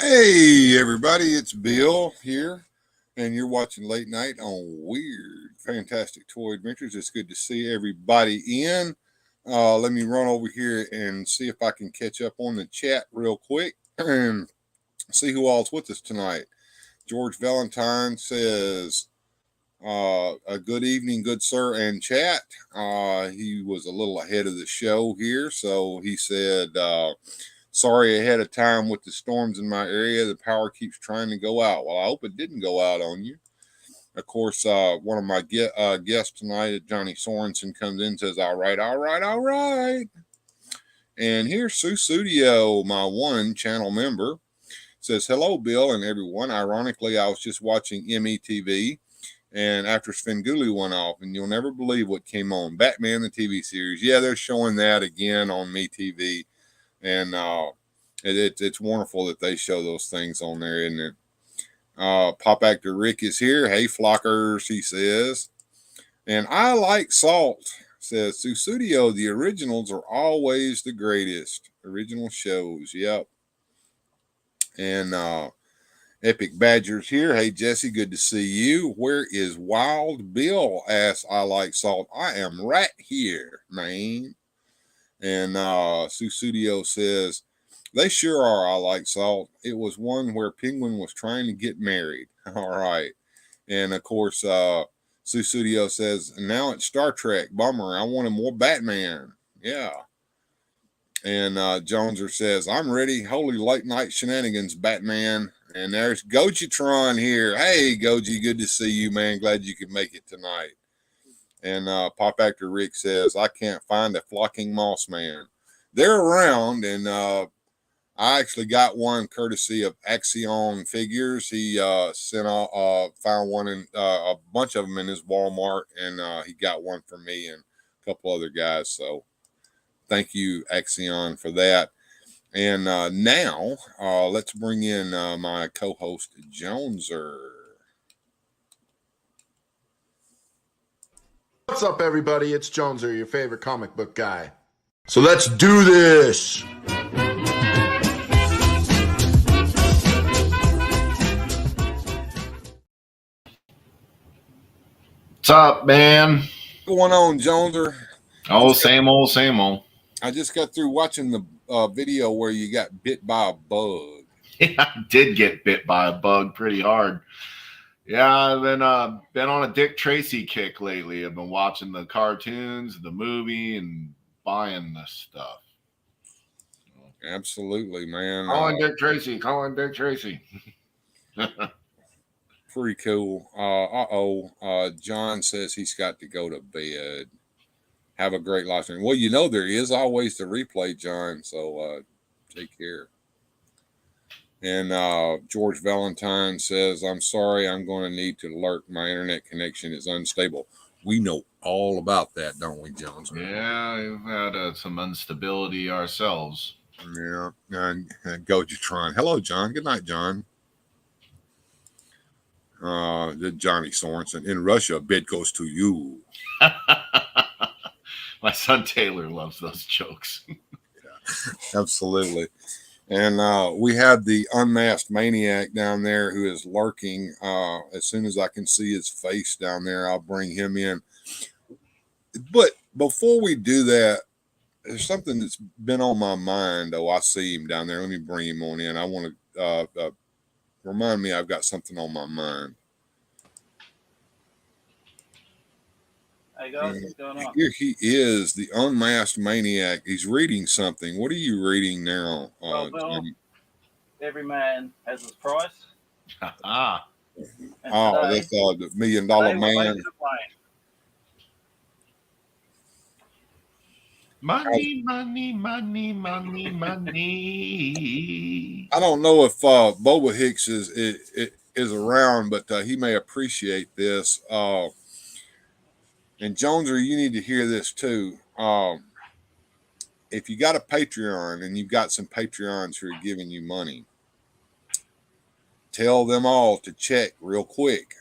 Hey everybody, it's Bill here, and you're watching Late Night on Weird Fantastic Toy Adventures. It's good to see everybody in. Let me run over here and see if I can catch up on the chat real quick and see who all's with us tonight. George Valentine says, a good evening, good sir, and chat. He was a little ahead of the show here, so he said, sorry ahead of time with the storms in my area. The power keeps trying to go out. Well, I hope it didn't go out on you. Of course, one of my guests tonight, Johnny Sorensen, comes in and says, all right, all right, all right. And here's Sue Studio, my one channel member, says, hello, Bill and everyone. Ironically, I was just watching METV, and after Svengoolie went off, and you'll never believe what came on. Batman, the TV series. Yeah, they're showing that again on METV. And it's wonderful that they show those things on there, isn't it? Pop actor Rick is here. Hey, flockers, he says. And I like salt, says Susudio. The originals are always the greatest. Original shows, yep. And Epic Badger's here. Hey, Jesse, good to see you. Where is Wild Bill? Asks I like salt. I am right here, man. And Susudio says, they sure are. I like salt. It was one where Penguin was trying to get married. All right. And of course, Susudio says, now it's Star Trek. Bummer. I wanted more Batman. Yeah. And Joneser says, I'm ready. Holy late night shenanigans, Batman. And there's Gojitron here. Hey, Goji, good to see you, man. Glad you could make it tonight. And Pop Actor Rick says, I can't find a flocking moss man. They're around, and I actually got one courtesy of Axion Figures. He found one in a bunch of them in his Walmart, and he got one for me and a couple other guys. So thank you, Axion, for that. And now let's bring in my co-host, Joneser. What's up, everybody? It's Joneser, your favorite comic book guy. So let's do this! What's up, man? What's going on, Joneser? Oh, same old, same old. I just got through watching the video where you got bit by a bug. Yeah, I did get bit by a bug pretty hard. Yeah, I've been on a Dick Tracy kick lately. I've been watching the cartoons, the movie, and buying this stuff. Absolutely, man. Calling Dick Tracy. Calling Dick Tracy. Pretty cool. John says he's got to go to bed. Have a great live stream. Well, you know there is always the replay, John. So take care. And George Valentine says, I'm sorry, I'm going to need to lurk. My internet connection is unstable. We know all about that, don't we, Jones? Yeah, we've had some instability ourselves. Yeah. And Gojitron. Hello, John. Good night, John. Johnny Sorensen. In Russia, bed goes to you. My son Taylor loves those jokes. Yeah, absolutely. And we have the unmasked maniac down there who is lurking. As soon as I can see his face down there, I'll bring him in. But before we do that, there's something that's been on my mind. Oh, I see him down there. Let me bring him on in. I want to remind me I've got something on my mind. Hey guys, what's going on? Here he is, the unmasked maniac. He's reading something. What are you reading now? Well, every man has his price. Ah. Oh, that's the $1 Million Man. Money, money, money, money, money. I don't know if Boba Hicks is around, but he may appreciate this. And Joneser, you need to hear this too. If you got a Patreon and you've got some Patreons who are giving you money, tell them all to check real quick,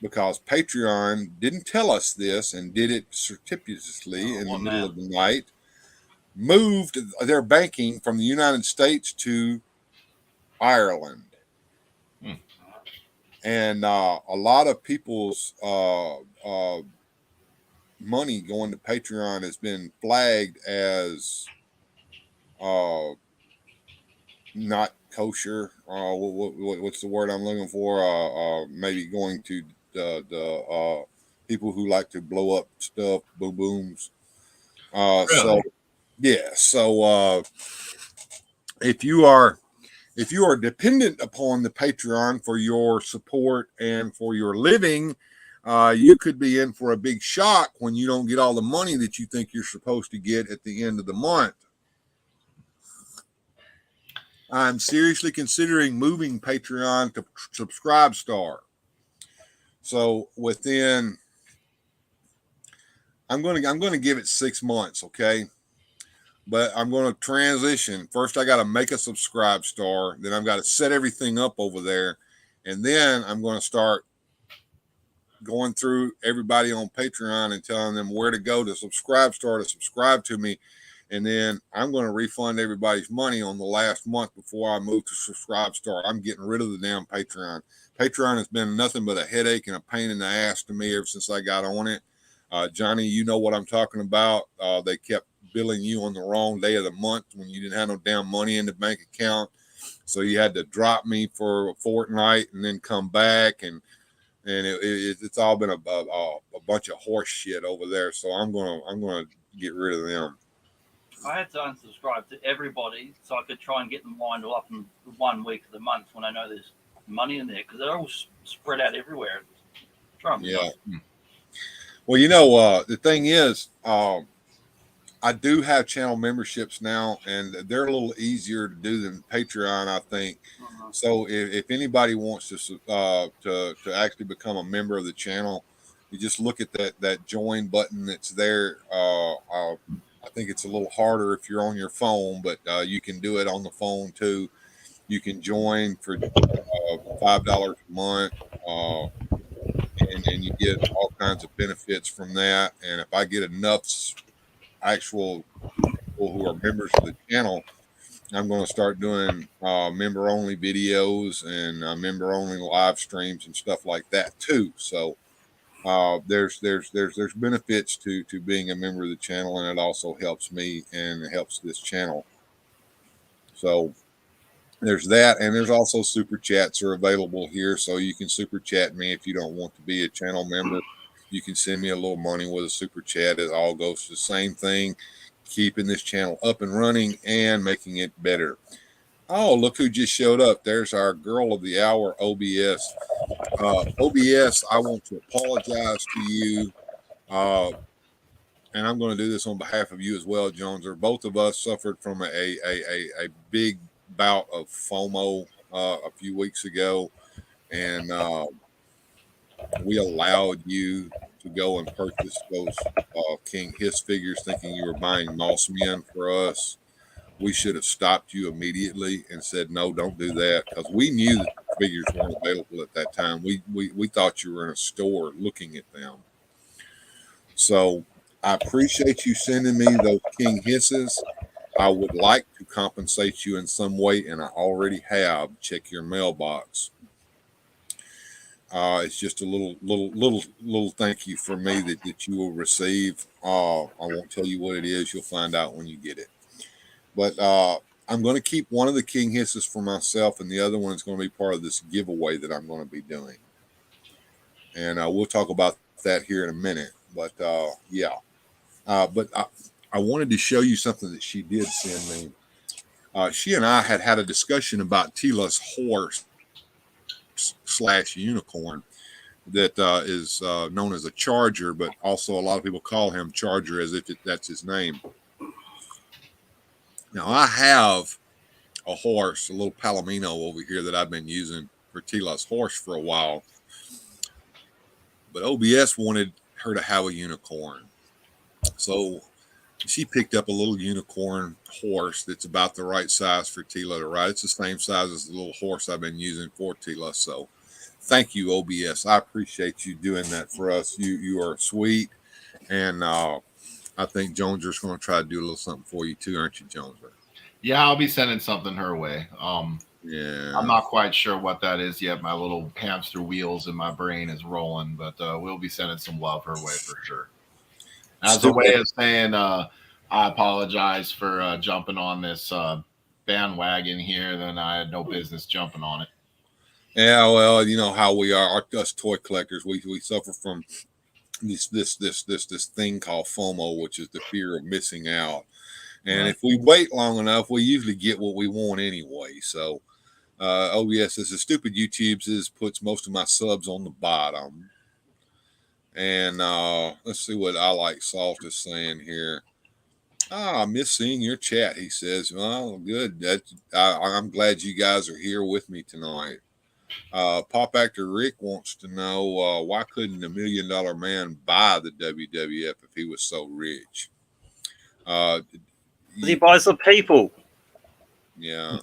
because Patreon didn't tell us this and did it surreptitiously in the middle of the night, moved their banking from the United States to Ireland. And a lot of people's money going to Patreon has been flagged as not kosher. What's the word I'm looking for? Maybe going to the people who like to blow up stuff, boom booms. Really? So yeah. So if you are dependent upon the Patreon for your support and for your living, you could be in for a big shock when you don't get all the money that you think you're supposed to get at the end of the month. I'm seriously considering moving Patreon to Subscribestar. So within, I'm going to give it 6 months, okay? But I'm going to transition. First, I got to make a Subscribestar. Then I've got to set everything up over there. And then I'm going to start going through everybody on Patreon and telling them where to go to Subscribestar to subscribe to me. And then I'm going to refund everybody's money on the last month before I move to Subscribestar. I'm getting rid of the damn Patreon. Patreon has been nothing but a headache and a pain in the ass to me ever since I got on it. Johnny, you know what I'm talking about. They kept billing you on the wrong day of the month when you didn't have no damn money in the bank account. So you had to drop me for a fortnight and then come back. And it's all been a bunch of horse shit over there. So I'm gonna get rid of them. I had to unsubscribe to everybody so I could try and get them lined up in 1 week of the month when I know there's money in there, because they're all spread out everywhere. Yeah. Well, you know, the thing is, I do have channel memberships now, and they're a little easier to do than Patreon, I think. So if anybody wants to actually become a member of the channel, you just look at that join button that's there. I think it's a little harder if you're on your phone, but you can do it on the phone too. You can join for $5 a month, and you get all kinds of benefits from that. And if I get enough actual people who are members of the channel, I'm going to start doing member only videos and member only live streams and stuff like that too. So there's benefits to being a member of the channel, and it also helps me and it helps this channel. So there's that, and there's also super chats are available here, so you can super chat me if you don't want to be a channel member. You can send me a little money with a super chat. It all goes to the same thing, keeping this channel up and running and making it better. Oh, look who just showed up. There's our girl of the hour, OBS. OBS, I want to apologize to you. And I'm going to do this on behalf of you as well, Jones. Or both of us suffered from a big bout of FOMO a few weeks ago. And we allowed you to go and purchase those King Hiss figures thinking you were buying Moss Men for us. We should have stopped you immediately and said, no, don't do that, because we knew that the figures weren't available at that time. We thought you were in a store looking at them. So I appreciate you sending me those King Hisses. I would like to compensate you in some way, and I already have. Check your mailbox. It's just a little thank you for me that you will receive. I won't tell you what it is. You'll find out when you get it. But I'm going to keep one of the King Hisses for myself, and the other one is going to be part of this giveaway that I'm going to be doing. And we'll talk about that here in a minute. But yeah. But I wanted to show you something that she did send me. She and I had a discussion about Tila's horse / unicorn that is known as a Charger, but also a lot of people call him Charger as if that's his name. Now, I have a horse, a little Palomino over here that I've been using for Tila's horse for a while. But OBS wanted her to have a unicorn. So she picked up a little unicorn horse that's about the right size for Tila to ride. It's the same size as the little horse I've been using for Tila. So thank you, OBS. I appreciate you doing that for us. You are sweet. And I think Joneser's going to try to do a little something for you too, aren't you, Joneser? Yeah, I'll be sending something her way. Yeah. I'm not quite sure what that is yet. My little hamster wheels in my brain is rolling, but we'll be sending some love her way for sure. As a way of saying, I apologize for jumping on this bandwagon here. Then I had no business jumping on it. Yeah, well, you know how we are. Us toy collectors, we suffer from this thing called FOMO, which is the fear of missing out. And Right. if we wait long enough, we usually get what we want anyway. So, OBS says the stupid YouTubes puts most of my subs on the bottom. And let's see what I Like Salt is saying here. I miss seeing your chat, he says. Well, good. I'm glad you guys are here with me tonight. Pop actor Rick wants to know why couldn't $1 Million Man buy the WWF if he was so rich? He buys the people. Yeah.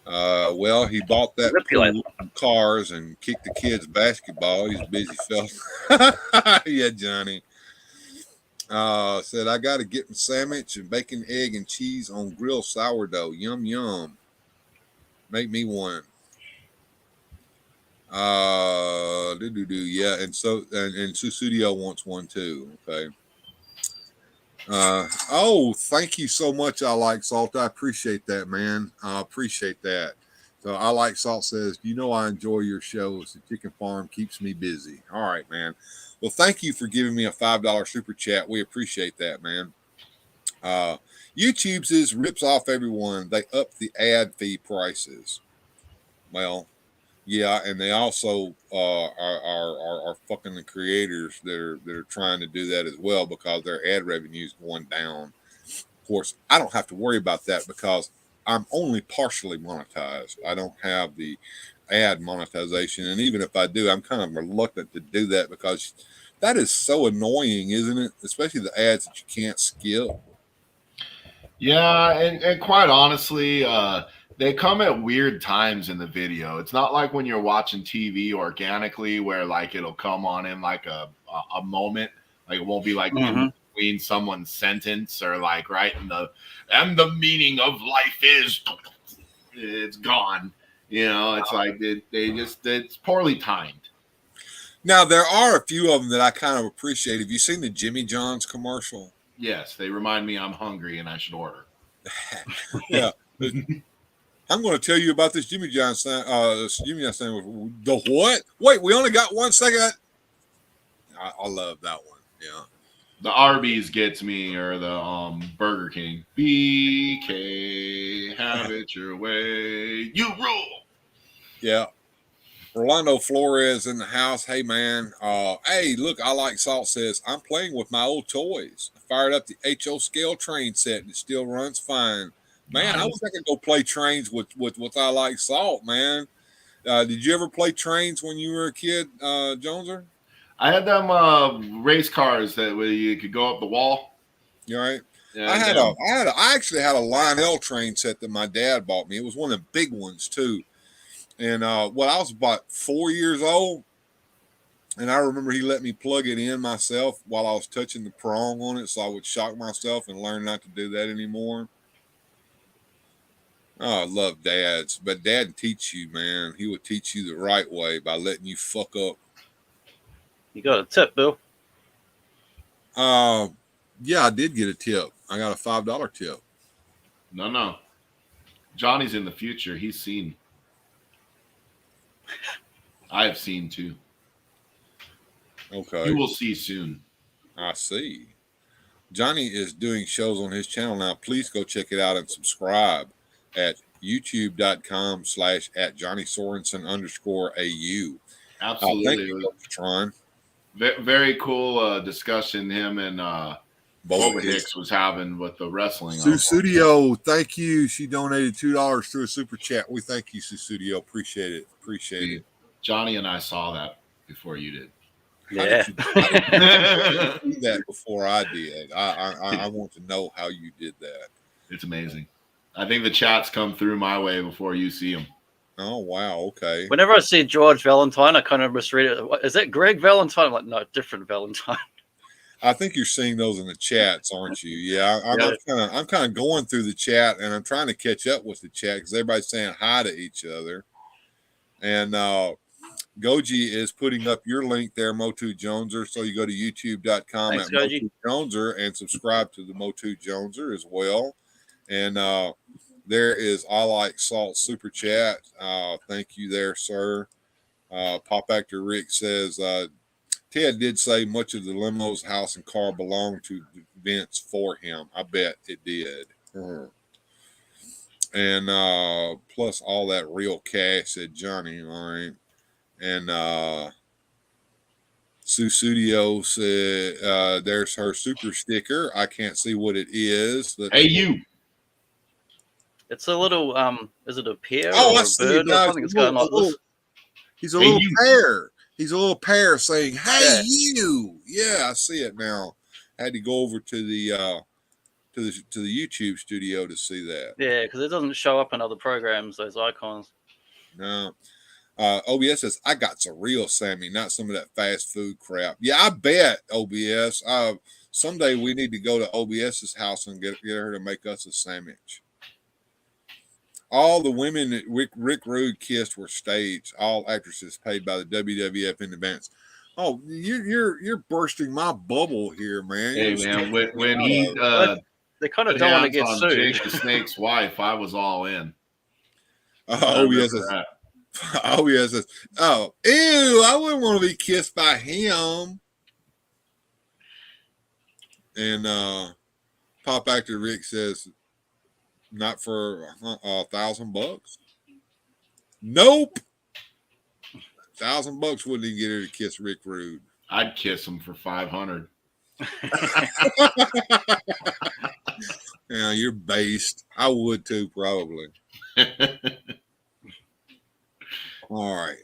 Well, he bought that pool and cars and kicked the kids basketball. He's a busy fella. Yeah, Johnny. Said I got to get my sandwich and bacon, egg, and cheese on grilled sourdough. Yum yum. Make me one. Yeah, and so and Susudio wants one too. Okay. Thank you so much. I Like Salt. I appreciate that, man. I appreciate that. So I Like Salt says, I enjoy your shows. The chicken farm keeps me busy. All right, man. Well, thank you for giving me a $5 super chat. We appreciate that, man. YouTube's rips off everyone. They up the ad fee prices. Well, yeah, and they also are fucking the creators that are trying to do that as well because their ad revenue is going down. Of course, I don't have to worry about that because I'm only partially monetized. I don't have the ad monetization, and even if I do, I'm kind of reluctant to do that because that is so annoying, isn't it? Especially the ads that you can't skip. Yeah, and quite honestly, they come at weird times in the video. It's not like when you're watching TV organically where like it'll come on in like a moment. Like it won't be like in between someone's sentence or like right in the meaning of life is it's gone. It's like it's poorly timed. Now there are a few of them that I kind of appreciate. Have you seen the Jimmy John's commercial? Yes, they remind me I'm hungry and I should order. Yeah. I'm going to tell you about this Jimmy John sandwich. The what? Wait, we only got 1 second. I love that one. Yeah. The Arby's gets me, or the Burger King. BK, have it your way. You rule. Yeah. Rolando Flores in the house. Hey, man. Hey, look, I Like Salt says, I'm playing with my old toys. I fired up the HO scale train set and it still runs fine. Man, I wish I could go play trains with I Like Salt, man. Did you ever play trains when you were a kid, Joneser? I had them race cars that you could go up the wall. You all right? Yeah, I actually had a Lionel train set that my dad bought me. It was one of the big ones too. And I was about 4 years old, and I remember he let me plug it in myself while I was touching the prong on it, so I would shock myself and learn not to do that anymore. Oh, I love dads, but Dad would teach you, man. He would teach you the right way by letting you fuck up. You got a tip, Bill? Yeah, I did get a tip. I got a $5 tip. No. Johnny's in the future. He's seen. I've seen too. Okay. You will see soon. I see. Johnny is doing shows on his channel now. Please go check it out and subscribe at youtube.com/@JohnnySorensen_AU. Absolutely. Thank you, Tron. Very cool discussion him and Boba Hicks was having with the wrestling. Susudio, thank you. She donated $2 to a super chat. We thank you, Susudio. Appreciate it. Johnny and I saw that before you did. Yeah. How did you do that before I did? I want to know how you did that. It's amazing. I think the chats come through my way before you see them. Oh, wow. Okay. Whenever I see George Valentine, I kind of misread it. Is that Greg Valentine? I'm like, no, different Valentine. I think you're seeing those in the chats, aren't you? Yeah, I'm kind of going through the chat, and I'm trying to catch up with the chat because everybody's saying hi to each other. And Goji is putting up your link there, Motu Joneser. So you go to youtube.com Thanks, at Goji. Motu Joneser and subscribe to the Motu Joneser as well. And there is I Like Salt Super Chat. Thank you there, sir. Pop Actor Rick says, Ted did say much of the limo's house and car belonged to Vince for him. I bet it did. And plus all that real cash, said Johnny. All right. And Sue Studio said, there's her super sticker. I can't see what it is. Hey, you. It's a little, is it a pear Oh, or I a see bird it or now. something? It's going like this. He's a Hey, little you. pear. He's a little pear saying, "Hey, Yeah. you!" Yeah, I see it now. I had to go over to the YouTube studio to see that. Yeah, because it doesn't show up in other programs, those icons. No. OBS says, I got some real Sammy, not some of that fast food crap. Yeah, I bet, OBS. Someday we need to go to OBS's house and get her to make us a sandwich. All the women that Rick Rude kissed were staged. All actresses paid by the WWF in advance. Oh, you're bursting my bubble here, man. Hey, man, when he they kind of put don't want to hands get on sued. Jake the Snake's wife, I was all in. OBS says, OBS says, oh, ew, I wouldn't want to be kissed by him. And Pop Actor Rick says, not for $1,000. Nope. $1,000 wouldn't even get her to kiss Rick Rude. I'd kiss him for 500. Yeah, you're based. I would too, probably. All right.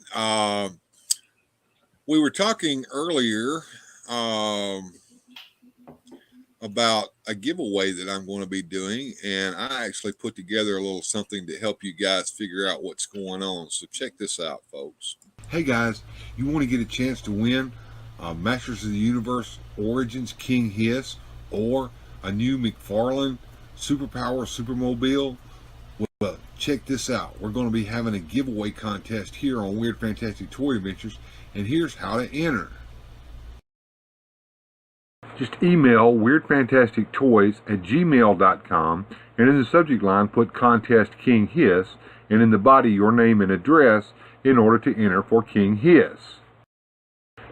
We were talking earlier about a giveaway that I'm going to be doing, and I actually put together a little something to help you guys figure out what's going on. So check this out, folks. Hey guys, you want to get a chance to win Masters of the Universe Origins King Hiss or a new McFarlane Superpower Supermobile? Well, check this out. We're going to be having a giveaway contest here on Weird Fantastic Toy Adventures, and here's how to enter. Just email weirdfantastictoys@gmail.com, and in the subject line put Contest King Hiss, and in the body your name and address in order to enter for King Hiss.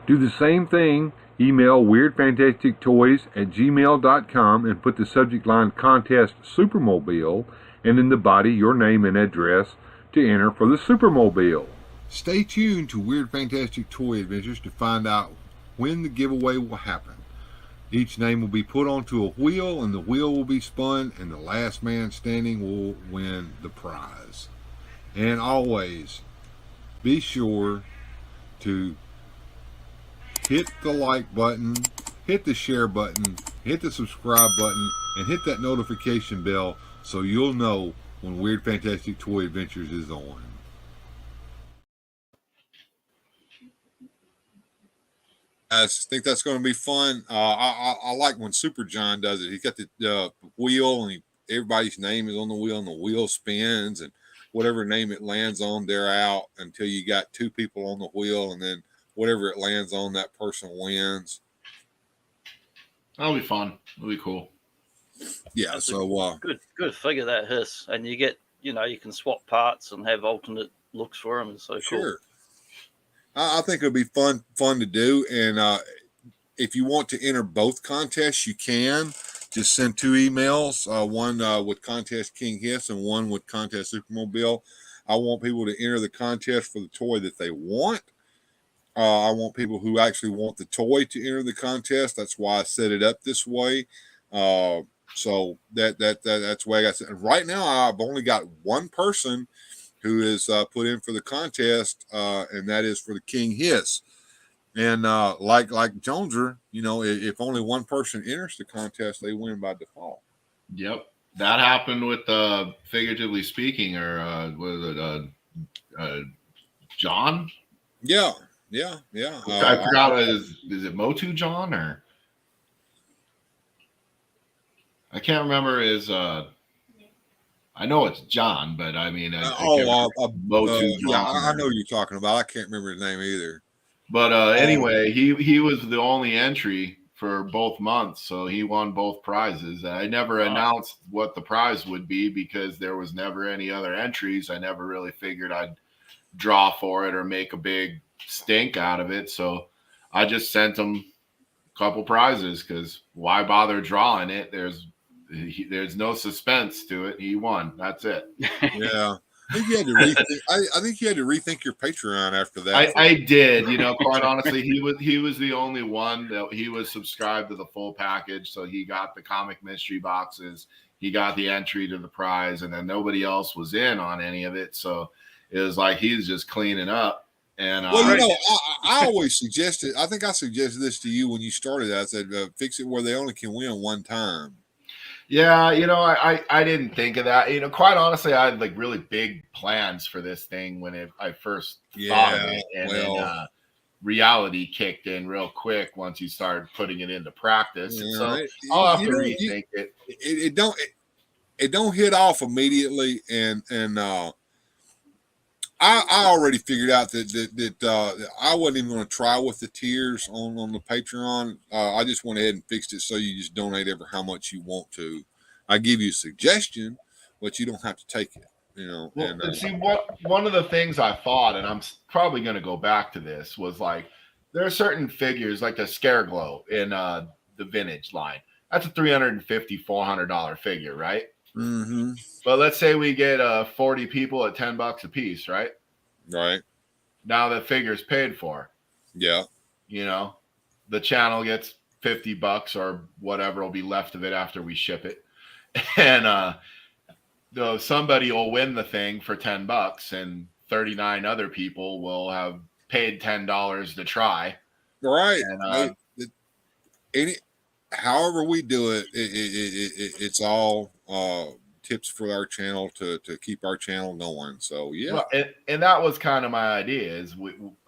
Do the same thing, email weirdfantastictoys@gmail.com and put the subject line Contest Supermobile, and in the body your name and address to enter for the Supermobile. Stay tuned to Weird Fantastic Toy Adventures to find out when the giveaway will happen. Each name will be put onto a wheel, and the wheel will be spun, and the last man standing will win the prize. And always be sure to hit the like button, hit the share button, hit the subscribe button, and hit that notification bell so you'll know when Weird Fantastic Toy Adventures is on. I think that's going to be fun. I like when Super John does it. He's got the wheel, and everybody's name is on the wheel, and the wheel spins, and whatever name it lands on, they're out until you got two people on the wheel, and then whatever it lands on, that person wins. That'll be fun. It'll be cool. Yeah, That's so good figure, that Hiss, and you get, you can swap parts and have alternate looks for them. It's so sure. cool. I think it'll be fun to do, and if you want to enter both contests, you can. Just send two emails, one with Contest King Hiss and one with Contest Supermobile. I want people to enter the contest for the toy that they want. I want people who actually want the toy to enter the contest. That's why I set it up this way. So that's the way I got it. And right now, I've only got one person who is put in for the contest, and that is for the King Hiss. And like Joneser, if only one person enters the contest, they win by default. Yep, that happened with figuratively speaking, or was it John? Yeah. I forgot. Is it Motu John or? I can't remember his. I know it's John, but I mean, I can't remember Motu yeah, John. I know who you're talking about. I can't remember his name either. But anyway, he was the only entry for both months, so he won both prizes. I never announced what the prize would be because there was never any other entries. I never really figured I'd draw for it or make a big stink out of it. So I just sent him a couple prizes because why bother drawing it? There's no suspense to it. He won. That's it. Yeah. I think you had to rethink. I think you had to rethink your Patreon after that. I did. You know, quite honestly, he was the only one that he was subscribed to the full package. So he got the comic mystery boxes. He got the entry to the prize, and then nobody else was in on any of it. So it was like he's just cleaning up. And well, you know, I always suggested. I think I suggested this to you when you started. I said, fix it where they only can win one time. Yeah, you know, I didn't think of that. You know, quite honestly, I had like really big plans for this thing when I first thought of it, and then reality kicked in real quick once you started putting it into practice. Yeah, so I'll have to rethink it. It don't hit off immediately, and I already figured out that I wasn't even going to try with the tiers on the Patreon. I just went ahead and fixed it so you just donate ever how much you want to. I give you a suggestion, but you don't have to take it. You know. Well, and see, one of the things I thought, and I'm probably going to go back to this, was like there are certain figures like the Scare Glow in the vintage line. That's a $350, $400 figure, right? Mm-hmm. But let's say we get 40 people at $10 a piece, right? Right. Now the figure's paid for. Yeah. You know, the channel gets $50 or whatever will be left of it after we ship it. And somebody will win the thing for $10 and 39 other people will have paid $10 to try. Right. And however we do it, it's all tips for our channel to keep our channel going. So yeah, well, and that was kind of my idea. Is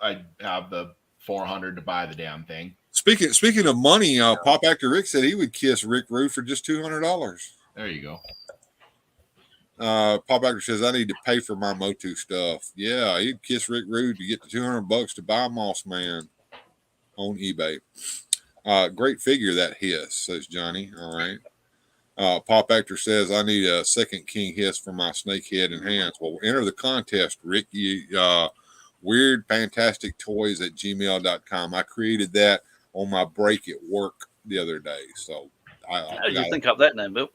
I have the $400 to buy the damn thing. Speaking of money, Pop Actor Rick said he would kiss Rick Rude for just $200. There you go. Pop Actor says I need to pay for my Motu stuff. Yeah, he'd kiss Rick Rude to get the $200 to buy Moss Man on eBay. Great figure that hiss, says Johnny. All right. Pop Actor says I need a second King hiss for my snake head and hands. Well, enter the contest, Rick. Weird fantastic toys at gmail.com. I created that on my break at work the other day. So how did you think up that name, Bill?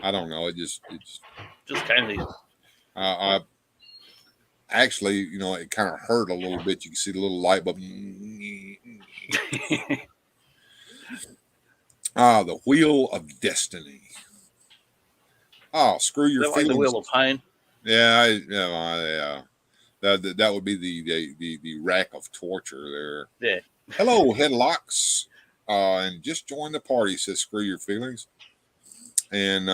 I don't know. It just came to you. I actually, you know, it kind of hurt a little bit. You can see the little light bulb. The Wheel of Destiny. Oh, screw your feelings. Like the Wheel of Pain. Yeah, that would be the rack of torture there. Yeah. Hello, Headlocks. And just join the party, says screw your feelings. And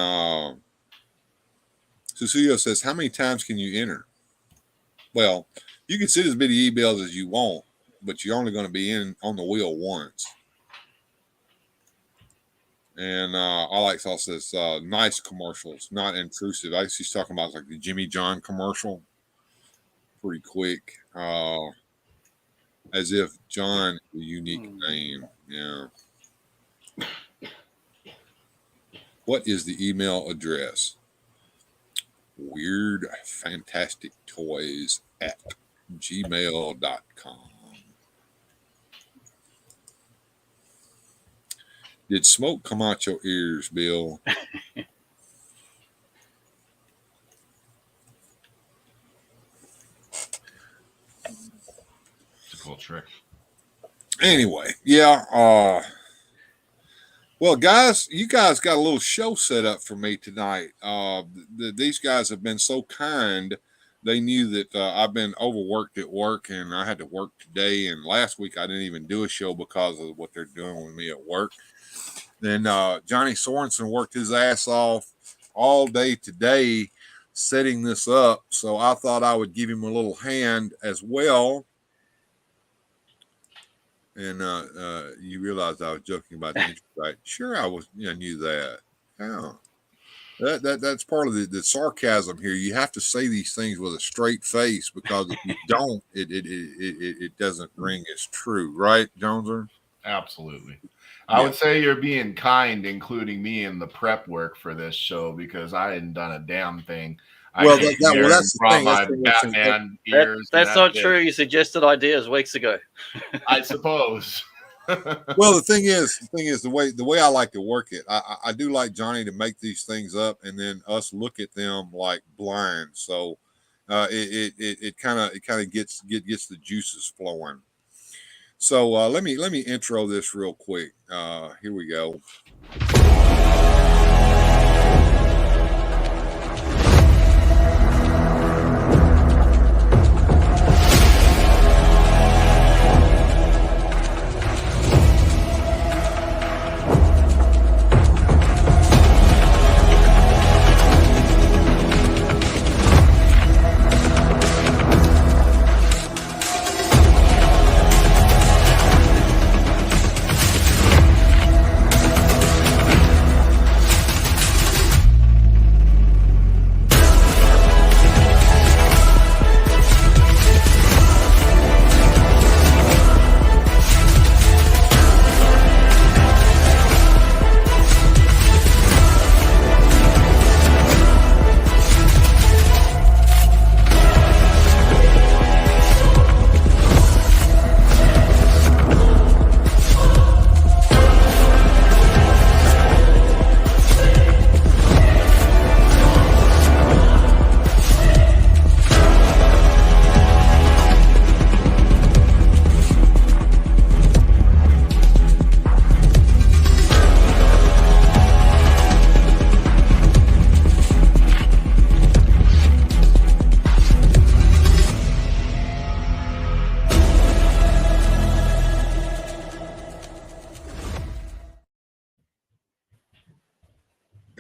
Cecilio says, how many times can you enter? Well, you can send as many emails as you want, but you're only going to be in on the wheel once. And Alex also says, nice commercials, not intrusive. I guess he's talking about like the Jimmy John commercial. Pretty quick. As if John is a unique name. Yeah. What is the email address? Weird Fantastic Toys at gmail.com. Did smoke come out your ears, Bill? It's a cool trick. Anyway, yeah. Well, guys, you guys got a little show set up for me tonight. These guys have been so kind. They knew that I've been overworked at work, and I had to work today. And last week I didn't even do a show because of what they're doing with me at work. Then Johnny Sorensen worked his ass off all day today setting this up. So I thought I would give him a little hand as well. And you realized I was joking about the interest rate. Sure, I knew that. Yeah. That's part of the sarcasm here. You have to say these things with a straight face, because if you don't, it doesn't ring as true, right, Joneser? Absolutely. I would say you're being kind, including me in the prep work for this show, because I hadn't done a damn thing. That's the thing. My Batman ears. That's not true. You suggested ideas weeks ago. I suppose. Well, the thing is the way I like to work it. I do like Johnny to make these things up and then us look at them like blind. So it kind of gets the juices flowing. So let me intro this real quick. Here we go.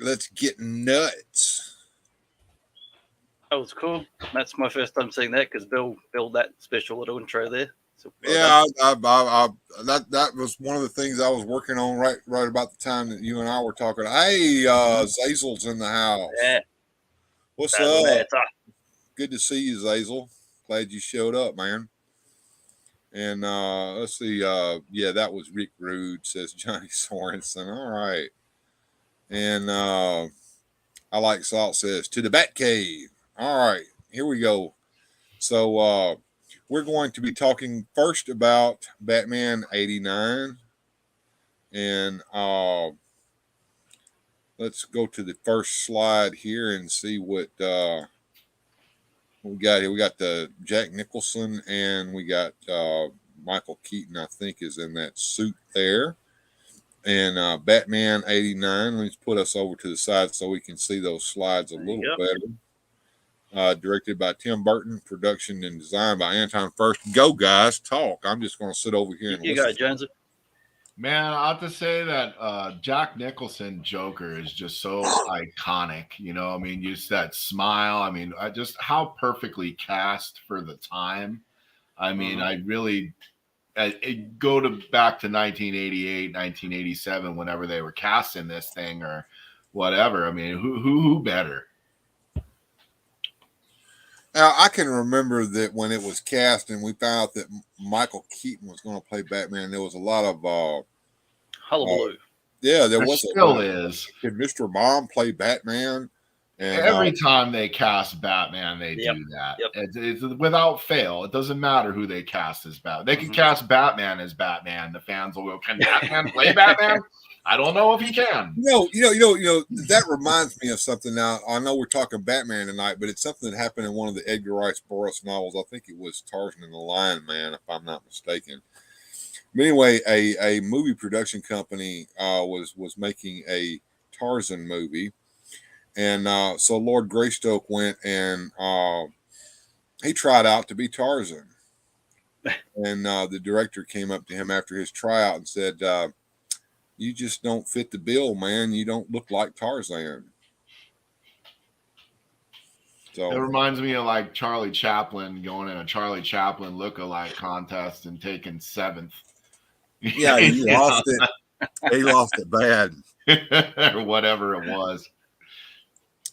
Let's get nuts. That was cool. That's my first time seeing that, because Bill built that special little intro there. So, yeah, that was one of the things I was working on right about the time that you and I were talking. Hey, Zazel's in the house. Yeah. What's up? Good to see you, Zazel. Glad you showed up, man. And let's see. Yeah, that was Rick Rude, says Johnny Sorensen. All right. And I like Salt says, to the Bat Cave. All right, here we go. So we're going to be talking first about Batman 89. And let's go to the first slide here and see what we got here. We got the Jack Nicholson, and we got Michael Keaton, I think, is in that suit there. And Batman 89. Let's put us over to the side so we can see those slides a little better. Directed by Tim Burton, production and design by Anton First. Go, guys, talk. I'm just going to sit over here and listen. You go, Jonesy. Man, I have to say that Jack Nicholson Joker is just so iconic. You know, I mean, just that smile. I mean, just how perfectly cast for the time. I mean, I really go back to 1988, 1987, whenever they were casting this thing or whatever. I mean, who better? Now, I can remember that when it was cast and we found out that Michael Keaton was going to play Batman, there was a lot of hullabaloo. Yeah, there was. Still is. Did Mr. Mom play Batman? And, every time they cast Batman, they do that. Yep. It's without fail. It doesn't matter who they cast as Batman. They can cast Batman as Batman. The fans will go, can Batman play Batman? I don't know if he can. You know, that reminds me of something. Now, I know we're talking Batman tonight, but it's something that happened in one of the Edgar Rice Burroughs novels. I think it was Tarzan and the Lion Man, if I'm not mistaken. But anyway, a movie production company was making a Tarzan movie. And so Lord Greystoke went and he tried out to be Tarzan. And the director came up to him after his tryout and said, you just don't fit the bill, man. You don't look like Tarzan. So it reminds me of like Charlie Chaplin going in a Charlie Chaplin lookalike contest and taking 7th. Yeah, he lost it. He lost it bad. or whatever it was.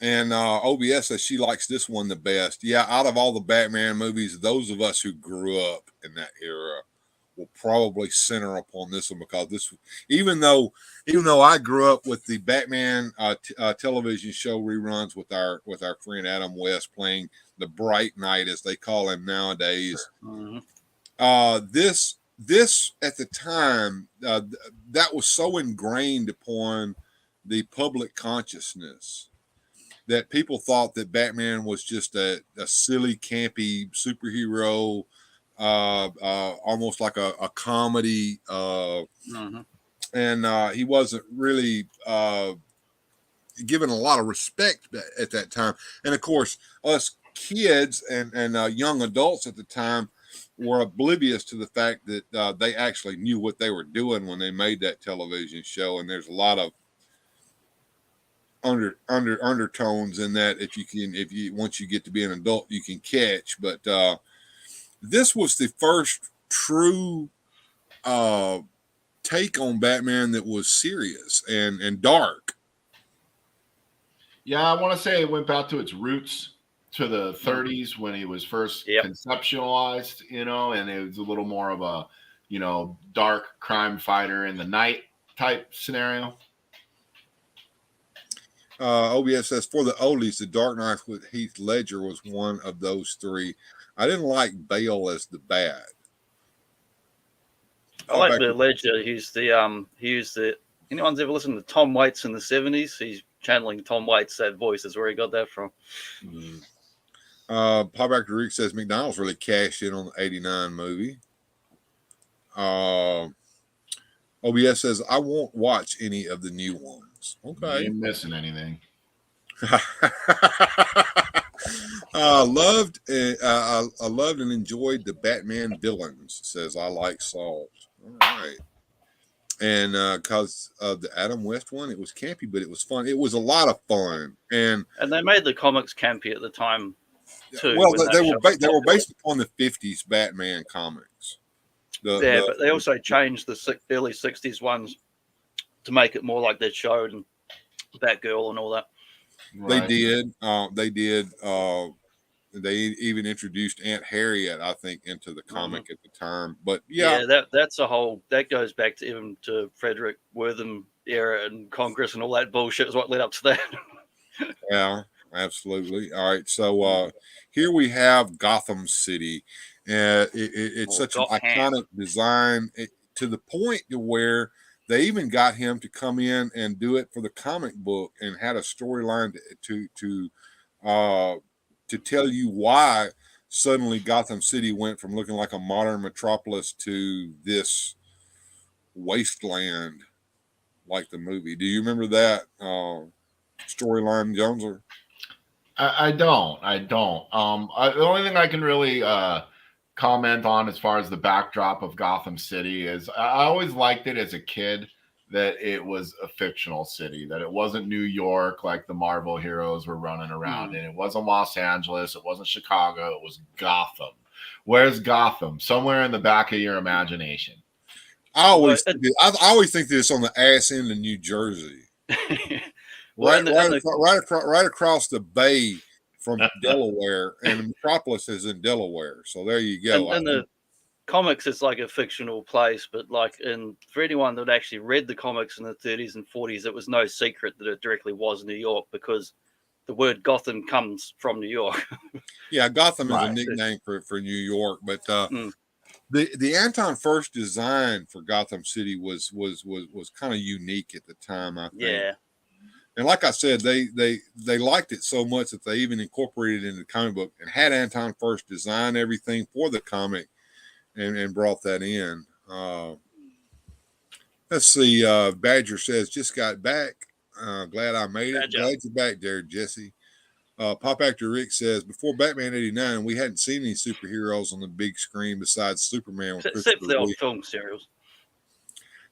And OBS says she likes this one the best. Yeah, out of all the Batman movies, those of us who grew up in that era will probably center upon this one, because this, even though I grew up with the Batman television show reruns with our friend Adam West playing the Bright Knight, as they call him nowadays. Mm-hmm. This at the time, that was so ingrained upon the public consciousness that people thought that Batman was just a silly, campy superhero, almost like a comedy, Mm-hmm. and he wasn't really given a lot of respect at that time. And of course, us kids and young adults at the time were oblivious to the fact that they actually knew what they were doing when they made that television show. And there's a lot of undertones in that if you once you get to be an adult you can catch. But this was the first true take on Batman that was serious and dark. Yeah, I want to say it went back to its roots to the 30s when he was first conceptualized, and it was a little more of a, dark crime fighter in the night type scenario. OBS says, for the oldies, The Dark Knight with Heath Ledger was one of those three. I didn't like Bale as the Bat. I like the Ledger. He's the anyone's ever listened to Tom Waits in the 70s? He's channeling Tom Waits. That voice is where he got that from. Mm-hmm. Pop Actor Rick says McDonald's really cashed in on the 89 movie. OBS says, I won't watch any of the new ones. Okay. You ain't missing anything. I loved and enjoyed the Batman villains. Says I like Salt. All right. And because of the Adam West one, it was campy, but it was fun. It was a lot of fun. And they made the comics campy at the time too. Well, they were based upon the 50s Batman comics. But they also changed the early 60s ones to make it more like they showed and Batgirl and all that. Right. They did. They even introduced Aunt Harriet, I think, into the comic at the time. But that's a whole that goes back to even to Frederick Wortham era and Congress and all that bullshit is what led up to that. Yeah, absolutely. All right, so here we have Gotham City. It's such an iconic design to the point to where they even got him to come in and do it for the comic book and had a storyline to tell you why suddenly Gotham City went from looking like a modern metropolis to this wasteland like the movie. Do you remember that storyline, Joneser? I don't. The only thing I can really comment on as far as the backdrop of Gotham City is I always liked it as a kid that it was a fictional city, that it wasn't New York like the Marvel heroes were running around in. It wasn't Los Angeles. It wasn't Chicago. It was Gotham. Where's Gotham? Somewhere in the back of your imagination. I always think that it's on the ass end of New Jersey. right across the bay from Delaware, and the metropolis is in Delaware. So there you go. And the comics is like a fictional place, but for anyone that actually read the comics in the 30s and 40s, it was no secret that it directly was New York because the word Gotham comes from New York. Yeah, Gotham is a nickname for New York, but the Anton First design for Gotham City was kind of unique at the time, I think. Yeah. And like I said, they liked it so much that they even incorporated it in the comic book and had Anton First design everything for the comic and brought that in. Let's see. Badger says, just got back. Glad I made it. Glad you're back there, Jesse. Pop Actor Rick says, before Batman 89, we hadn't seen any superheroes on the big screen besides Superman. Except for the old film serials.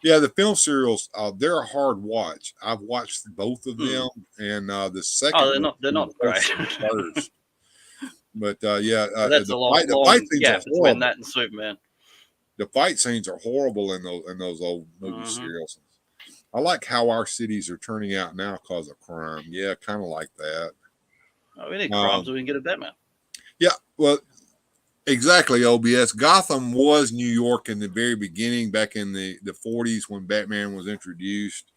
Yeah, the film serials, they're a hard watch. I've watched both of them, and the second they're not great. But that's the a fight scenes are horrible. Between that and Superman. The fight scenes are horrible in those old movie serials. I like how our cities are turning out now because of crime. Yeah, kind of like that. Oh, we need crimes so we can get a Batman. Yeah, well, exactly, OBS. Gotham was New York in the very beginning, back in the 40s when Batman was introduced.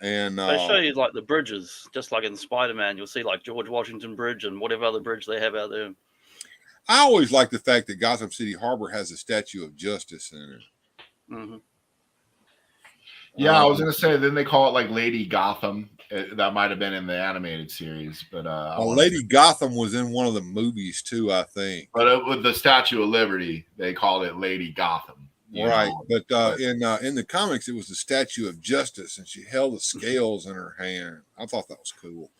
And they show you like the bridges, just like in Spider-Man. You'll see like George Washington Bridge and whatever other bridge they have out there. I always like the fact that Gotham City Harbor has a statue of Justice in it. Mm-hmm. Yeah, I was gonna say, then they call it like Lady Gotham. That might have been in the animated series, but Lady Gotham was in one of the movies too, I think. But with the Statue of Liberty, they called it Lady Gotham. Right, but in the comics, it was the Statue of Justice, and she held the scales in her hand. I thought that was cool.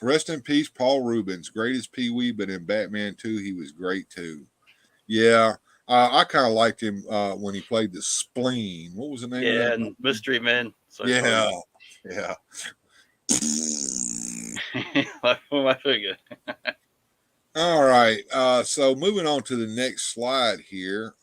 Rest in peace, Paul Rubens. Great as Pee Wee, but in Batman 2, he was great too. Yeah. I kind of liked him when he played the Spleen. What was the name of that? Yeah, and Mystery Man. So yeah. Like my finger. All right. So moving on to the next slide here.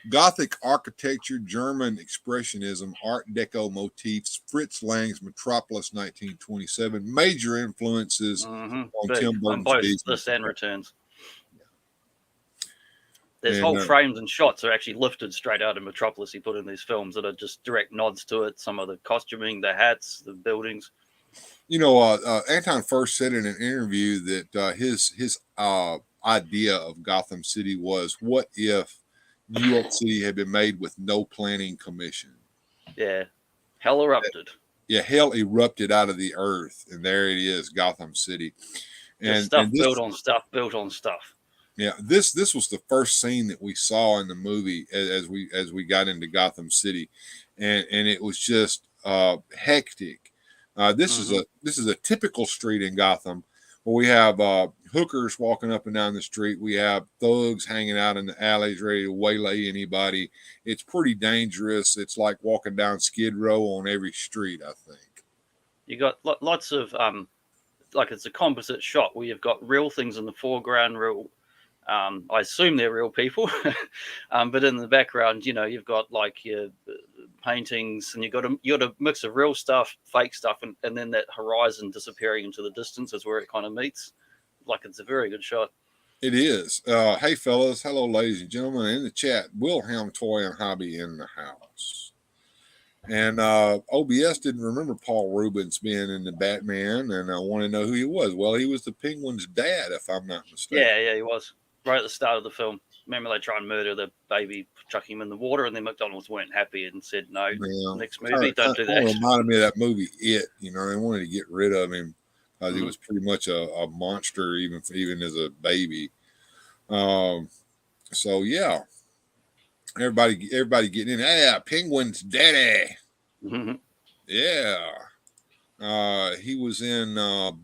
Gothic architecture, German expressionism, Art Deco motifs, Fritz Lang's Metropolis 1927. Major influences on Tim Burton's both this and Returns. There's whole frames and shots are actually lifted straight out of Metropolis he put in these films that are just direct nods to it. Some of the costuming, the hats, the buildings. You know, Anton first said in an interview that his idea of Gotham City was, what if New York City had been made with no planning commission? Yeah. Hell erupted. Yeah, hell erupted out of the earth, and there it is, Gotham City. And stuff built on stuff. Yeah, this was the first scene that we saw in the movie as we got into Gotham City, and it was just hectic. This is a typical street in Gotham where we have hookers walking up and down the street. We have thugs hanging out in the alleys ready to waylay anybody. It's pretty dangerous. It's like walking down Skid Row on every street, I think. You got lots of like it's a composite shot where you've got real things in the foreground, real. I assume they're real people, but in the background, you know, you've got like your paintings, and you got a mix of real stuff, fake stuff, and then that horizon disappearing into the distance is where it kind of meets. Like, it's a very good shot. It is. Hey, fellas. Hello, ladies and gentlemen. In the chat, Wilhelm Toy and Hobby in the house. And OBS didn't remember Paul Rubens being in the Batman, and I want to know who he was. Well, he was the Penguin's dad, if I'm not mistaken. Yeah, he was. Right at the start of the film. Remember, they try and murder the baby, chuck him in the water, and then McDonald's weren't happy and said, no, next movie, don't do that. It reminded me of that movie, It. You know, they wanted to get rid of him because he was pretty much a monster, even as a baby. So, yeah. Everybody getting in. Yeah, Penguin's daddy. Mm-hmm. Yeah. He was in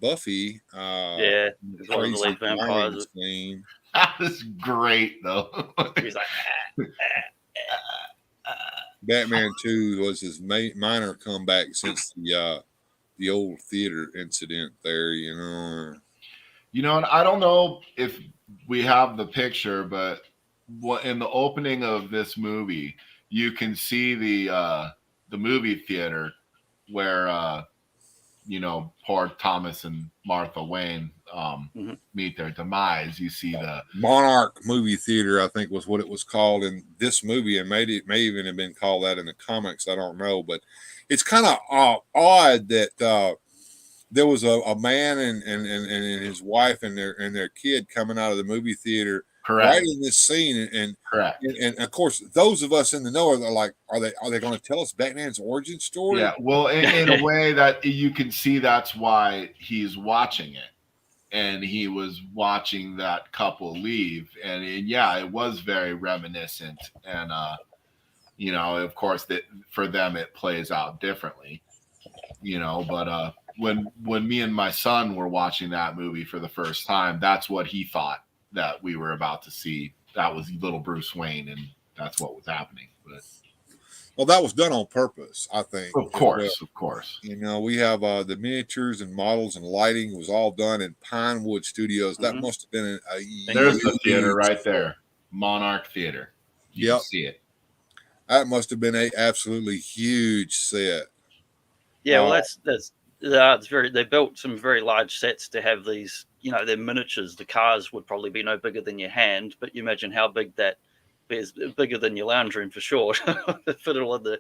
Buffy. Yeah, one of the lead vampires. Scene. That is great, though. He's like, Batman 2 was his minor comeback since the old theater incident there, you know. You know, and I don't know if we have the picture, but in the opening of this movie, you can see the movie theater where you know, poor Thomas and Martha Wayne meet their demise. You see the Monarch movie theater, I think was what it was called in this movie, and may even have been called that in the comics. I don't know, but it's kind of odd that there was a man and his wife and their kid coming out of the movie theater. Correct. Right in this scene, and correct, and of course, those of us in the know are like, are they going to tell us Batman's origin story? Yeah, well, in a way that you can see, that's why he's watching it, and he was watching that couple leave, and yeah, it was very reminiscent, and you know, of course, that for them it plays out differently, you know, but when me and my son were watching that movie for the first time, that's what he thought that we were about to see. That was little Bruce Wayne, and that's what was happening. But well, that was done on purpose, I think. Of course. You know, we have the miniatures and models and lighting was all done in Pinewood Studios. That must have been there's the theater right there, Monarch Theater. You can see it. That must have been a absolutely huge set. Yeah, well, that's it's very. They built some very large sets to have these. They're miniatures. The cars would probably be no bigger than your hand, but you imagine how big that is. Bigger than your lounge room for sure. Fit it all in there.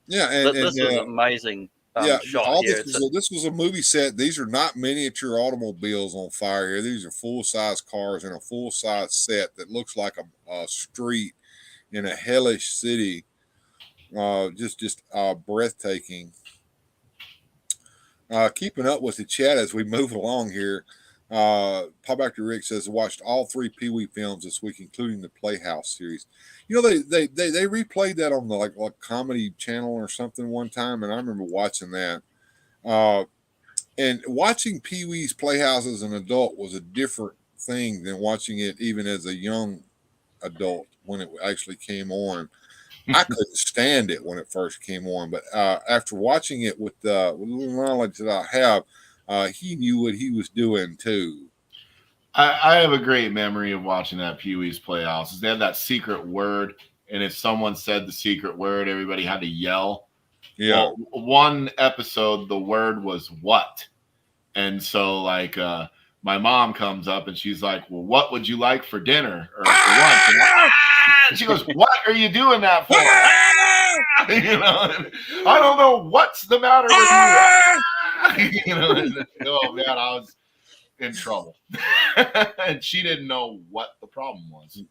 Yeah, This was amazing. Yeah, Shot all here. this was a movie set. These are not miniature automobiles on fire here. These are full size cars in a full size set that looks like a street in a hellish city. Just breathtaking. Keeping up with the chat as we move along here. Pop Actor Rick says watched all 3 Pee Wee films this week, including the Playhouse series. They replayed that on the like Comedy Channel or something one time, and I remember watching that. And watching Pee Wee's Playhouse as an adult was a different thing than watching it even as a young adult when it actually came on. I couldn't stand it when it first came on, but after watching it with the little knowledge that I have, he knew what he was doing too. I have a great memory of watching that Pee Wee's Playhouse. They had that secret word, and if someone said the secret word, everybody had to yell. Yeah. Well, one episode, the word was "what," and so like my mom comes up and she's like, "Well, what would you like for dinner or for lunch?" And she goes, "What are you doing that for?" I don't know what's the matter with you. Oh man, I was in trouble, and she didn't know what the problem was.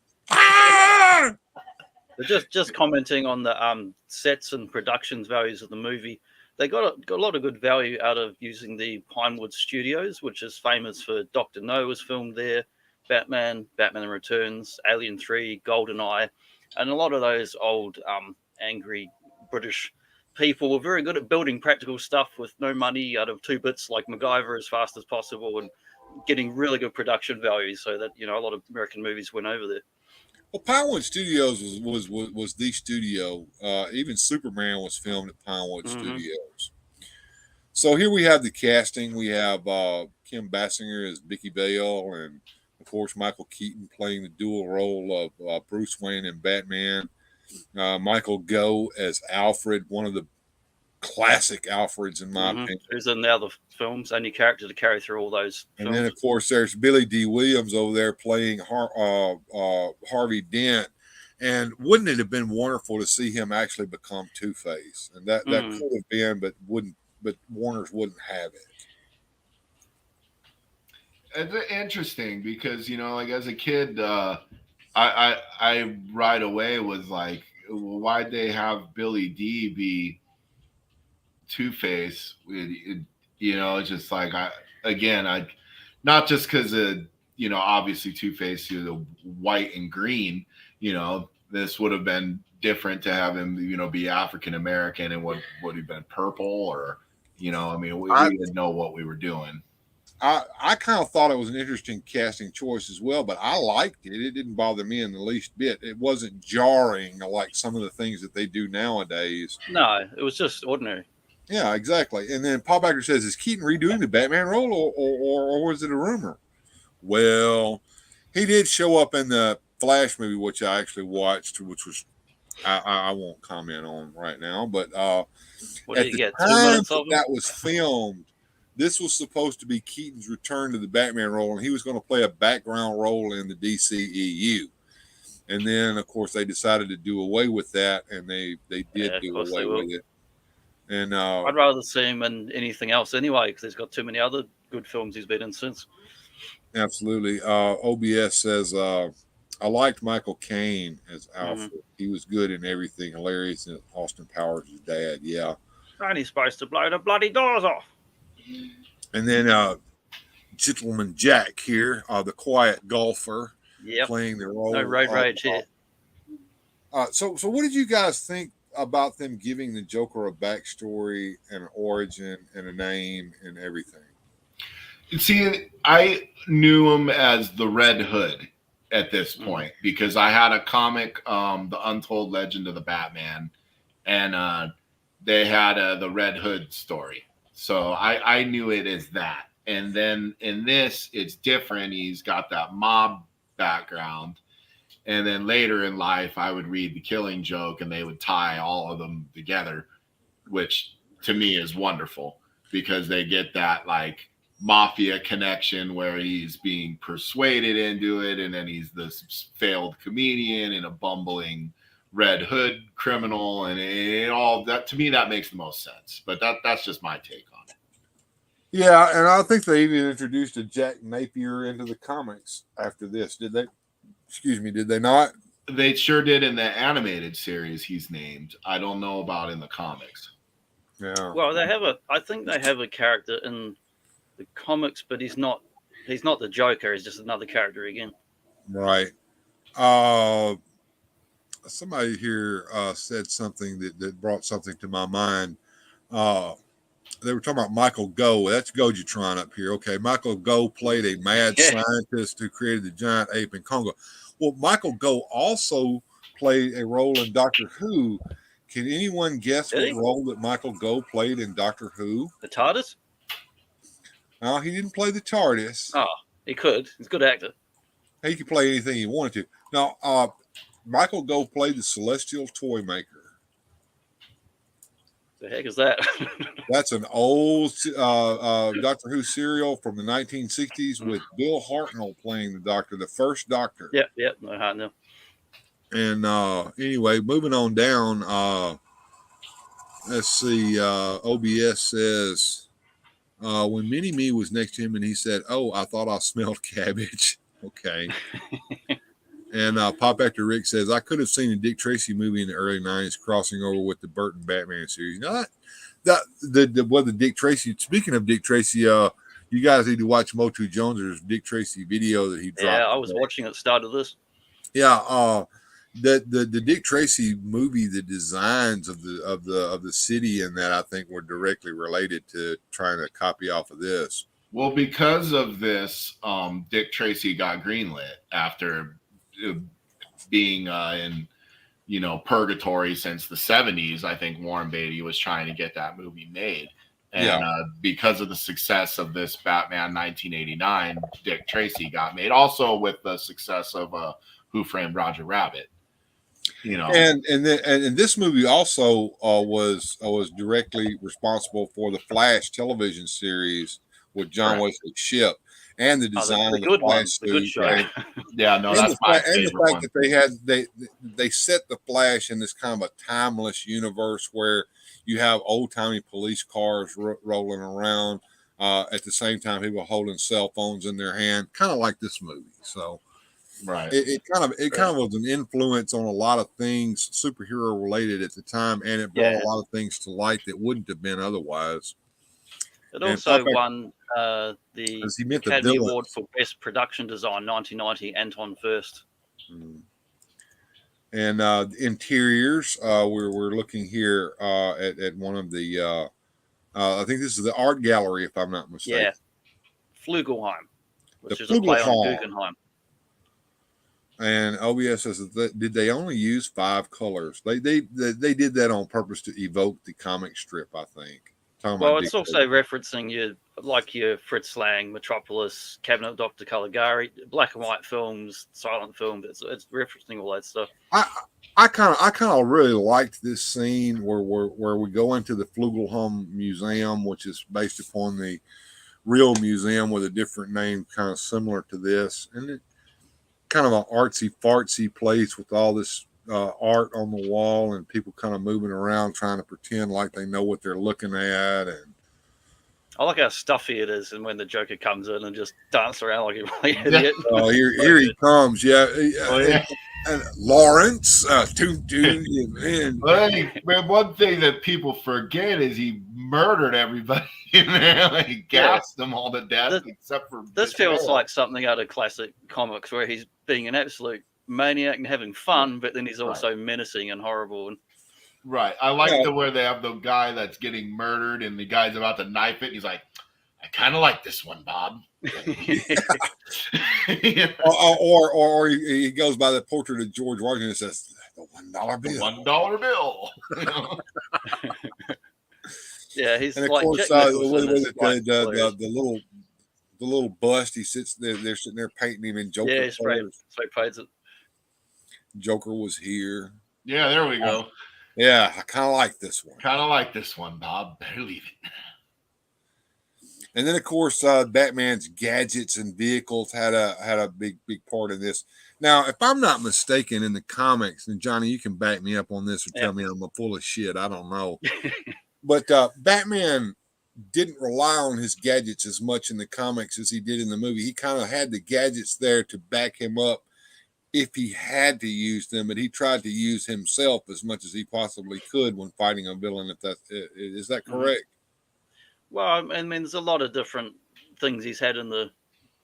Just commenting on the sets and productions values of the movie. They got a lot of good value out of using the Pinewood Studios, which is famous for Dr. No was filmed there, Batman Returns, Alien 3, GoldenEye, and a lot of those old angry British people were very good at building practical stuff with no money out of 2 bits like MacGyver as fast as possible and getting really good production value so that, a lot of American movies went over there. Well, Pinewood Studios was the studio. Even Superman was filmed at Pinewood Studios. So here we have the casting. We have Kim Basinger as Vicky Vale, and of course Michael Keaton playing the dual role of Bruce Wayne and Batman. Michael Gough as Alfred, one of the classic Alfreds in my opinion. Who's in the other films, only character to carry through all those films. And then, of course, there's Billy D. Williams over there playing Harvey Dent. And wouldn't it have been wonderful to see him actually become Two-Face? And that could have been, but Warner's wouldn't have it. It's interesting because, like as a kid, I right away was like, why'd they have Billy D be Two-Face? It's just like I not just because obviously Two-Face is white and green. This would have been different to have him be African American and would have been purple or we didn't know what we were doing. I kind of thought it was an interesting casting choice as well, but I liked it. It didn't bother me in the least bit. It wasn't jarring like some of the things that they do nowadays. No, it was just ordinary. Yeah, exactly. And then Paul Baker says, is Keaton redoing the Batman role or was it a rumor? Well, he did show up in the Flash movie, which I actually watched, which was I won't comment on right now. But at the time that was filmed, this was supposed to be Keaton's return to the Batman role, and he was going to play a background role in the DCEU. And then, of course, they decided to do away with that, and they did do away with it. And I'd rather see him in anything else anyway, because he's got too many other good films he's been in since. Absolutely. OBS says, I liked Michael Caine as Alfred. He was good in everything. Hilarious in Austin Powers' dad. Yeah. And he's supposed to blow the bloody doors off. And then Gentleman Jack here, the quiet golfer, playing the role. No road rage here. So what did you guys think about them giving the Joker a backstory and an origin and a name and everything? See, I knew him as the Red Hood at this point because I had a comic, The Untold Legend of the Batman, and they had the Red Hood story. So I knew it as that. And then in this, it's different. He's got that mob background. And then later in life, I would read The Killing Joke, and they would tie all of them together, which to me is wonderful because they get that like mafia connection where he's being persuaded into it, and then he's this failed comedian and a bumbling Red Hood criminal, and it all that to me that makes the most sense. But that's just my take on it. Yeah, and I think they even introduced a Jack Napier into the comics after this. Did they? Excuse me, did they not? They sure did in the animated series. He's named. I don't know about in the comics. Yeah. Well, I think they have a character in the comics, but he's not the Joker. He's just another character again. Right. Somebody here said something that brought something to my mind. They were talking about Michael Goh. That's Gojitron up here. Okay, Michael Goh played a mad scientist who created the giant ape in Congo. Well, Michael Goh also played a role in Doctor Who. Can anyone guess what role that Michael Goh played in Doctor Who? The TARDIS? No, he didn't play the TARDIS. Oh, he could. He's a good actor. He could play anything he wanted to. Now, Michael Goh played the Celestial Toy Maker. The heck is that? That's an old Doctor Who serial from the 1960s with Bill Hartnell playing the Doctor, the first Doctor. Yep. No, Hartnell. And anyway, moving on down, let's see. OBS says, when Mini-Me was next to him and he said, "Oh, I thought I smelled cabbage." Okay. And Pop Actor Rick says, I could have seen a Dick Tracy movie in the early 90s crossing over with the Burton Batman series. Now, the Dick Tracy, speaking of Dick Tracy, you guys need to watch Motu Jones's Dick Tracy video that he dropped. Yeah, I was watching at the start of this. Yeah, the Dick Tracy movie, the designs of the city and that I think were directly related to trying to copy off of this. Well, because of this, Dick Tracy got greenlit after being in purgatory since the 70s. I think Warren Beatty was trying to get that movie made, and because of the success of this Batman 1989, Dick Tracy got made. Also with the success of Who Framed Roger Rabbit. And this movie also was directly responsible for the Flash television series with John Wesley Shipp. And the design of the Flash suit. That's my favorite. And the fact that they set the Flash in this kind of a timeless universe where you have old timey police cars rolling around at the same time people holding cell phones in their hand, kind of like this movie. So, right, it kind of was an influence on a lot of things superhero related at the time, and it brought a lot of things to light that wouldn't have been otherwise. It also won the Academy Award for Best Production Design 1990, Anton Furst. And interiors, we're looking here at one of the, I think this is the art gallery, if I'm not mistaken. Yeah, Flugelheim, which is a play on Guggenheim. And OBS says, did they only use 5 colors? They did that on purpose to evoke the comic strip, I think. Well, it's also referencing your Fritz Lang, Metropolis, Cabinet of Dr. Caligari, black and white films, silent films. It's referencing all that stuff. I kind of really liked this scene where we go into the Flugelheim Museum, which is based upon the real museum with a different name, kind of similar to this, and it kind of an artsy fartsy place with all this art on the wall and people kind of moving around trying to pretend like they know what they're looking at. And I like how stuffy it is, and when the Joker comes in and just dances around like an idiot. Oh, here he comes! And Lawrence, man. Well, one thing that people forget is he murdered everybody in there. He gassed them all to death, except for this. Feels like something out of classic comics where he's being an absolute maniac and having fun, but then he's also menacing and horrible. And I like the where they have the guy that's getting murdered and the guy's about to knife it. And he's like, I kind of like this one, Bob. or he goes by the portrait of George Washington and says, the $1 bill. $1 bill. Yeah, he's and of like course the little bust. He sits there. They're sitting there painting him in Joker colors. Spray paints it. Joker was here. Yeah, there we go. Yeah, I kind of like this one. Kind of like this one, Bob. Better leave it. And then, of course, Batman's gadgets and vehicles had a big part in this. Now, if I'm not mistaken, in the comics, and Johnny, you can back me up on this or tell me I'm full of shit. I don't know. But Batman didn't rely on his gadgets as much in the comics as he did in the movie. He kind of had the gadgets there to back him up if he had to use them, but he tried to use himself as much as he possibly could when fighting a villain. Is that correct? Well, I mean, there's a lot of different things he's had in the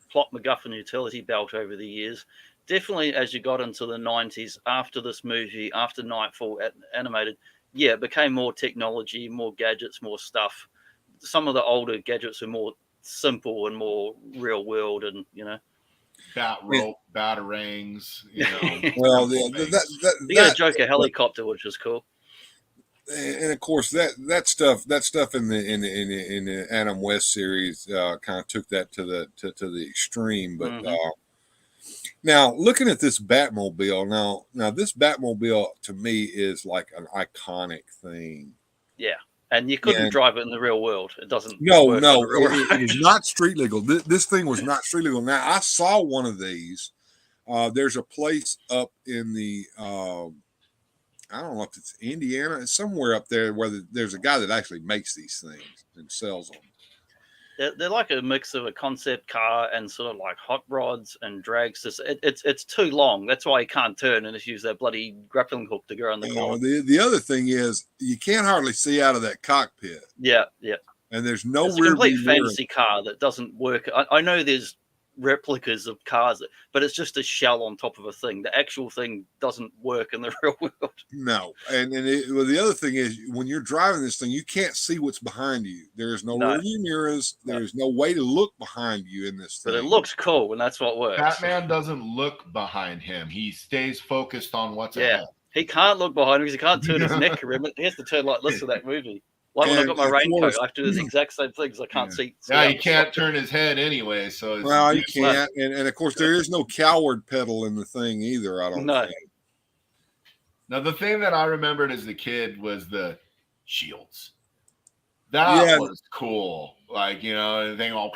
plot MacGuffin utility belt over the years. Definitely, as you got into the 90s, after this movie, after Nightfall animated, yeah, it became more technology, more gadgets, more stuff. Some of the older gadgets are more simple and more real world, and bat rope, batarangs. Well, you got a Joker helicopter, which is cool. And of course, that stuff in the Adam West series kind of took that to the extreme. But now looking at this Batmobile, now this Batmobile to me is like an iconic thing. Yeah. And you couldn't drive it in the real world. It doesn't. No, it was not street legal. This thing was not street legal. Now, I saw one of these. There's a place up in the, I don't know if it's Indiana. It's somewhere up there where there's a guy that actually makes these things and sells them. They're like a mix of a concept car and sort of like hot rods and drags. It's too long. That's why you can't turn and just use that bloody grappling hook to go on the car. The other thing is you can't hardly see out of that cockpit. Yeah. And there's no it's a complete fantasy car that doesn't work. I know there's replicas of cars, but it's just a shell on top of a thing. The actual thing doesn't work in the real world. No, and the other thing is when you're driving this thing, you can't see what's behind you. There's no rearview mirrors. There's no way to look behind you in this thing. But it looks cool, and that's what works. Batman doesn't look behind him. He stays focused on what's ahead. He can't look behind him because he can't turn his neck around. He has to turn like this for that movie. Like when I got my raincoat, I have to do the exact same things. I can't see. Yeah, he can't turn his head anyway. So you can't. And of course, there is no coward pedal in the thing either. I don't know. Now, the thing that I remembered as a kid was the shields. That was cool. Like, the thing all.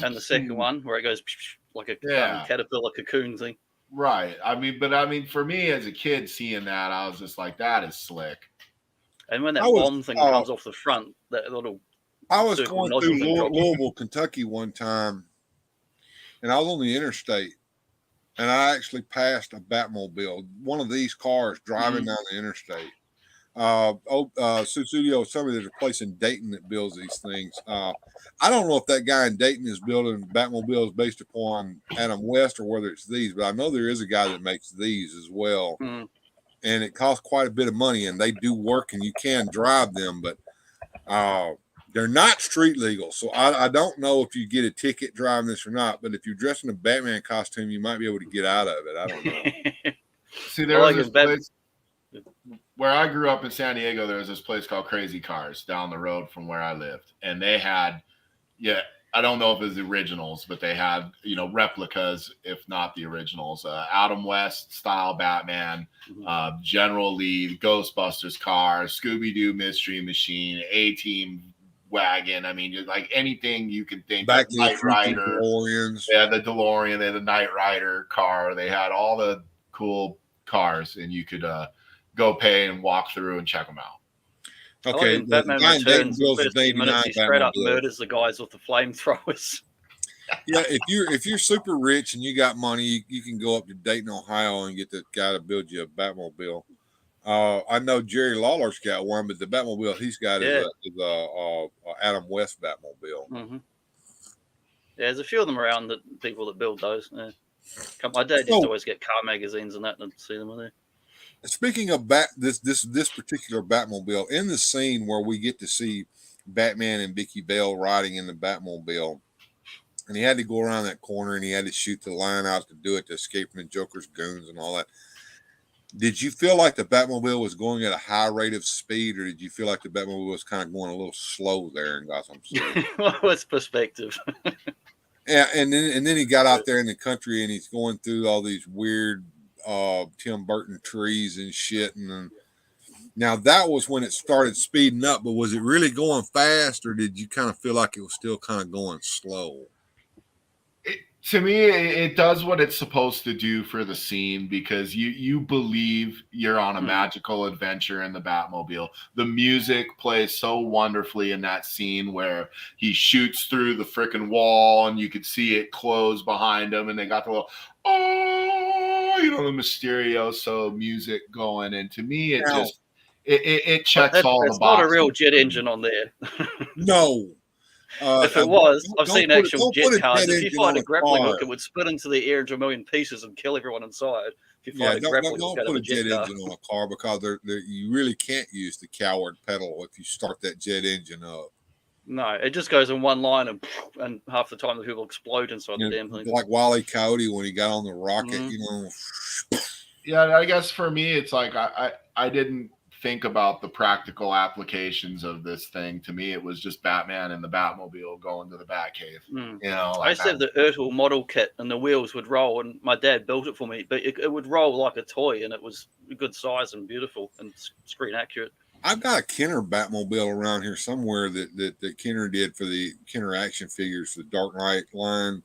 And the second one where it goes like a caterpillar cocoon thing. Right. I mean, for me as a kid seeing that, I was just like, that is slick. And when that bomb thing comes off the front, that little. I was going through Louisville, Kentucky one time, and I was on the interstate, and I actually passed a Batmobile, one of these cars driving down the interstate. Studio, there's a place in Dayton that builds these things. I don't know if that guy in Dayton is building Batmobiles based upon Adam West or whether it's these, but I know there is a guy that makes these as well. And it costs quite a bit of money, and they do work, and you can drive them, but they're not street legal. So I don't know if you get a ticket driving this or not, but if you're dressed in a Batman costume, you might be able to get out of it. I don't know. See, there was this place where I grew up in San Diego. There was this place called Crazy Cars down the road from where I lived, and they had, I don't know if it was the originals, but they had, replicas, if not the originals. Adam West style Batman, General Lee, Ghostbusters car, Scooby-Doo Mystery Machine, A-Team wagon. I mean, like anything you can think of. Knight Rider. DeLoreans. They had the DeLorean. They had the Knight Rider car. They had all the cool cars, and you could go pay and walk through and check them out. Okay, Batman Returns. The first 2 minutes, he straight up murders the guys with the flamethrowers. Yeah, if you're super rich and you got money, you can go up to Dayton, Ohio, and get the guy to build you a Batmobile. I know Jerry Lawler's got one, but the Batmobile he's got is a Adam West Batmobile. Yeah, there's a few of them around, that people that build those. Yeah. My dad used to always get car magazines and that, and see them in there. Speaking of this particular Batmobile, in the scene where we get to see Batman and Vicky Vale riding in the Batmobile, and he had to go around that corner and he had to shoot the line out to do it to escape from the Joker's goons and all that. Did you feel like the Batmobile was going at a high rate of speed, or did you feel like the Batmobile was kind of going a little slow there in Gotham City? Well, it's perspective. Yeah, and then he got out there in the country and he's going through all these weird Tim Burton trees and shit. And then, now that was when it started speeding up, but was it really going fast, or did you kind of feel like it was still kind of going slow? To me, it does what it's supposed to do for the scene, because you believe you're on a magical adventure in the Batmobile. The music plays so wonderfully in that scene where he shoots through the freaking wall and you could see it close behind him, and they got the little the Mysterioso music going. And to me, it checks all the boxes. It's not a real jet engine on there. No. If it was, I've seen actual don't jet cars. If you find a grappling car. hook, it would split into the air into a million pieces and kill everyone inside. If you find a grappling hook, don't put a jet engine on a car, because you really can't use the coward pedal if you start that jet engine up. No, it just goes in one line, and half the time the people explode inside the damn thing. Like Wile E. Coyote when he got on the rocket, Yeah, I guess for me, it's like I didn't think about the practical applications of this thing. To me, it was just Batman and the Batmobile going to the Batcave. I used to have the Hertz model kit, and the wheels would roll, and my dad built it for me, but it would roll like a toy, and it was a good size and beautiful and screen accurate. I've got a Kenner Batmobile around here somewhere that Kenner did for the Kenner action figures, the Dark Knight line,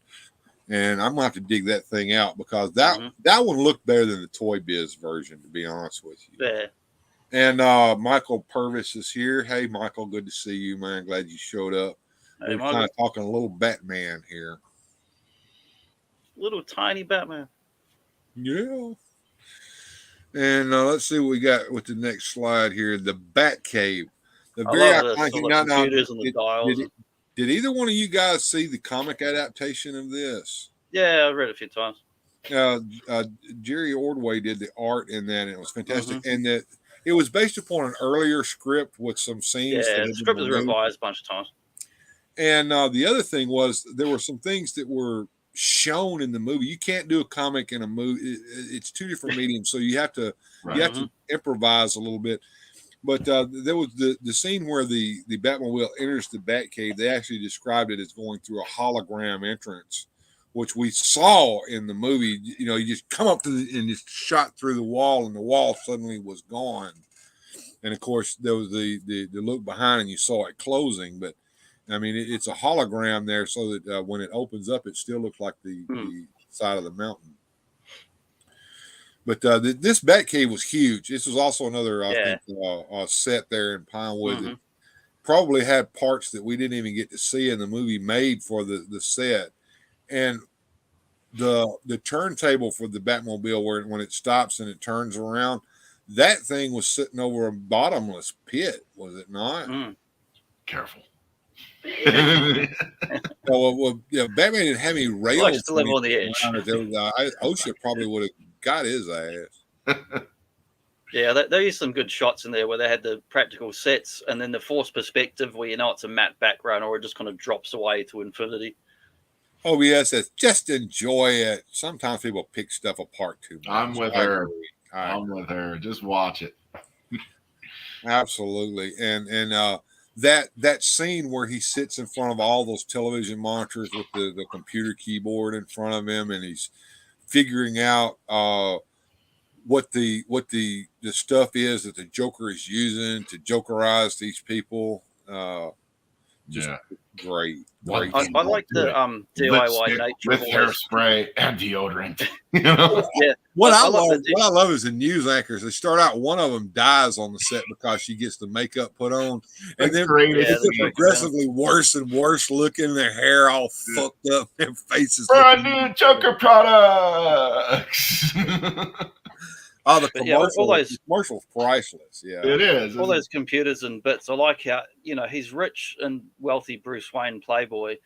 and I'm gonna have to dig that thing out, because that one looked better than the Toy Biz version, to be honest with you. Yeah. And Michael Purvis is here. Hey, Michael, good to see you, man. Glad you showed up. Hey, we're kind of talking a little Batman here. Little tiny Batman. Yeah. And let's see what we got with the next slide here. The Batcave. The computers and the dials. Did either one of you guys see the comic adaptation of this? Yeah, I've read it a few times. Jerry Ordway did the art in that, and it was fantastic. And that it was based upon an earlier script with some scenes. Yeah, the script was revised a bunch of times. And the other thing was there were some things that were shown in the movie. You can't do a comic in a movie. It's two different mediums, so you have to improvise a little bit. But there was the scene where the Batmobile enters the Batcave. They actually described it as going through a hologram entrance, which we saw in the movie. You just come up to and just shot through the wall, and the wall suddenly was gone. And of course, there was the look behind, and you saw it closing. But I mean, it's a hologram there, so that when it opens up, it still looks like the side of the mountain. But this Batcave was huge. This was also another, I think, set there in Pinewood that probably had parts that we didn't even get to see in the movie made for the set. And the turntable for the Batmobile, when it stops and it turns around, that thing was sitting over a bottomless pit, was it not? Careful. Well, Batman didn't have any rails. Likes to live on the edge. OSHA probably would have got his ass. Yeah, there is some good shots in there where they had the practical sets, and then the forced perspective where it's a matte background, or it just kind of drops away to infinity. Oh yes, just enjoy it. Sometimes people pick stuff apart too much. I'm with her. Just watch it. Absolutely, and that scene where he sits in front of all those television monitors with the computer keyboard in front of him, and he's figuring out what the stuff is that the Joker is using to jokerize these people. Great. I like the DIY nature with hairspray and deodorant. Yeah. What I love is the news anchors. They start out, one of them dies on the set because she gets the makeup put on, and then it's progressively worse and worse looking. Their hair all fucked up, their faces. Brand new Joker products. Oh, the commercial's priceless. Yeah, it is. All those computers and bits. I like how, he's rich and wealthy Bruce Wayne playboy,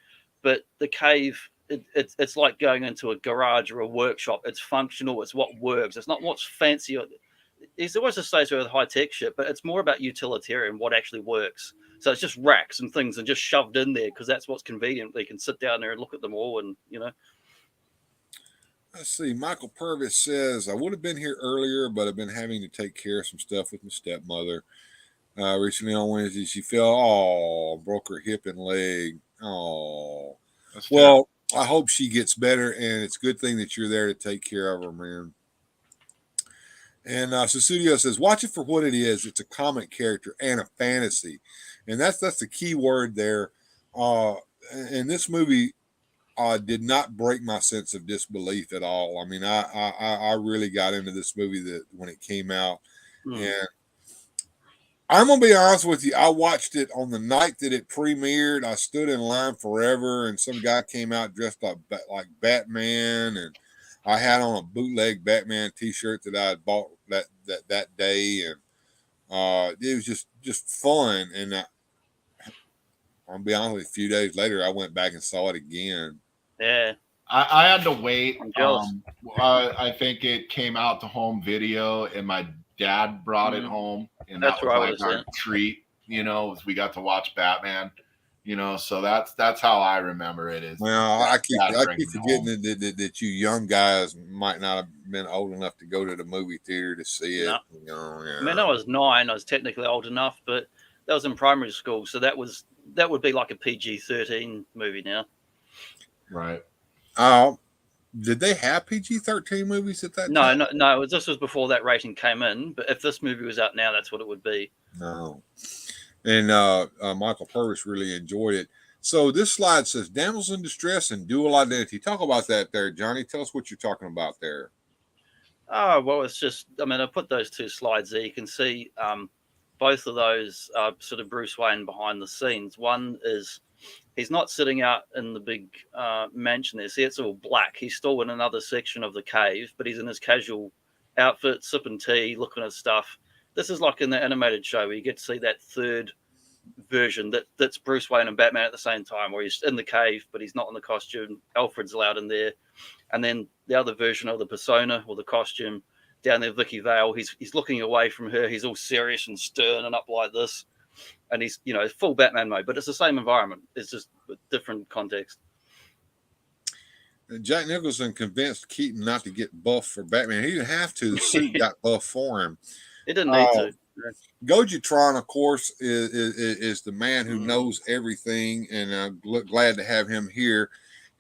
but the cave, it's like going into a garage or a workshop. It's functional. It's what works. It's not what's fancy. He's always associated with high-tech shit, but it's more about utilitarian, what actually works. So it's just racks and things and just shoved in there because that's what's convenient. They can sit down there and look at them all and, Let's see. Michael Purvis says, I would have been here earlier, but I've been having to take care of some stuff with my stepmother. Recently on Wednesday, she broke her hip and leg. Oh, well, I hope she gets better, and it's a good thing that you're there to take care of her, man. And Susudio says, watch it for what it is. It's a comic character and a fantasy. And that's the key word there. And this movie did not break my sense of disbelief at all. I mean, I really got into this movie when it came out. And I'm going to be honest with you. I watched it on the night that it premiered. I stood in line forever, and some guy came out dressed like Batman, and I had on a bootleg Batman T-shirt that I had bought that day, and it was just fun. And I'll be honest with you, a few days later, I went back and saw it again. Yeah, I had to wait. I'm jealous. I think it came out to home video, and my dad brought it home, and That's that was like our treat. As we got to watch Batman. So that's how I remember it. Is well, I keep forgetting that you young guys might not have been old enough to go to the movie theater to see it. No. Yeah. I mean, I was 9. I was technically old enough, but that was in primary school, so that would be like a PG-13 movie now. Right. Did they have PG-13 movies at that time? No. This was before that rating came in. But if this movie was out now, that's what it would be. No. And Michael Purvis really enjoyed it. So this slide says damsels in distress and dual identity. Talk about that there, Johnny. Tell us what you're talking about there. Oh, well, it's just, I mean, I put those two slides there. You can see both of those are sort of Bruce Wayne behind the scenes. One is he's not sitting out in the big mansion there. See, it's all black. He's still in another section of the cave, but he's in his casual outfit, sipping tea, looking at stuff. This is like in the animated show where you get to see that third version that's Bruce Wayne and Batman at the same time, where he's in the cave, but he's not in the costume. Alfred's allowed in there. And then the other version of the persona or the costume down there, Vicky Vale, he's looking away from her. He's all serious and stern and up like this. And he's, full Batman mode, but it's the same environment. It's just a different context. Jack Nicholson convinced Keaton not to get buff for Batman. He didn't have to. The suit got buff for him. He didn't need to. Gojitron, of course, is the man who knows everything, and I'm glad to have him here.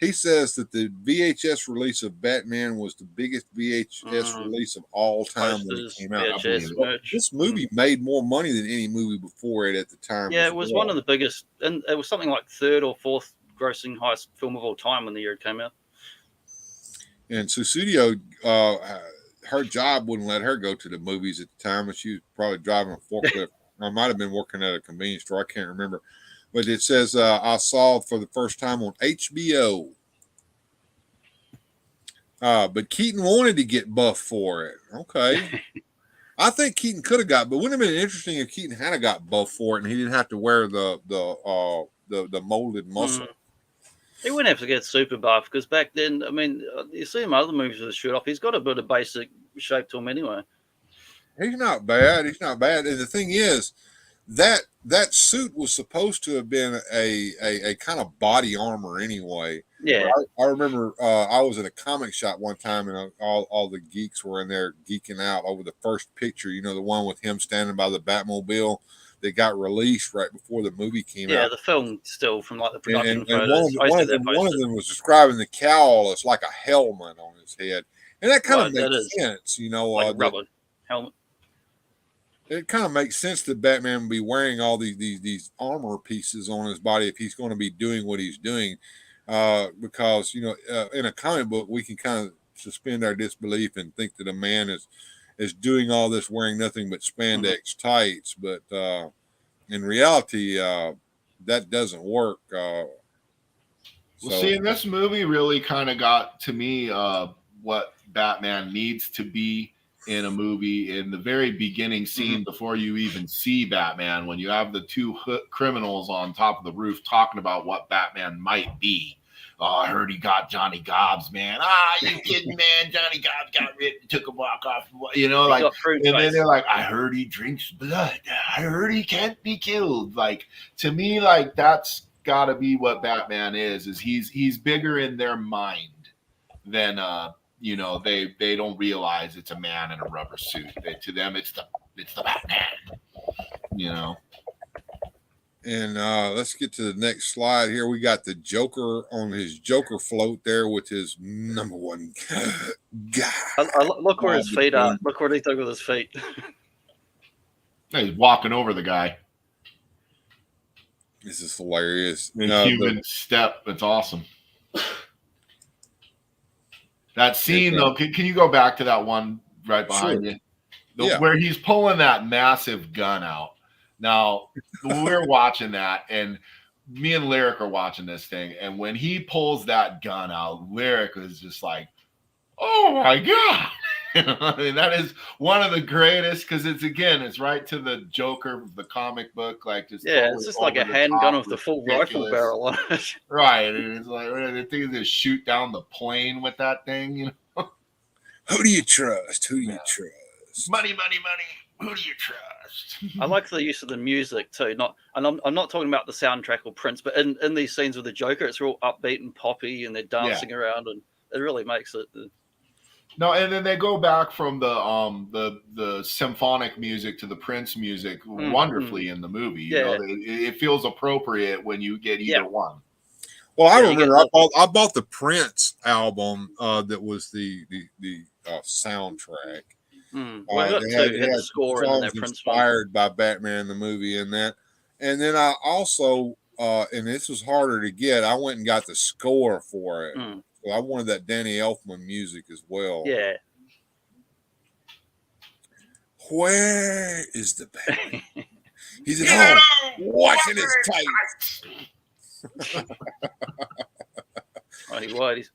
He says that the VHS release of Batman was the biggest VHS release of all time when it came out. This movie made more money than any movie before it at the time. Yeah, it was one of the biggest, and it was something like third or fourth grossing highest film of all time when the year it came out. And Susudio, her job wouldn't let her go to the movies at the time, and she was probably driving a forklift. I might have been working at a convenience store. I can't remember. But it says, I saw it for the first time on HBO. But Keaton wanted to get buff for it. Okay. I think Keaton could have got, but wouldn't it have been interesting if Keaton had got buff for it and he didn't have to wear the molded muscle. He wouldn't have to get super buff because back then, I mean, you see him other movies with his shirt off. He's got a bit of basic shape to him anyway. He's not bad. And the thing is, that suit was supposed to have been a kind of body armor anyway. Yeah. I remember I was at a comic shop one time and all the geeks were in there geeking out over the first picture, the one with him standing by the Batmobile that got released right before the movie came out. Yeah, the film still from like the production photos. And one of them was describing the cowl as like a helmet on his head. And that kind of makes sense, like rubber helmet. It kind of makes sense that Batman would be wearing all these armor pieces on his body if he's going to be doing what he's doing. Because, in a comic book, we can kind of suspend our disbelief and think that a man is doing all this wearing nothing but spandex tights. But in reality, that doesn't work. See, this movie really kind of got to me what Batman needs to be in a movie in the very beginning scene before you even see Batman, when you have the two criminals on top of the roof talking about what Batman might be. Oh, I heard he got Johnny Gobbs, man. You kidding, man? Johnny Gobbs got rid and took a walk off. And then they're like, I heard he drinks blood. I heard he can't be killed. Like, to me, like, that's got to be what Batman is he's bigger in their mind than they don't realize it's a man in a rubber suit. To them, it's the Batman. And let's get to the next slide here. We got the Joker on his Joker float there with his number one guy. Look where his feet are. Look what he did with his feet. He's walking over the guy. This is hilarious. The human step. It's awesome. That scene, though, can you go back to that one right behind you? Where he's pulling that massive gun out. Now, we're watching that, and me and Lyric are watching this thing, and when he pulls that gun out, Lyric is just like, oh my God. I mean, that is one of the greatest, because it's right to the Joker, the comic book, like just it's just like a handgun with the full rifle barrel on it. Right. And it's like the thing is to shoot down the plane with that thing, you know. Who do you trust? Who do you trust? Money, money, money. Who do you trust? I like the use of the music too. I'm not talking about the soundtrack or Prince, but in these scenes with the Joker, it's real upbeat and poppy, and they're dancing around, and it really makes it. No, and then they go back from the symphonic music to the Prince music wonderfully in the movie. You know, it feels appropriate when you get either one. Well, I remember I bought the Prince album that was the soundtrack. Well, it had the score and that Prince inspired by Batman the movie and that. And then I also and this was harder to get. I went and got the score for it. So I wanted that Danny Elfman music as well. Yeah. Where is the Batman? He's at home watching his tapes. Whitey.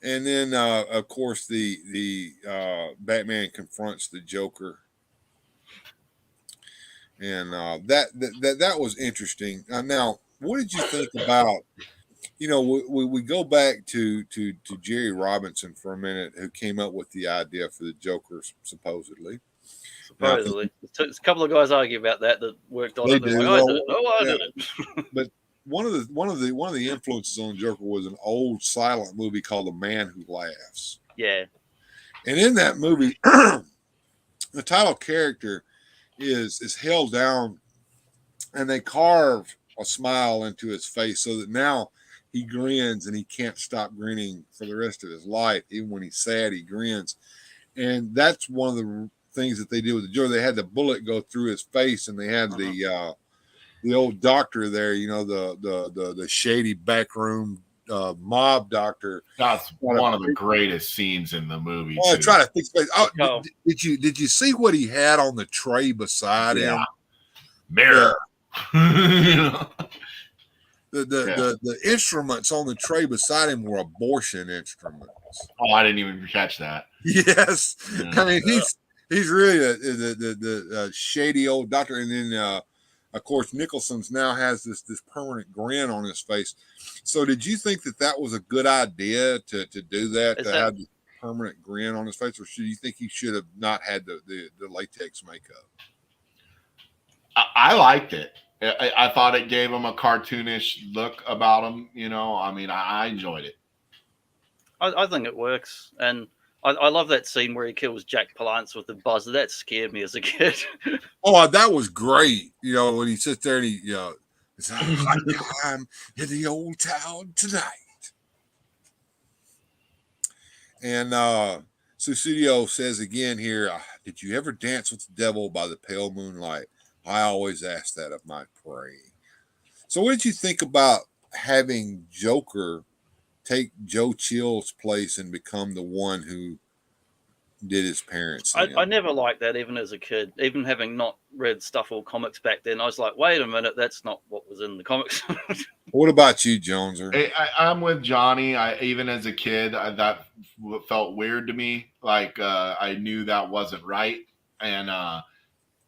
And then, of course, the Batman confronts the Joker, and that was interesting. Now, what did you think about? You know, we go back to Jerry Robinson for a minute, who came up with the idea for the Joker, supposedly. A couple of guys argue about that worked on it. I did it. But one of the influences on Joker was an old silent movie called The Man Who Laughs. Yeah. And in that movie, the title character is held down, and they carve a smile into his face so that now he grins and he can't stop grinning for the rest of his life. Even when he's sad, he grins. And that's one of the things that they did with the Joker. They had the bullet go through his face, and they had the old doctor there, you know, the shady backroom mob doctor. That's one of the greatest scenes in the movie. I try to think. Did you see what he had on the tray beside him? Mirror. Yeah. The instruments on the tray beside him were abortion instruments. Oh, I didn't even catch that. Yes, I mean he's really the shady old doctor, and then of course Nicholson's now has this permanent grin on his face. So did you think that was a good idea to do that, have the permanent grin on his face, or should you think he should have not had the latex makeup? I liked it. I thought it gave him a cartoonish look about him. You know, I mean, I enjoyed it. I think it works, and I love that scene where he kills Jack Palance with the buzzer. That scared me as a kid. Oh, that was great. You know, when he sits there and he, it's a hot time in the old town tonight. And Susudio says again here, did you ever dance with the devil by the pale moonlight? I always ask that of my prey. So what did you think about having Joker take Joe Chill's place and become the one who did his parents? I never liked that, even as a kid. Even having not read stuff or comics back then, I was like, wait a minute, that's not what was in the comics. What about you, Joneser? I'm with Johnny. Even as a kid, that felt weird to me. Like I knew that wasn't right. And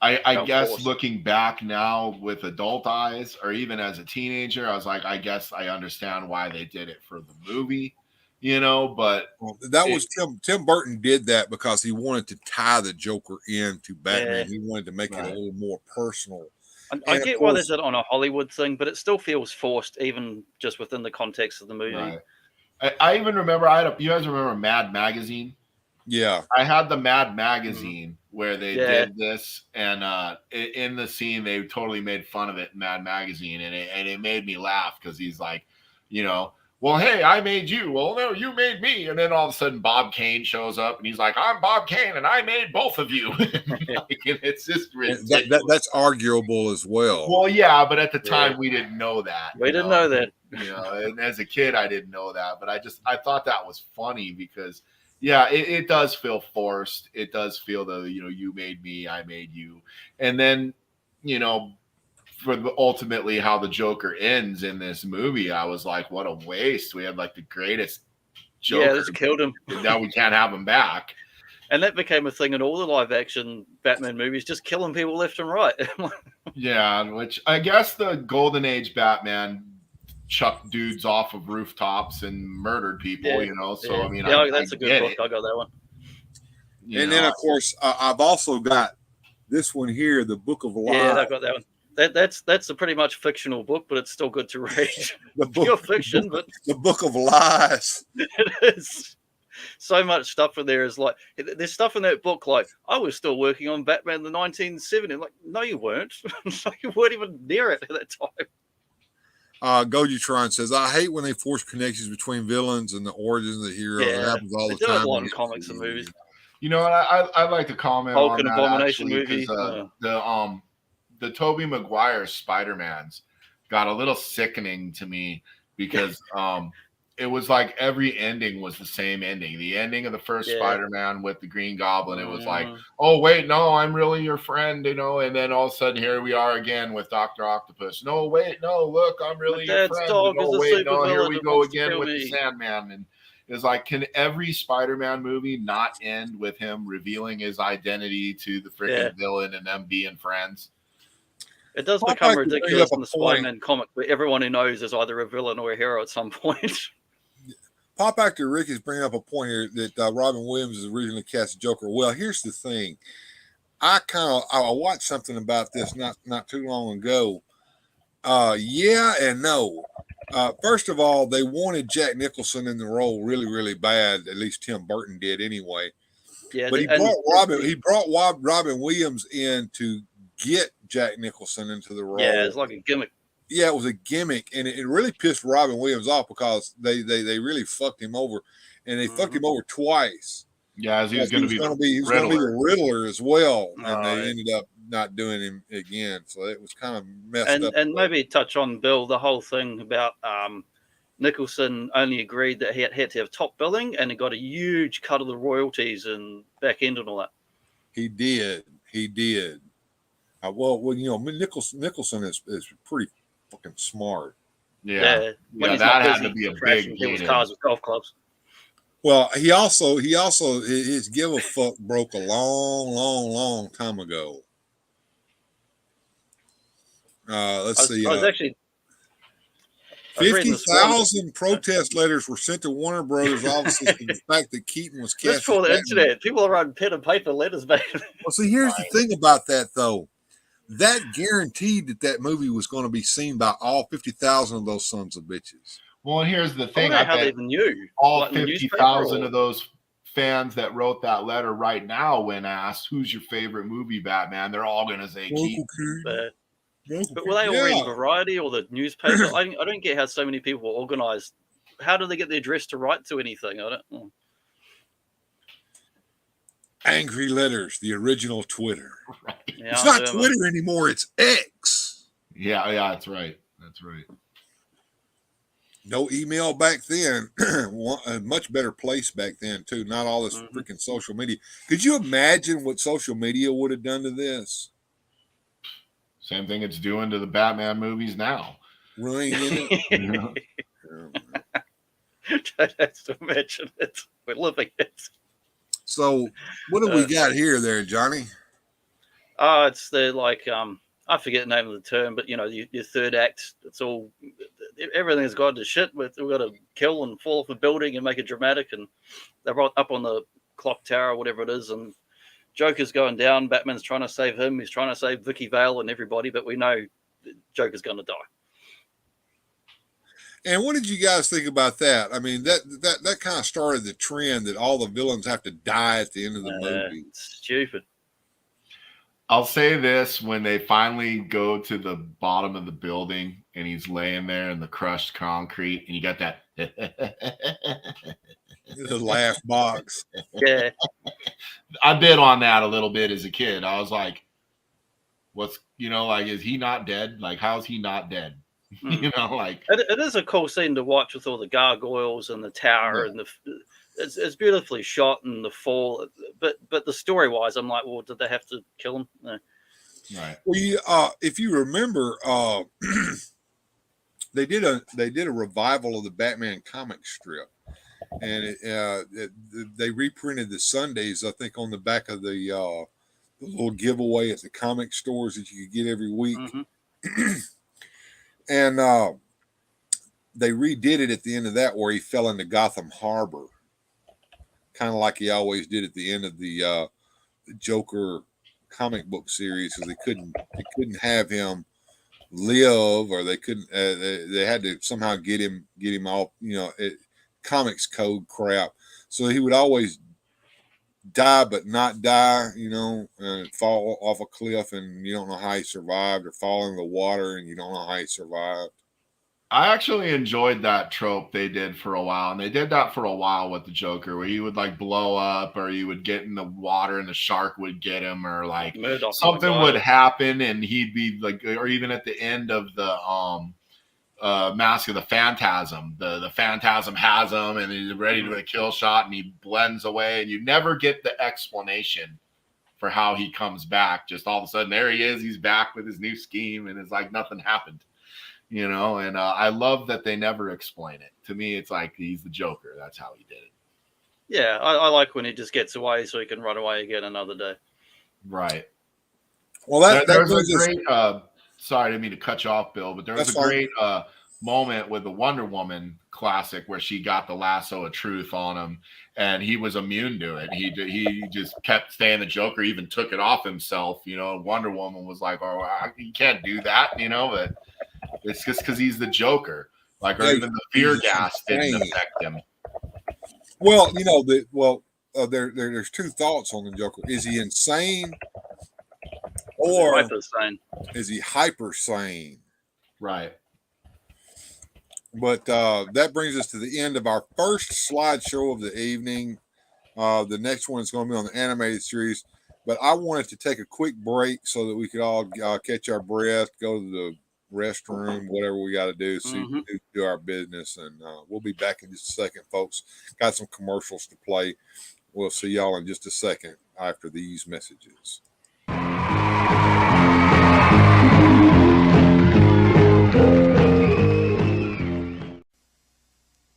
I guess looking back now with adult eyes, or even as a teenager, I was like, I guess I understand why they did it for the movie, you know. But that was Tim Burton did that because he wanted to tie the Joker into Batman. Yeah. He wanted to make it a little more personal. I get why there's it on a Hollywood thing, but it still feels forced, even just within the context of the movie. Right. I even remember you guys remember Mad Magazine? Yeah, I had the Mad Magazine where they did this, and in the scene they totally made fun of it in Mad Magazine, and it made me laugh because he's like, you know, well, hey, I made you. Well, no, you made me. And then all of a sudden Bob Kane shows up and he's like, I'm Bob Kane and I made both of you. And it's just ridiculous. That's arguable as well. Well, yeah, but at the time we didn't know that. We didn't know that. And as a kid, I didn't know that. But I thought that was funny because, yeah, it does feel forced. It does feel you made me, I made you. And then, for ultimately how the Joker ends in this movie, I was like, what a waste. We had like the greatest Joker. Yeah, just killed him. Now we can't have him back. And that became a thing in all the live action Batman movies, just killing people left and right. Yeah, which I guess the Golden Age Batman chucked dudes off of rooftops and murdered people, So, I mean, that's a good book. I got that one. Then, of course, I've also got this one here, The Book of Lies. Yeah, I got that one. That's a pretty much fictional book, but it's still good to read. Pure fiction, but The Book of Lies. It is. So much stuff in there is like, there's stuff in that book like, I was still working on Batman in the 1970s. Like, no, you weren't. You weren't even near it at that time. Gojutron says, I hate when they force connections between villains and the origins of the hero. Yeah, it happens all the they do time. it a lot in comics and movies. You know, I'd like to comment Hulk on and that Abomination actually, movie. The Tobey Maguire Spider-Mans got a little sickening to me because it was like every ending was the same ending. The ending of the first Spider-Man with the Green Goblin, it was like, oh, wait, no, I'm really your friend, And then all of a sudden, here we are again with Dr. Octopus. No, wait, no, look, I'm really your friend. Oh, wait, no, here we go again with the Sandman. And it's like, can every Spider-Man movie not end with him revealing his identity to the freaking villain and them being friends? It does become ridiculous in the Spider-Man comic where everyone who knows is either a villain or a hero at some point. Pop actor Rick is bringing up a point here that Robin Williams is originally cast as Joker. Well, here's the thing. I watched something about this not too long ago. Yeah and no. First of all, they wanted Jack Nicholson in the role really, really bad. At least Tim Burton did anyway. Yeah, but he brought Robin Williams in to get Jack Nicholson into the role. Yeah, it's like a gimmick. Yeah, it was a gimmick, and it really pissed Robin Williams off because they really fucked him over, and they fucked him over twice. Yeah, as he was going to be the Riddler as well, and they ended up not doing him again. So it was kind of messed up. And maybe touch on Bill the whole thing about Nicholson only agreed that he had to have top billing, and he got a huge cut of the royalties and back end and all that. He did. Well, Nicholson is pretty fucking smart. Yeah, that had to be a big deal. Cars with golf clubs. Well, he also his give a fuck broke a long time ago. Let's see. I was actually 50,000 protest letters were sent to Warner Brothers offices for the fact that Keaton was cast. Just for the internet, people are writing pen and paper letters back. Well, see, here's the thing about that though. That guaranteed that movie was going to be seen by all 50,000 of those sons of bitches. Well, and here's the thing. I bet even knew. All 50,000 of those fans that wrote that letter right now, when asked, who's your favorite movie, Batman, they're all going to say Keaton. But were they all reading Variety or the newspaper? I don't get how so many people were organized. How do they get the address to write to anything? I don't know. Angry Letters, the original Twitter. Right. Yeah, it's not Twitter anymore. It's X. Yeah, that's right. That's right. No email back then. A much better place back then, too. Not all this freaking social media. Could you imagine what social media would have done to this? Same thing it's doing to the Batman movies now. Right. That's to mention it. We're living it. So, what do we got here, there, Johnny? It's the I forget the name of the term, but your third act. It's all everything's gone to shit. We've got to kill and fall off a building and make it dramatic. And they're up on the clock tower, or whatever it is, and Joker's going down. Batman's trying to save him. He's trying to save Vicky Vale and everybody, but we know Joker's going to die. And what did you guys think about that? I mean, that kind of started the trend that all the villains have to die at the end of the movie. Stupid. I'll say this: when they finally go to the bottom of the building and he's laying there in the crushed concrete, and you got that The laugh box. Yeah. I bid on that a little bit as a kid. I was like, what's, like, is he not dead? Like, how's he not dead? Like. It is a cool scene to watch with all the gargoyles and the tower and it's beautifully shot and the fall. But the story wise, I'm like, well, did they have to kill him? No. Right. Well, if you remember, they did a revival of the Batman comic strip, and they reprinted the Sundays, I think, on the back of the little giveaway at the comic stores that you could get every week. Mm-hmm. And they redid it at the end of that where he fell into Gotham Harbor, kind of like he always did at the end of the Joker comic book series, because they couldn't have him live, or they couldn't. They had to somehow get him off. Comics code crap. So he would always die but not die, and fall off a cliff, and you don't know how he survived, or fall in the water and you don't know how he survived. I actually enjoyed that trope they did for a while, and they did that for a while with the Joker, where he would like blow up, or he would get in the water and the shark would get him, or like something would happen and he'd be like, or even at the end of the Mask of the Phantasm, the Phantasm has him and he's ready to do a kill shot and he blends away, and you never get the explanation for how he comes back. Just all of a sudden there he is, he's back with his new scheme, and it's like nothing happened. And I love that they never explain it. To me, it's like he's the Joker. That's how he did it. Yeah, I like when he just gets away so he can run away again another day. Right. Well, there's a great. Sorry, I didn't mean to cut you off, Bill, but there was a great moment with the Wonder Woman classic where she got the lasso of truth on him, and he was immune to it. He just kept staying the Joker. Even took it off himself. Wonder Woman was like, "Oh, you can't do that," but. It's just because he's the Joker, or even the fear gas didn't affect him. Well, there's two thoughts on the Joker: is he insane, or is he hyper sane? Right. But that brings us to the end of our first slideshow of the evening. The next one is going to be on the animated series, but I wanted to take a quick break so that we could all catch our breath, go to the restroom, whatever we got to do, do our business, and we'll be back in just a second, folks. Got some commercials to play. We'll see y'all in just a second after these messages.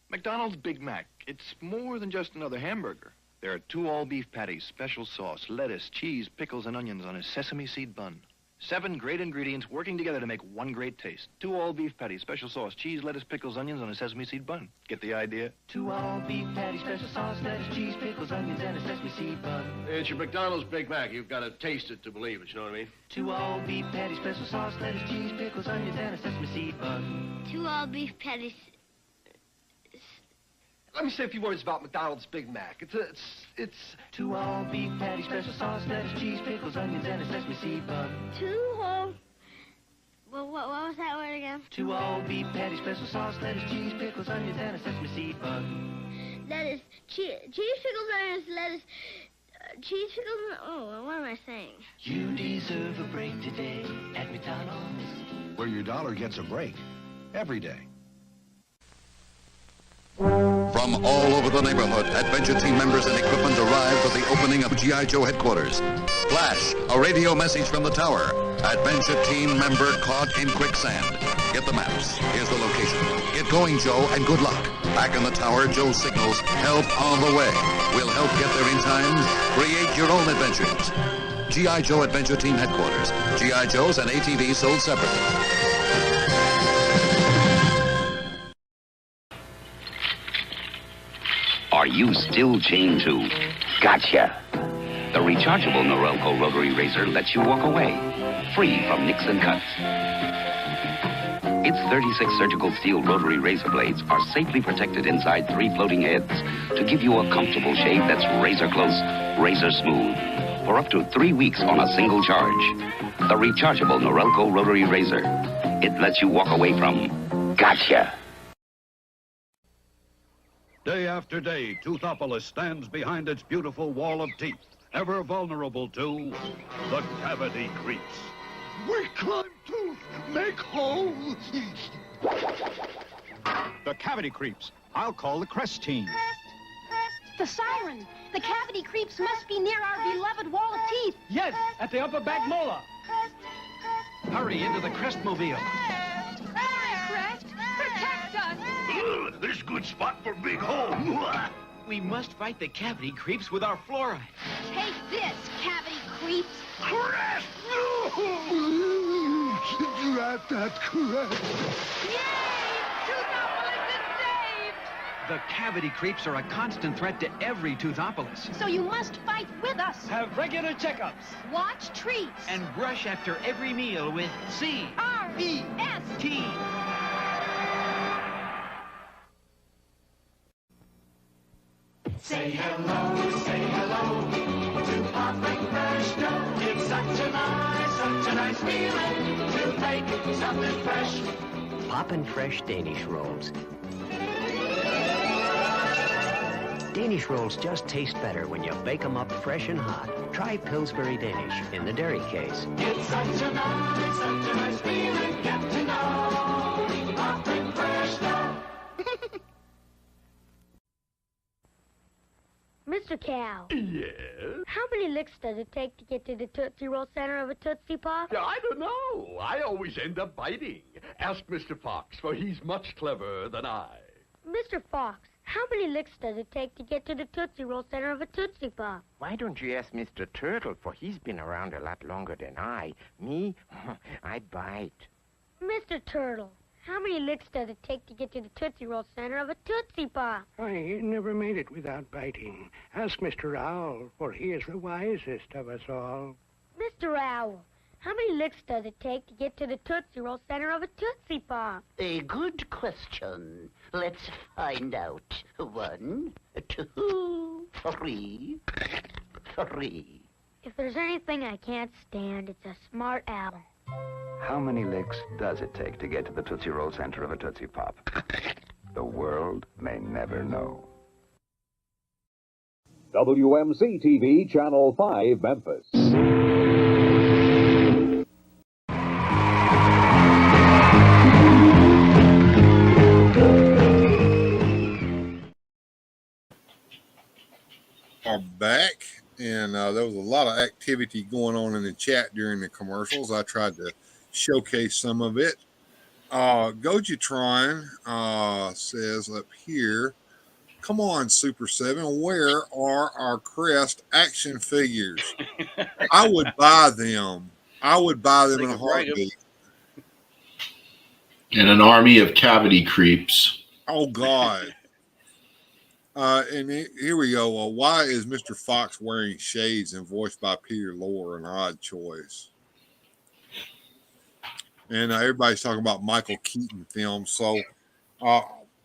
McDonald's Big Mac. It's more than just another hamburger. There are 2 all-beef patties, special sauce, lettuce, cheese, pickles, and onions on a sesame seed bun. 7 great ingredients working together to make one great taste. 2 all-beef patties, special sauce, cheese, lettuce, pickles, onions on a sesame seed bun. Get the idea? 2 all-beef patties, special sauce, lettuce, cheese, pickles, onions, and a sesame seed bun. It's your McDonald's Big Mac. You've got to taste it to believe it, you know what I mean? 2 all-beef patties, special sauce, lettuce, cheese, pickles, onions, and a sesame seed bun. 2 all-beef patties. Let me say a few words about McDonald's Big Mac. It's 2 all-beef patties, special sauce, lettuce, cheese, pickles, onions, and a sesame seed bun. 2 whole... Well, what was that word again? 2 all-beef patties, special sauce, lettuce, cheese, pickles, onions, and a sesame seed bun. Lettuce, cheese, pickles, onions, lettuce, cheese, pickles, oh, what am I saying? You deserve a break today at McDonald's. Where your dollar gets a break every day. From all over the neighborhood, adventure team members and equipment arrived at the opening of G.I. Joe headquarters. Flash, a radio message from the tower. Adventure team member caught in quicksand. Get the maps. Here's the location. Get going, Joe, and good luck. Back in the tower, Joe signals, help on the way. We'll help get there in time. Create your own adventures. G.I. Joe Adventure Team headquarters. G.I. Joes and ATVs sold separately. Are you still chained to? Gotcha. The rechargeable Norelco rotary razor lets you walk away, free from nicks and cuts. Its 36 surgical steel rotary razor blades are safely protected inside 3 floating heads to give you a comfortable shave that's razor close, razor smooth, for up to 3 weeks on a single charge. The rechargeable Norelco rotary razor. It lets you walk away from gotcha. Day after day, Toothopolis stands behind its beautiful wall of teeth, ever vulnerable to the cavity creeps. We climb tooth, make holes. The cavity creeps. I'll call the Crest team. The siren! The cavity creeps must be near our beloved wall of teeth. Yes, at the upper back molar. Hurry into the Crest-mobile. Crest, protect us! This good spot for big hole. We must fight the cavity creeps with our fluoride. Take this, cavity creeps. Crest! Drat that crest. The cavity creeps are a constant threat to every Toothopolis. So you must fight with us. Have regular checkups. Watch treats. And brush after every meal with C-R-E-S-T. Say hello to Pop and Fresh Dough. It's such a nice feeling to take something fresh. Pop and Fresh Danish Rolls. Danish rolls just taste better when you bake them up fresh and hot. Try Pillsbury Danish in the dairy case. It's such a nice feeling. Get to know Pop and Fresh Dough. Mr. Cow. Yes? How many licks does it take to get to the Tootsie Roll center of a Tootsie Pop? I don't know. I always end up biting. Ask Mr. Fox, for he's much cleverer than I. Mr. Fox, how many licks does it take to get to the Tootsie Roll center of a Tootsie Pop? Why don't you ask Mr. Turtle, for he's been around a lot longer than I. Me, I bite. Mr. Turtle, how many licks does it take to get to the Tootsie Roll center of a Tootsie Pop? I never made it without biting. Ask Mr. Owl, for he is the wisest of us all. Mr. Owl, how many licks does it take to get to the Tootsie Roll center of a Tootsie Pop? A good question. Let's find out. 1, 2, 3. If there's anything I can't stand, it's a smart owl. How many licks does it take to get to the Tootsie Roll center of a Tootsie Pop? The world may never know. WMC-TV Channel 5, Memphis. Are back, and there was a lot of activity going on in the chat during the commercials. I tried to showcase some of it. Gojitron says up here, come on, Super 7, where are our Crest action figures? I would buy them. I would buy them in a heartbeat. And an army of cavity creeps. Oh, God. And here we go. Why is Mr. Fox wearing shades and voiced by Peter Lorre? An odd choice. And everybody's talking about Michael Keaton films. So,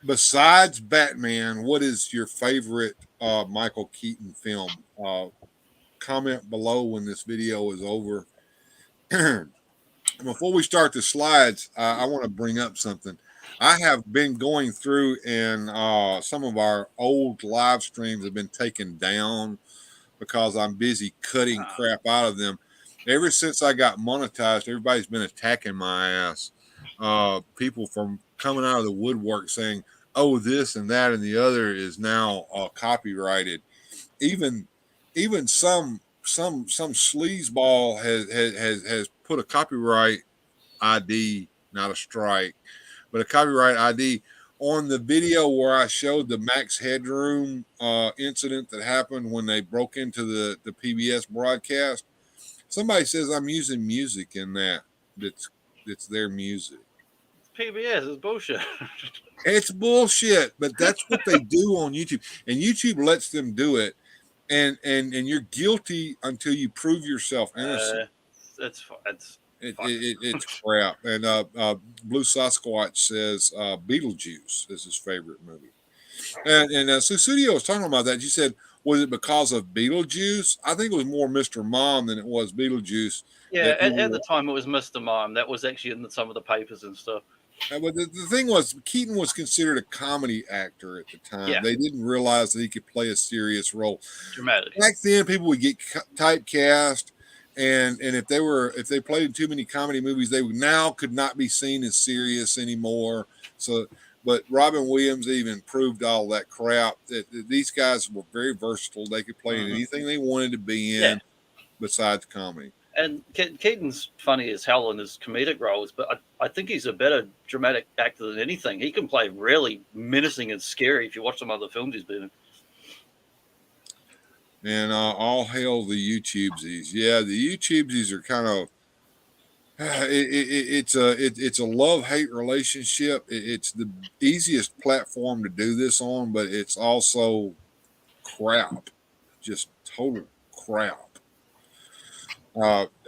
besides Batman, what is your favorite Michael Keaton film? Comment below when this video is over. Before we start the slides, I want to bring up something. I have been going through, and some of our old live streams have been taken down because I'm busy cutting crap out of them. Ever since I got monetized, everybody's been attacking my ass. People from coming out of the woodwork saying, "Oh, this and that and the other is now copyrighted." Even some sleazeball has put a copyright ID, not a strike, but a copyright ID on the video where I showed the Max Headroom incident that happened when they broke into the PBS broadcast. Somebody says I'm using music in that. It's their music. PBS is bullshit. It's bullshit, but that's what they do on YouTube, and YouTube lets them do it, and you're guilty until you prove yourself innocent. It's crap. And Blue Sasquatch says Beetlejuice is his favorite movie. And Susudio was talking about that. You said, was it because of Beetlejuice? I think it was more Mr. Mom than it was Beetlejuice. Yeah, at the time it was Mr. Mime. That was actually in some of the papers and stuff. But the thing was, Keaton was considered a comedy actor at the time. Yeah. They didn't realize that he could play a serious role. Dramatic. Back then, people would get typecast, and if they played in too many comedy movies, they could not be seen as serious anymore. So, but Robin Williams even proved all that crap. That these guys were very versatile. They could play in anything they wanted to be in, besides comedy. And Keaton's funny as hell in his comedic roles, but I think he's a better dramatic actor than anything. He can play really menacing and scary if you watch some other films he's been in. And all hail the YouTubesies. Yeah, the YouTubesies are kind of it's a love-hate relationship. It's the easiest platform to do this on, but it's also crap, just total crap.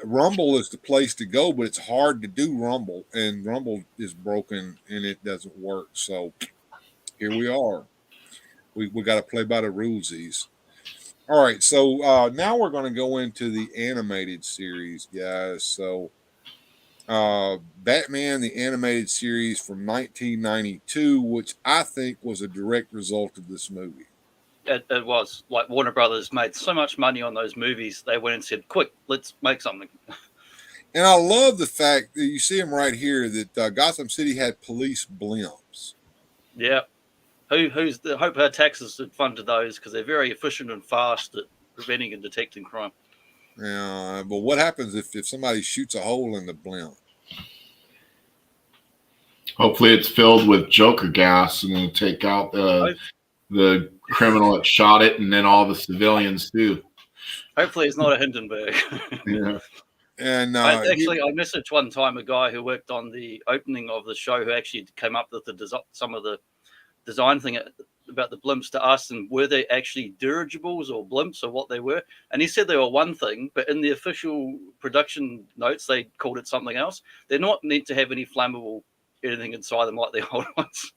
Rumble is the place to go, but it's hard to do Rumble, and Rumble is broken and it doesn't work. So here we are. We got to play by the rulesies. All right, so now we're going to go into the animated series, guys. So Batman, the animated series from 1992, which I think was a direct result of this movie. It was like Warner Brothers made so much money on those movies. They went and said, quick, let's make something. And I love the fact that you see them right here that Gotham City had police blimps. Yeah. Hope our taxes had funded those because they're very efficient and fast at preventing and detecting crime. Yeah, but what happens if somebody shoots a hole in the blimp? Hopefully it's filled with Joker gas and it'll take out the criminal that shot it and then all the civilians too. Hopefully it's not a Hindenburg. Yeah. And I messaged one time a guy who worked on the opening of the show who actually came up with some of the design thing about the blimps to ask them, were they actually dirigibles or blimps or what they were? And he said they were one thing, but in the official production notes, they called it something else. They're not meant to have any flammable anything inside them like the old ones.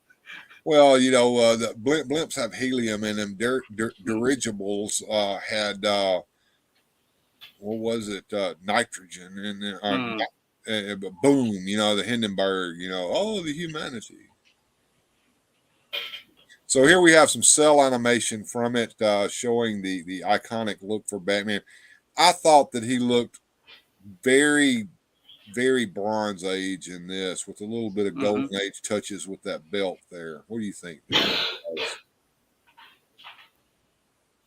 Well, you know, the blimps have helium in them. Dirigibles had, what was it? Nitrogen. And boom, you know, the Hindenburg, you know, oh, the humanity. So here we have some cell animation from it showing the iconic look for Batman. I thought that he looked very, very Bronze Age in this with a little bit of Golden Age touches with that belt there. What do you think?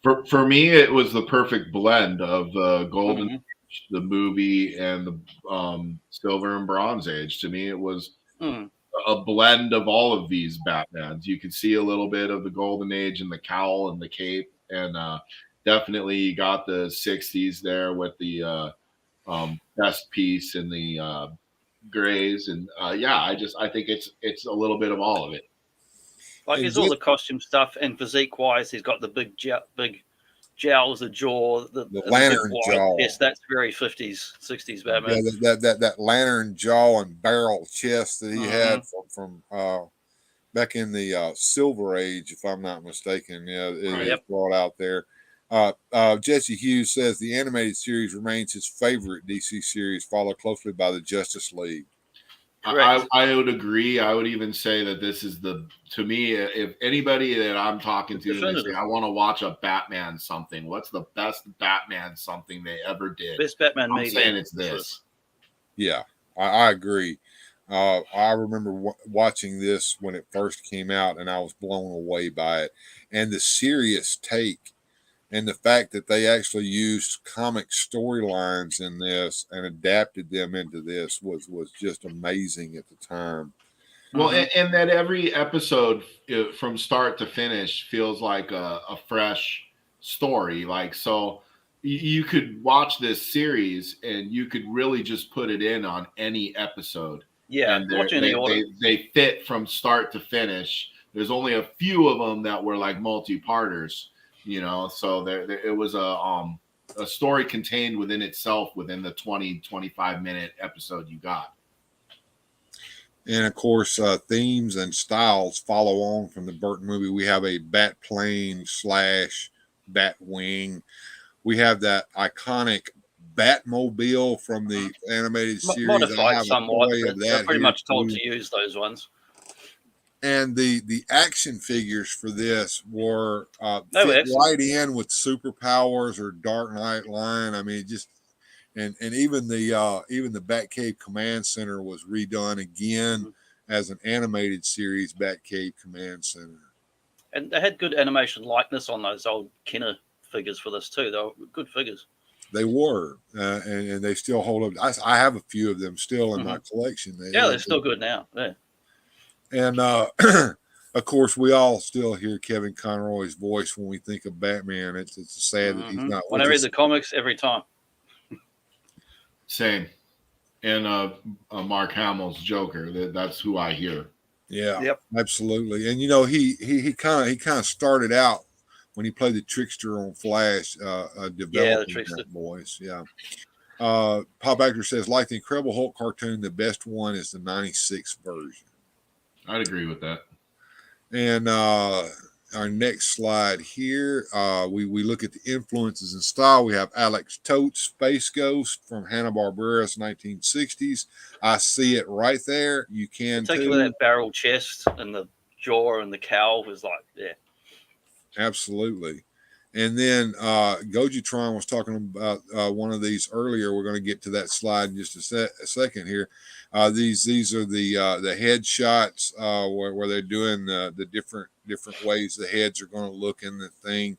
For me, it was the perfect blend of the Golden Age, the movie, and the Silver and Bronze Age. To me, it was a blend of all of these Batmans. You could see a little bit of the Golden Age and the cowl and the cape, and definitely you got the 60s there with the best piece and the grays. And I think it's a little bit of all of it. Like there's all the costume stuff, and physique wise, he's got the big jowls, the jaw, the lantern jaw. Yes, that's very 50s, 60s Batman. Yeah, that lantern jaw and barrel chest that he had from back in the Silver Age, if I'm not mistaken. Yeah, it is brought out there. Jesse Hughes says the animated series remains his favorite DC series, followed closely by the Justice League. I would agree. I would even say that this is to me, if anybody that I'm talking to, they say, I want to watch a Batman something. What's the best Batman something they ever did? Best Batman I'm saying it's this. Yeah, I agree. I remember watching this when it first came out, and I was blown away by it. And the serious take, and the fact that they actually used comic storylines in this and adapted them into this was just amazing at the time. Well, and that every episode from start to finish feels like a fresh story. Like, so you could watch this series and you could really just put it in on any episode. Yeah, and they fit from start to finish. There's only a few of them that were like multi-parters. You know, so there it was a story contained within itself within the 20-25 minute episode you got. And of course, themes and styles follow on from the Burton movie. We have a bat plane / bat wing. We have that iconic Batmobile from the animated series. I Modified have a somewhat, toy but of they're that pretty here much told too. to use those ones. And the action figures for this were They were fit excellent. right in with Superpowers or Dark Knight line. I mean, just and even the Batcave Command Center was redone again as an animated series, Batcave Command Center. And they had good animation likeness on those old Kenner figures for this too. They were good figures. They were, and they still hold up. I have a few of them still in my collection. They're still good now. Yeah. And of course, we all still hear Kevin Conroy's voice when we think of Batman. It's sad that he's not. When I read the comics, every time. Same. And Mark Hamill's Joker. That's who I hear. Yeah. Yep. Absolutely. And he kind of started out when he played the Trickster on Flash, developing that voice. Yeah. Pop Actor says, like the Incredible Hulk cartoon, the best one is the '96 version. I'd agree with that. And our next slide here, we look at the influences and style. We have Alex Toth's Space Ghost from Hanna-Barbera's 1960s. I see it right there. You can particularly that barrel chest and the jaw and the cowl was like, yeah. Absolutely. And then Gojitron was talking about one of these earlier. We're going to get to that slide in just a second here. These are the headshots where they're doing the different ways the heads are going to look in the thing,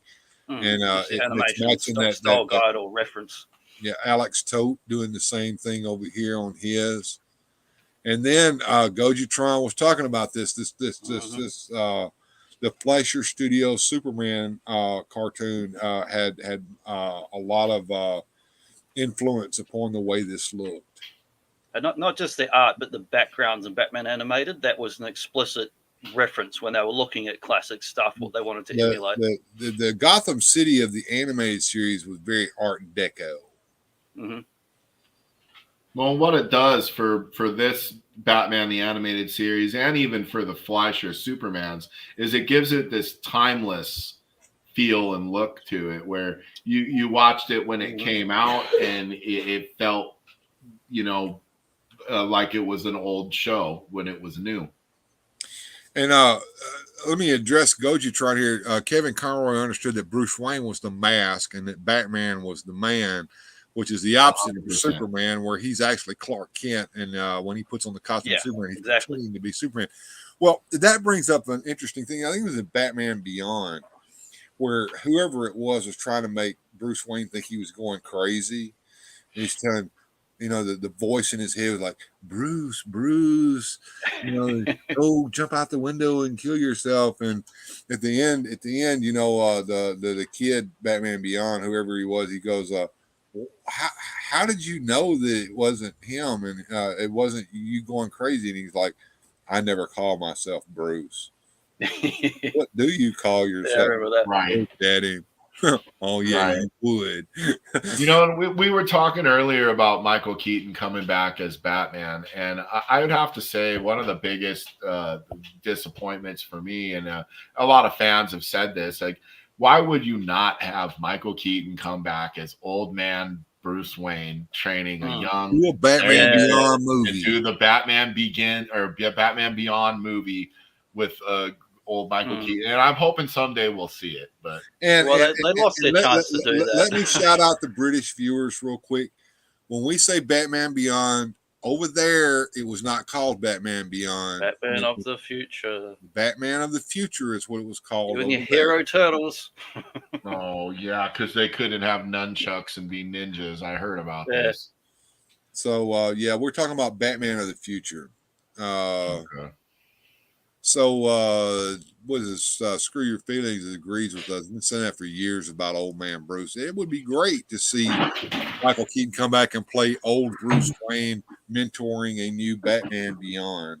and it's matching that style guide or reference. Yeah, Alex Toth doing the same thing over here on his, and then Gojitron was talking about this the Fleischer Studios Superman cartoon had a lot of influence upon the way this looked. And not just the art, but the backgrounds and Batman animated. That was an explicit reference when they were looking at classic stuff, what they wanted to emulate. The Gotham City of the animated series was very Art Deco. Mm-hmm. Well, what it does for this Batman the Animated Series and even for the Fleischer Supermans is it gives it this timeless feel and look to it, where you watched it when it came out and it felt, like it was an old show when it was new. And let me address Gojitron here. Kevin Conroy understood that Bruce Wayne was the mask and that Batman was the man, which is the opposite 100%. Of Superman, where he's actually Clark Kent. And when he puts on the costume of Superman, he's pretending to be Superman. Well, that brings up an interesting thing. I think it was in Batman Beyond, where whoever it was trying to make Bruce Wayne think he was going crazy. And he's telling, the voice in his head was like, Bruce, go jump out the window and kill yourself. And at the end, the kid, Batman Beyond, whoever he was, he goes, how did you know that it wasn't him and it wasn't you going crazy? And he's like, I never call myself Bruce. What do you call yourself? Yeah, I remember that. Right, Daddy. Oh yeah, right. You would. We were talking earlier about Michael Keaton coming back as Batman, and I would have to say one of the biggest disappointments for me, and a lot of fans have said this, like, why would you not have Michael Keaton come back as old man Bruce Wayne training a young Batman Beyond movie? Do the Batman Beyond movie with old Michael Keaton, and I'm hoping someday we'll see it. But they lost their chance to do that. Let me shout out the British viewers real quick. When we say Batman Beyond, over there it was not called Batman Beyond. Batman of the Future. Batman of the Future is what it was called. You and your Hero Turtles. Oh yeah, because they couldn't have nunchucks and be ninjas. I heard about this. So we're talking about Batman of the Future. Okay. So, what is this? Screw Your Feelings agrees with us. I've been saying that for years about old man Bruce. It would be great to see Michael Keaton come back and play old Bruce Wayne mentoring a new Batman Beyond.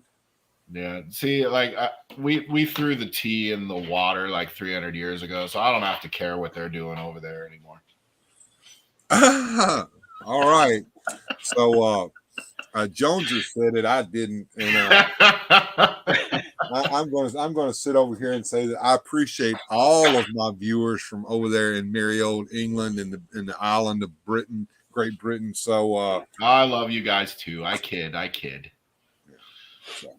Yeah. See, like we threw the tea in the water like 300 years ago, so I don't have to care what they're doing over there anymore. All right. So, Joneser said it. I didn't. And, I'm going to sit over here and say that I appreciate all of my viewers from over there in merry old England and the island of Britain. Great Britain. So I love you guys too. I kid. So.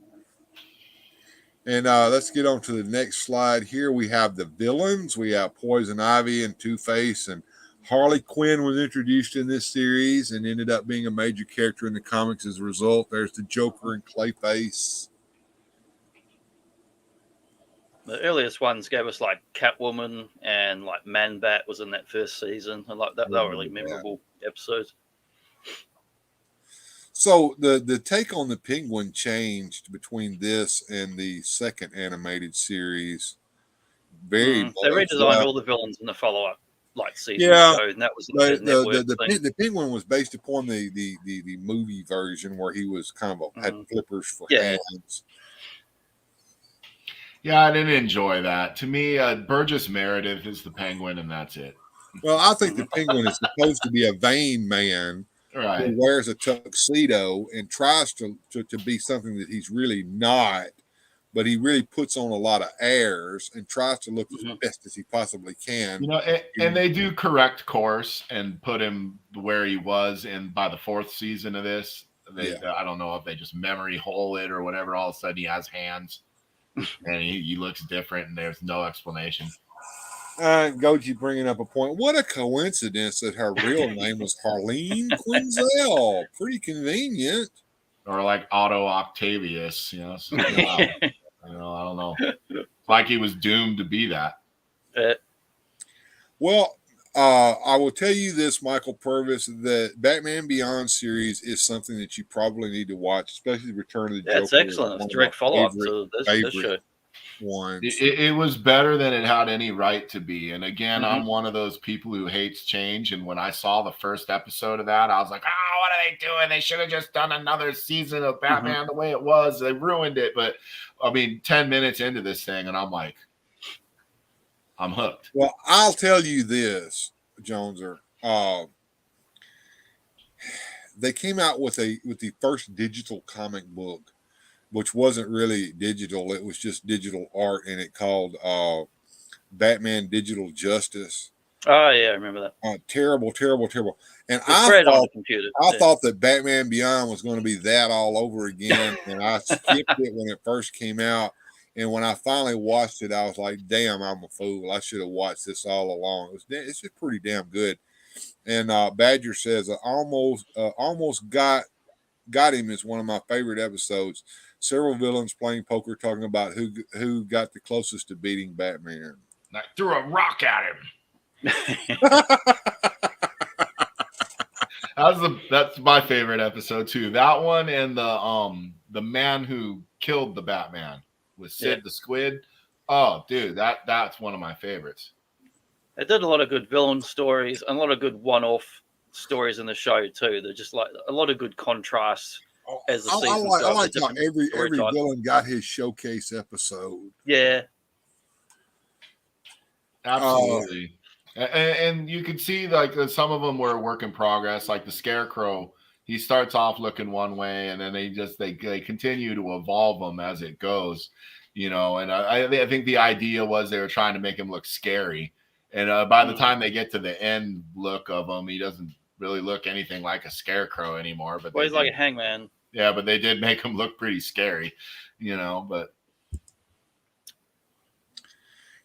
And let's get on to the next slide here. We have the villains. We have Poison Ivy and Two-Face, and Harley Quinn was introduced in this series and ended up being a major character in the comics as a result. There's the Joker and Clayface. The earliest ones gave us like Catwoman and like Man-Bat was in that first season, and like that they were really memorable episodes. So the take on the Penguin changed between this and the second animated series. Very They redesigned all the villains in the follow-up like season show, and that was the Penguin was based upon the movie version where he was kind of had flippers for hands. Yeah, I didn't enjoy that. To me, Burgess Meredith is the Penguin, and that's it. Well, I think the Penguin is supposed to be a vain man who wears a tuxedo and tries to be something that he's really not, but he really puts on a lot of airs and tries to look as best as he possibly can. You know, and they do correct course and put him where he was by the fourth season of this. I don't know if they just memory hole it or whatever. All of a sudden he has hands and he looks different and there's no explanation. Goji bringing up a point. What a coincidence that her real name was Harleen Quinzel. Pretty convenient. Or like Otto Octavius, you know. So, I don't know. It's like he was doomed to be that. Well, I will tell you this, Michael Purvis, the Batman Beyond series is something that you probably need to watch, especially Return of the Joker. That's excellent. It's a direct follow-up to this show. It was better than it had any right to be. And again, I'm one of those people who hates change. And when I saw the first episode of that, I was like, oh, what are they doing? They should have just done another season of Batman the way it was. They ruined it. But I mean, 10 minutes into this thing, and I'm like, I'm hooked. Well, I'll tell you this, Joneser. They came out with the first digital comic book, which wasn't really digital. It was just digital art, and it called Batman Digital Justice. Oh, yeah, I remember that. Terrible. And I thought that Batman Beyond was going to be that all over again, and I skipped it when it first came out. And when I finally watched it, I was like, damn, I'm a fool. I should have watched this all along. It's just pretty damn good. And Badger says, almost got him is one of my favorite episodes. Several villains playing poker, talking about who got the closest to beating Batman. I threw a rock at him. That's my favorite episode too. That one and the man who killed the Batman with Sid the Squid. Oh, dude, that's one of my favorites. They did a lot of good villain stories and a lot of good one-off stories in the show too. They're just like a lot of good contrasts. As the season I like how every villain got his showcase episode. Yeah, absolutely. And you could see like some of them were a work in progress. Like the Scarecrow, he starts off looking one way, and then they continue to evolve him as it goes. You know, and I think the idea was they were trying to make him look scary. And by the time they get to the end look of him, he doesn't really look anything like a Scarecrow anymore. But he's like a hangman. Yeah, but they did make him look pretty scary, you know.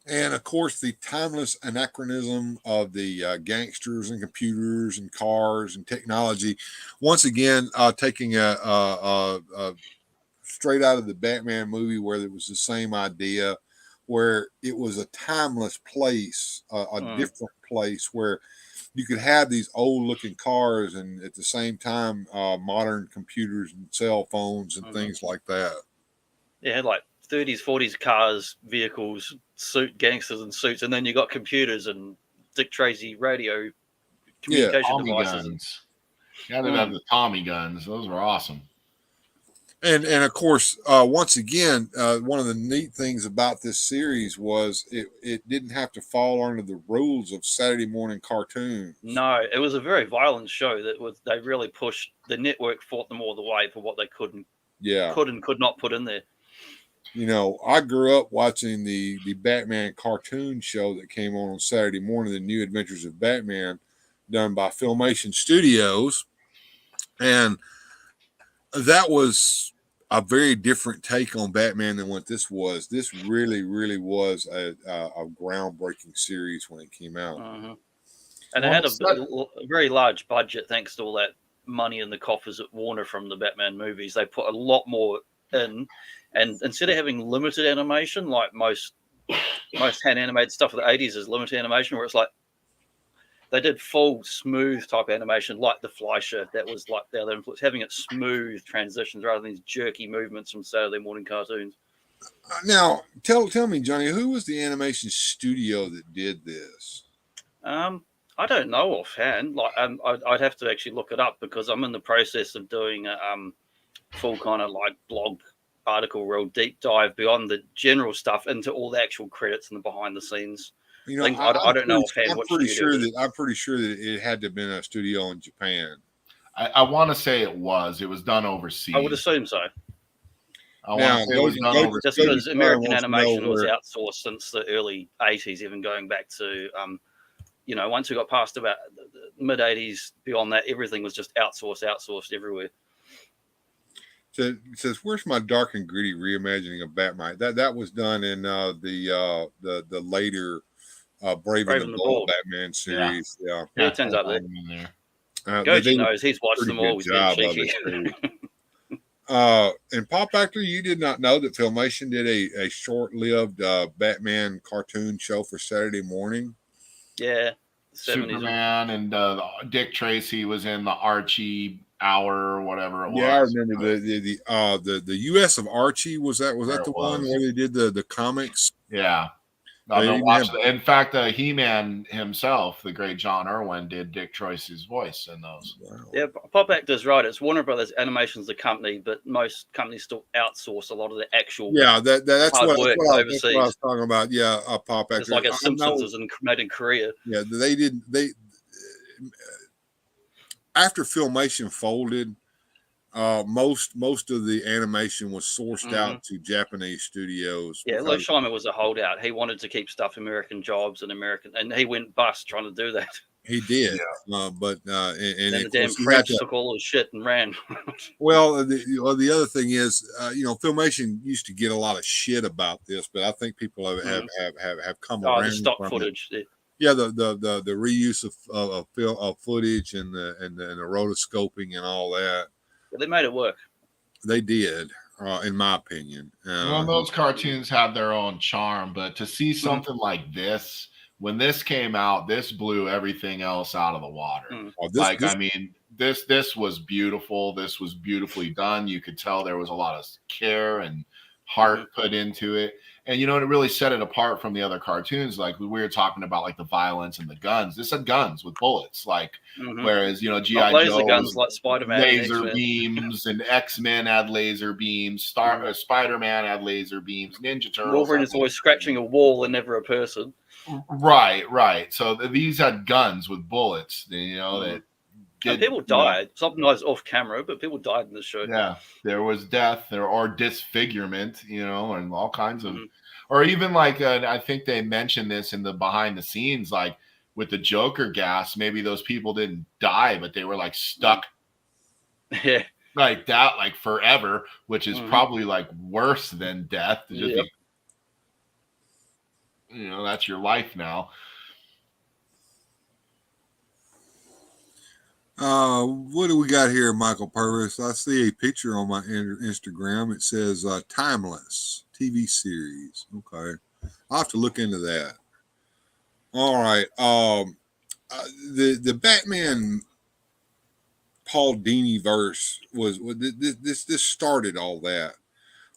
And of course, the timeless anachronism of the gangsters and computers and cars and technology. Once again, taking a straight out of the Batman movie, where it was the same idea, where it was a timeless place, a different place where you could have these old looking cars and at the same time modern computers and cell phones and things like that. Yeah, had like 30s, 40s cars, vehicles, gangsters in suits, and then you got computers and Dick Tracy radio communication devices. Guns. You had to have the Tommy guns. Those were awesome. And of course, once again, one of the neat things about this series was it didn't have to fall under the rules of Saturday morning cartoons. No, it was a very violent show. They really pushed. The network fought them all the way for what they could and could not put in there. You know, I grew up watching the Batman cartoon show that came on Saturday morning, The New Adventures of Batman, done by Filmation Studios, and that was a very different take on Batman than what this was. This really, really was a groundbreaking series when it came out. And it had a very large budget thanks to all that money in the coffers at Warner from the Batman movies. They put a lot more in, and instead of having limited animation like most hand animated stuff of the 80s is limited animation, where it's like they did full smooth type animation like the Fleischer. That was like the other influence, having it smooth transitions rather than these jerky movements from Saturday morning cartoons. Now, tell me, Johnny, who was the animation studio that did this? I don't know offhand. Like, I'd have to actually look it up because I'm in the process of doing a full kind of like blog article, real deep dive beyond the general stuff into all the actual credits and the behind the scenes. You know, things. I don't know offhand. I'm pretty sure that it had to have been a studio in Japan. I want to say it was done overseas. I would assume so. Just because American animation was outsourced since the early 80s, even going back to, once we got past about the mid 80s, beyond that, everything was just outsourced everywhere. So it says, "Where's my dark and gritty reimagining of Batman?" That was done in the later Brave and the Bold Batman series. Yeah, it turns out there. Goji knows he's watched them all. He's been cheeky. And Pop Actor, you did not know that Filmation did a short-lived Batman cartoon show for Saturday morning. Yeah, Superman and Dick Tracy was in the Archie hour or whatever it was. Yeah, I remember the U.S. of Archie. Was that the one where they did the comics? Yeah. In fact, He-Man himself, the great John Irwin, did Dick Tracy's voice in those. Wow. Yeah, Pop Actor's right. It's Warner Brothers Animation's the company, but most companies still outsource a lot of the actual that's hard what work overseas. That's what I was talking about. Yeah, Pop Actor. It's like a Simpsons was made in Korea. Yeah, they after Filmation folded, most of the animation was sourced out to Japanese studios. Yeah, Lou Scheimer was a holdout. He wanted to keep stuff American jobs and he went bust trying to do that. He did, but and the damn French took all his shit and ran. Well, the other thing is, Filmation used to get a lot of shit about this, but I think people have come around. The stock footage. Yeah, the reuse of footage and the rotoscoping and all that. They made it work. They did, in my opinion. Those cartoons have their own charm, but to see something like this, when this came out, this blew everything else out of the water. This was beautiful. This was beautifully done. You could tell there was a lot of care and heart put into it. And, it really set it apart from the other cartoons. Like we were talking about, like the violence and the guns. This had guns with bullets, whereas, G.I. Joe, guns like Spider-Man, laser beams, and X-Men had laser beams. Spider-Man had laser beams. Ninja Turtles. Wolverine is always scratching a wall and never a person. Right. So these had guns with bullets. That. And people died. Sometimes off camera, but people died in the show. Yeah, there was death, or disfigurement, and all kinds of, or even I think they mentioned this in the behind the scenes, like with the Joker gas. Maybe those people didn't die, but they were stuck, like that, forever, which is probably worse than death. Just that's your life now. What do we got here, Michael Purvis? I see a picture on my Instagram. It says Timeless TV series. Okay. I'll have to look into that. All right. The Batman Paul Dini verse was this started all that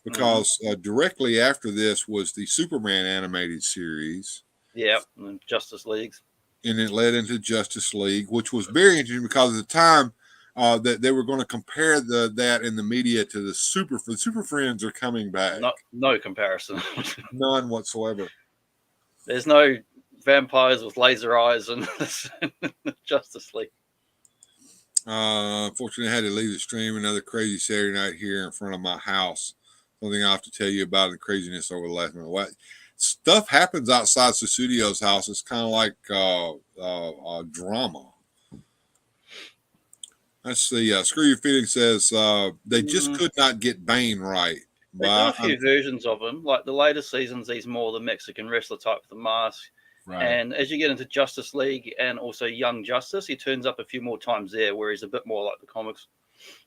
because directly after this was the Superman animated series. Yeah, Justice Leagues. And it led into Justice League, which was very interesting because at the time that they were going to compare that in the media to the Super Friends are coming back. No comparison. None whatsoever. There's no vampires with laser eyes in Justice League. Unfortunately, I had to leave the stream. Another crazy Saturday night here in front of my house. Something I have to tell you about the craziness over the last minute. What stuff happens outside the studio's house? It's kind of like drama. Let's see. Screw Your Feelings says they just could not get Bane right. They do a few versions of him. Like the later seasons, he's more the Mexican wrestler type with the mask. Right. And as you get into Justice League and also Young Justice, he turns up a few more times there, where he's a bit more like the comics.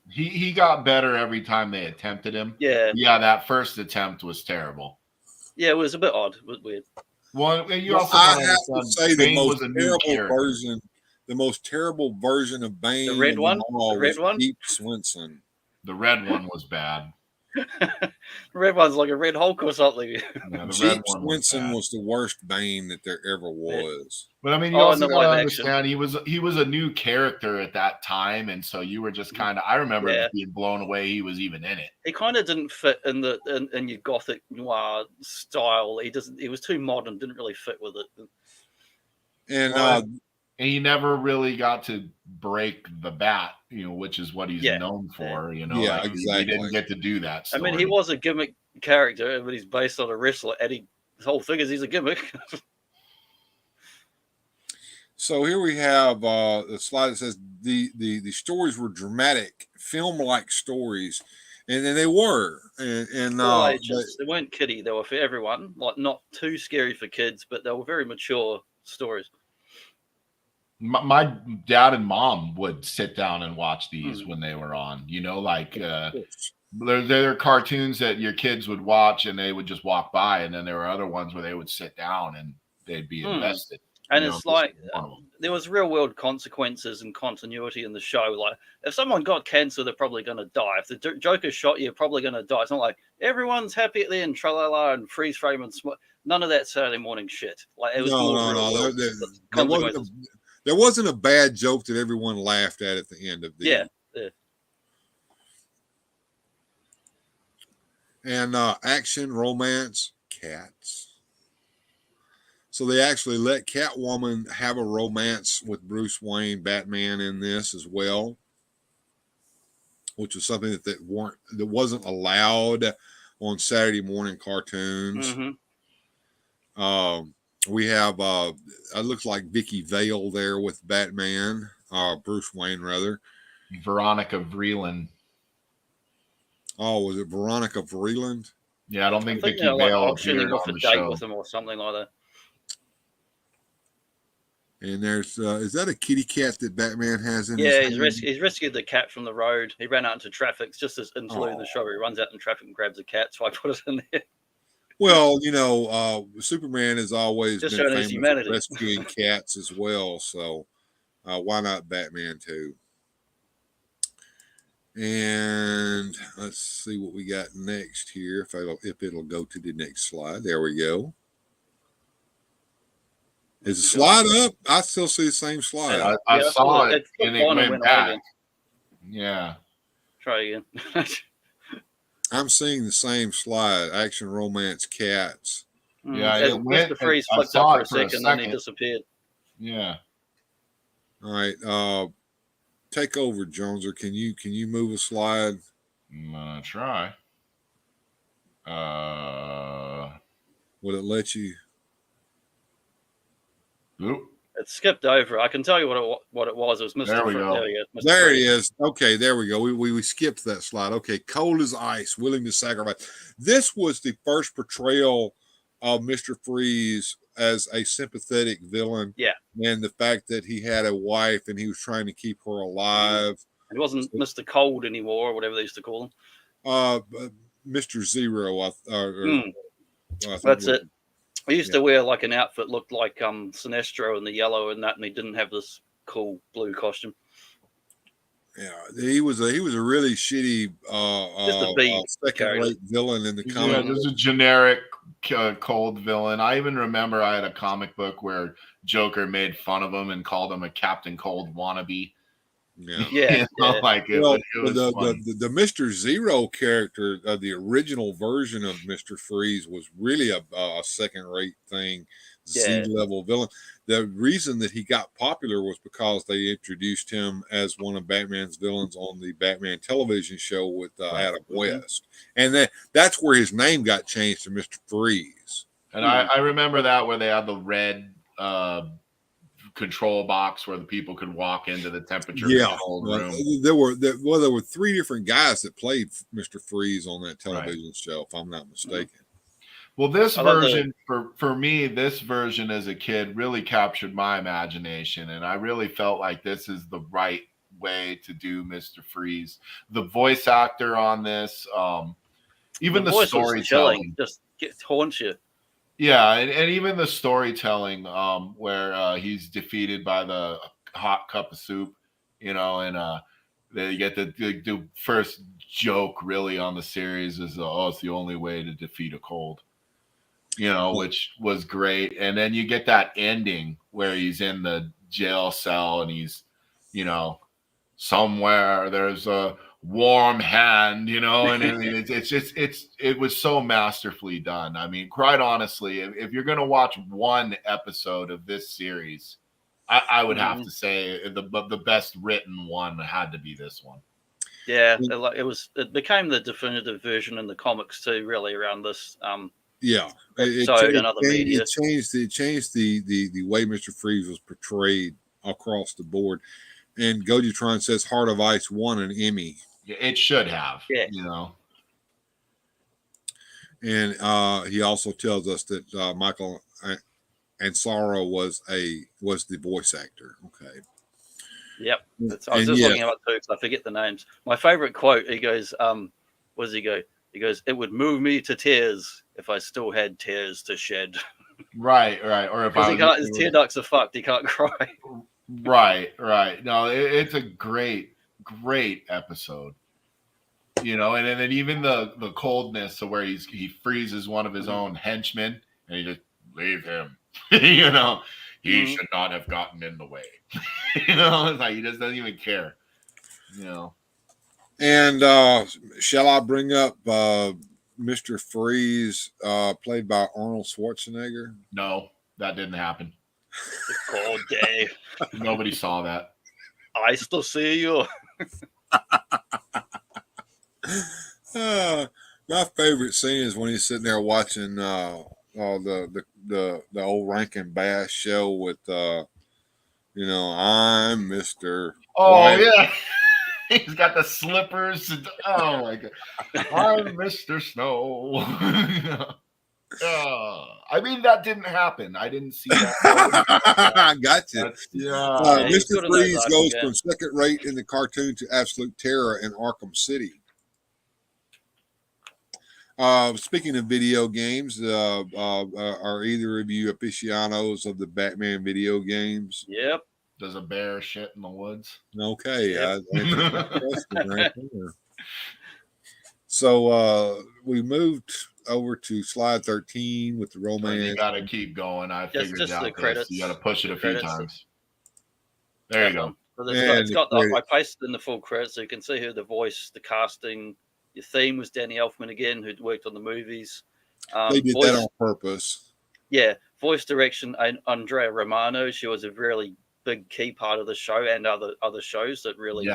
He got better every time they attempted him. Yeah. Yeah, that first attempt was terrible. Yeah, it was a bit odd. It was weird. Well, you also I have to say Bane the was a new character. The most terrible version of Bane. The red one? The red one? Pete Swenson. The red one was bad. The red one's like a Red Hulk or something. Yeah, Pete Swenson was the worst Bane that there ever was. But I mean, you also got to understand he was a new character at that time, and so you were just kind of. I remember being blown away he was even in it. He kind of didn't fit in in your gothic noir style. He was too modern. Didn't really fit with it. And he never really got to break the bat, which is what he's known for. Yeah, like exactly. He didn't get to do that. I mean, he was a gimmick character, but he's based on a wrestler. And the whole thing is he's a gimmick. So here we have the slide that says the stories were dramatic, film-like stories, and then they were. And they weren't kiddie. They were for everyone. Like not too scary for kids, but they were very mature stories. My dad and mom would sit down and watch these when they were on. They're cartoons that your kids would watch and they would just walk by, and then there were other ones where they would sit down and they'd be invested. And it's like there was real world consequences and continuity in the show. Like if someone got cancer, they're probably going to die. If the Joker shot you, you're probably going to die. It's not like everyone's happy at the end, tra-la-la, and freeze frame and none of that Saturday morning shit. Like it was no. There wasn't a bad joke that everyone laughed at the end of the yeah. And action, romance, cats. So they actually let Catwoman have a romance with Bruce Wayne, Batman in this as well, which was something that wasn't allowed on Saturday morning cartoons. We have it looks like Vicky Vale there with Batman, Bruce Wayne rather. Veronica Vreeland. Oh, was it Veronica Vreeland? Yeah, I don't think Vicky Vale Vale appeared on the show with him or something like that. And there's is that a kitty cat that Batman has in his hand? he's rescued the cat from the road. He ran out into traffic. It's just this interlude in the show where he runs out in traffic and grabs a cat, so I put it in there. Well, Superman has always just been famous for rescuing cats as well, so why not Batman too? And let's see what we got next here. If it'll go to the next slide. There we go. Is the slide up? I still see the same slide. I saw it and it went back. Yeah. Try again. I'm seeing the same slide. Action, romance, cats. Yeah, it went. Mr. Freeze flicked up for a second, then he disappeared. Yeah. All right. Take over, Joneser. Can you move a slide? I'm gonna try. Will it let you? Oop. It skipped over. I can tell you what it was. It was Mr. There we go. There he is. Okay, there we go. We skipped that slide. Okay, cold as ice, willing to sacrifice. This was the first portrayal of Mr. Freeze as a sympathetic villain. Yeah. And the fact that he had a wife and he was trying to keep her alive. It wasn't Mr. Cold anymore, or whatever they used to call him. Mr. Zero. That's it. He used to wear like an outfit looked like Sinestro in the yellow and that, and he didn't have this cool blue costume. Yeah, he was a really shitty second-rate villain in the comic. Yeah, there's a generic cold villain. I even remember I had a comic book where Joker made fun of him and called him a Captain Cold wannabe. Yeah, like it was the Mr. Zero character of the original version of Mr. Freeze was really a second-rate thing, Z-level villain. The reason that he got popular was because they introduced him as one of Batman's villains on the Batman television show with Adam West, and that's where his name got changed to Mr. Freeze. And I remember that where they had the red control box where the people could walk into the temperature controlled well, room. there were 3 different guys that played Mr. Freeze on that television show, if I'm not mistaken. Well, this version, for me, this version as a kid really captured my imagination, and I really felt like this is the right way to do Mr. Freeze. The voice actor on this, even the voice storytelling, just haunts you. yeah, and even the storytelling, where he's defeated by the hot cup of soup, you know, and they get the first joke really on the series is, oh, it's the only way to defeat a cold. You know, which was great. And then you get that ending where he's in the jail cell and he's, you know, somewhere there's a warm hand, you know, and I mean, it was so masterfully done. I mean, quite honestly, if you're going to watch one episode of this series, I would have to say the best written one had to be this one. Yeah, it became the definitive version in the comics too, really, around this. Yeah, it changed the way Mr. Freeze was portrayed across the board. And Gojitron says Heart of Ice won an Emmy. It should have, you know. And he also tells us that Michael Ansara was the voice actor. Okay. Yep. I was just looking at it too because I forget the names. My favorite quote, he goes, what does he go? He goes, "It would move me to tears if I still had tears to shed." Right. Or if his tear ducts are fucked, he can't cry. Right. No, it's a great episode. You know, and then even the coldness of where he freezes one of his own henchmen and he just leave him. You know, he should not have gotten in the way. You know, it's like he just doesn't even care. You know. And shall I bring up Mr. Freeze, played by Arnold Schwarzenegger? No, that didn't happen. The cold day. Nobody saw that. I still see you. My favorite scene is when he's sitting there watching the old Rankin Bass show with you know, I'm Mr. Oh White. yeah. He's got the slippers. Oh my god! I'm Mr. Snow. I mean, that didn't happen. I didn't see that. I got you. Mr. Freeze goes again. from second rate in the cartoon to absolute terror in Arkham City. Speaking of video games, are either of you aficionados of the Batman video games? Yep. Does a bear shit in the woods? Okay. Yep. So we moved over to slide 13 with the romance. You got to keep going. I figured just out the this. credits. You got to push it a few times. There you go. So it's got I pasted in the full credits so you can see who the voice, the casting, your theme was Danny Elfman again, who'd worked on the movies. They did that on purpose. Yeah, voice direction, Andrea Romano. She was a really big key part of the show and other shows that really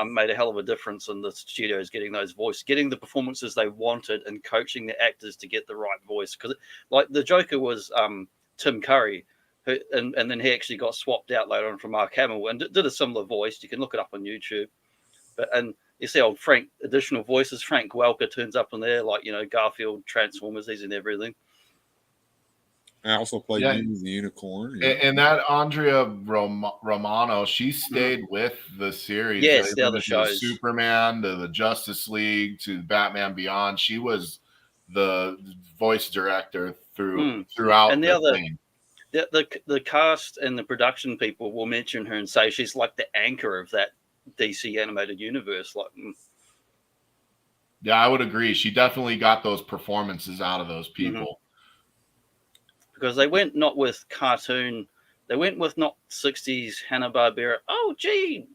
made a hell of a difference in the studios getting the performances they wanted and coaching the actors to get the right voice. Because like the Joker was Tim Curry, who, and then he actually got swapped out later on from Mark Hamill and did a similar voice. You can look it up on YouTube. And you see old additional voices. Frank Welker turns up in there, like, you know, Garfield, Transformers, he's in everything. I also played Minnie the Unicorn. Yeah. And that Andrea Romano, she stayed with the series. Yes, the other shows. Superman, to the Justice League, to Batman Beyond. She was the voice director throughout and the thing. The cast and the production people will mention her and say she's like the anchor of that DC animated universe. Yeah, I would agree. She definitely got those performances out of those people. Because they went not with cartoon, they went with not 60s Hanna-Barbera. Oh, gee,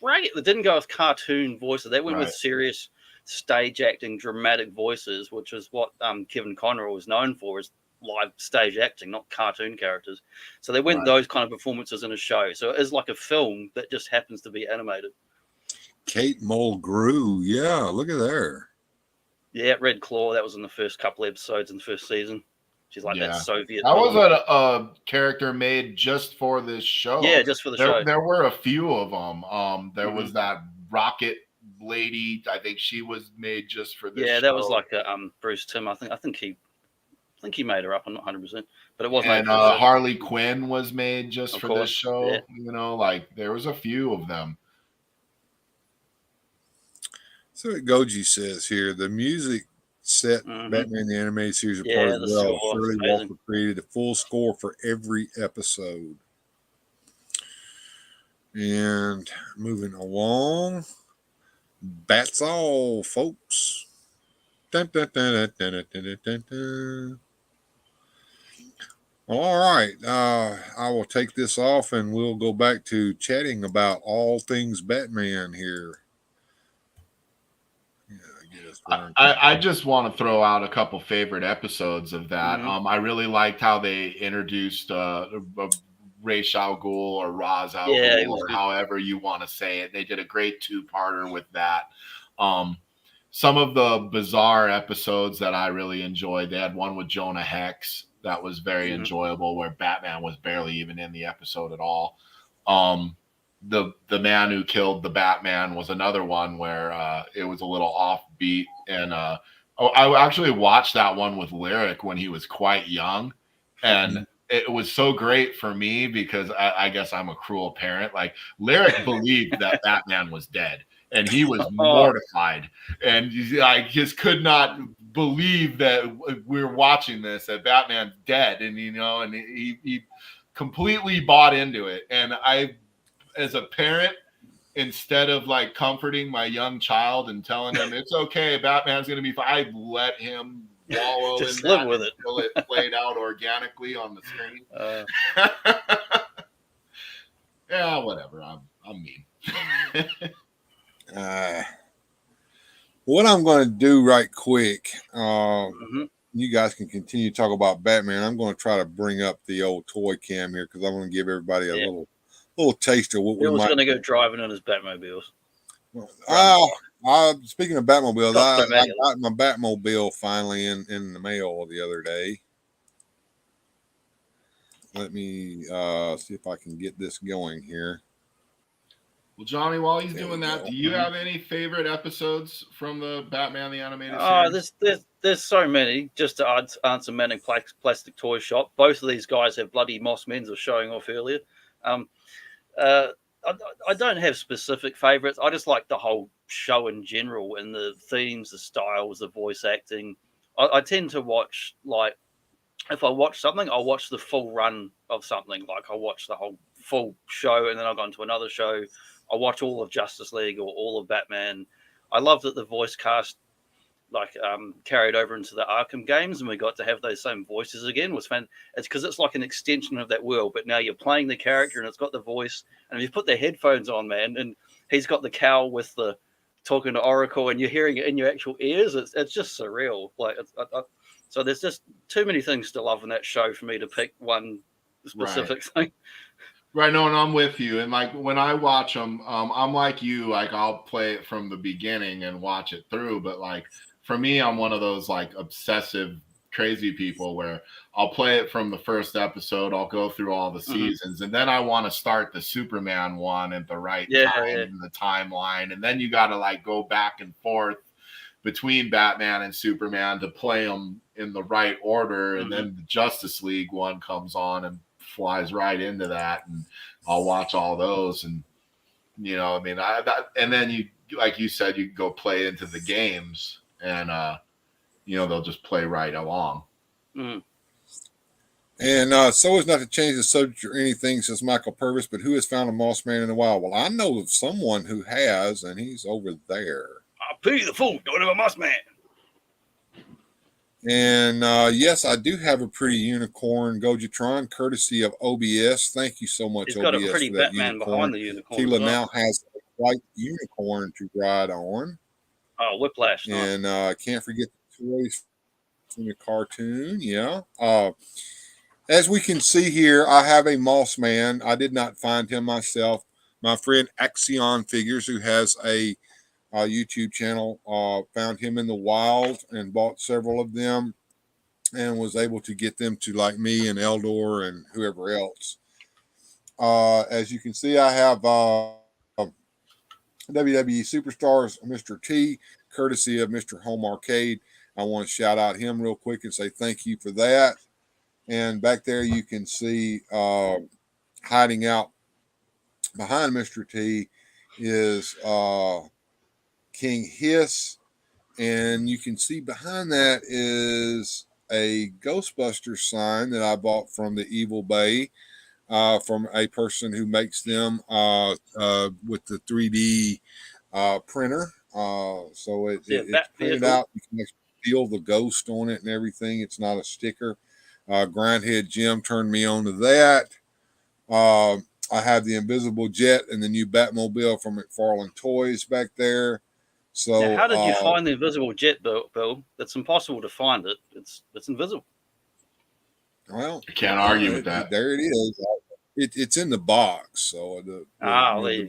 right. They didn't go with cartoon voices. They went with serious stage acting, dramatic voices, which is what Kevin Conroy was known for, is live stage acting, not cartoon characters. So they went those kind of performances in a show. So it is like a film that just happens to be animated. Kate Mulgrew, look at there. Yeah, Red Claw, that was in the first couple episodes in the first season. She's like Yeah. that Soviet. That was woman. a character made just for this show. Yeah, just for the show. There were a few of them. There was Mhm. that Rocket lady. I think she was made just for this Yeah, show. that was like Bruce Timm. I think he made her up. I'm not 100%, but it was made And for the show. Harley Quinn was made just Of for course, this show. yeah. You know, like there was a few of them. So what Goji says here, the music set Batman the Animated Series apart Yeah, as the well. score, Shirley amazing. Walker created a full score for every episode. And moving along, that's all, folks. Dun, dun, dun, dun, dun, dun, dun, dun, dun. Well, all right. I will take this off and we'll go back to chatting about all things Batman here. I just want to throw out a couple favorite episodes of that. I really liked how they introduced Ra's al Ghul or Ra's al Yeah, Ghul or however you want to say it. They did a great two-parter with that. Some of the bizarre episodes that I really enjoyed, they had one with Jonah Hex that was very enjoyable, where Batman was barely even in the episode at all. The man who killed the Batman was another one where it was a little offbeat, and I actually watched that one with Lyric when he was quite young, and it was so great for me because I guess I'm a cruel parent. Like Lyric believed that Batman was dead, and he was mortified, and I just could not believe that we were watching this, that Batman's dead, and and he completely bought into it, and I. As a parent, instead of like comforting my young child and telling him it's okay, Batman's going to be fine, I let him wallow Just in live that with it until it played out organically on the screen. Yeah, whatever. I'm mean. What I'm going to do right quick, you guys can continue to talk about Batman. I'm going to try to bring up the old toy cam here because I want to give everybody a little taste of what we Bill's might. going to go driving in his Batmobiles. Speaking of Batmobiles, I got my Batmobile finally in the mail the other day. Let me see if I can get this going here. Well, Johnny, while he's doing that, do you have any favorite episodes from the Batman the Animated Series? There's so many. Just to answer Manning Plastic Toy Shop, both of these guys have bloody Moss Men's was showing off earlier. I don't have specific favorites. I just like the whole show in general and the themes, the styles, the voice acting. I tend to watch, like, if I watch something, I'll watch the full run of something. Like, I'll watch the whole full show and then I'll go into another show. I'll watch all of Justice League or all of Batman. I love that the voice cast carried over into the Arkham games, and we got to have those same voices again. Was fun. It's because it's like an extension of that world, but now you're playing the character and it's got the voice. And if you put the headphones on, man, and he's got the cowl with the talking to Oracle, and you're hearing it in your actual ears, it's just surreal. Like, so there's just too many things to love in that show for me to pick one specific thing. Right, no, and I'm with you. And like when I watch them, I'm like you. Like I'll play it from the beginning and watch it through. But like for me, I'm one of those like obsessive, crazy people where I'll play it from the first episode. I'll go through all the seasons, and then I want to start the Superman one at the right time in the timeline. And then you got to like go back and forth between Batman and Superman to play them in the right order. And then the Justice League one comes on and flies right into that, and I'll watch all those. And I mean, and then you, like you said, you go play into the games, and they'll just play right along. And so as not to change the subject or anything, says Michael Purvis, but who has found a Moss Man in the wild? Well, I know of someone who has, and he's over there. I'll pity the fool, don't have a Moss Man. And yes, I do have a pretty unicorn Gojatron, courtesy of OBS. Thank you so much, He's OBS, got a pretty for that Batman unicorn. behind the unicorn. Keela as well. now has a white unicorn to ride on. Oh, Whiplash. Nice. And can't forget the toys from the cartoon. Yeah. As we can see here, I have a Moss Man. I did not find him myself. My friend Axion Figures, who has a YouTube channel, found him in the wild and bought several of them. and was able to get them to like me and Eldor and whoever else. As you can see, I have WWE Superstars Mr. T, courtesy of Mr. Home Arcade. I want to shout out him real quick and say thank you for that. And back there you can see hiding out behind Mr. T is King Hiss. And you can see behind that is a Ghostbusters sign that I bought from the Evil Bay from a person who makes them with the 3D printer. So it's printed out. You can feel the ghost on it and everything. It's not a sticker. Grindhead Jim turned me on to that. I have the Invisible Jet and the new Batmobile from McFarlane Toys back there. So now, how did you find the Invisible Jet, Bill? It's impossible to find it. It's invisible. Well, I can't argue with that. There it is. It's in the box, so the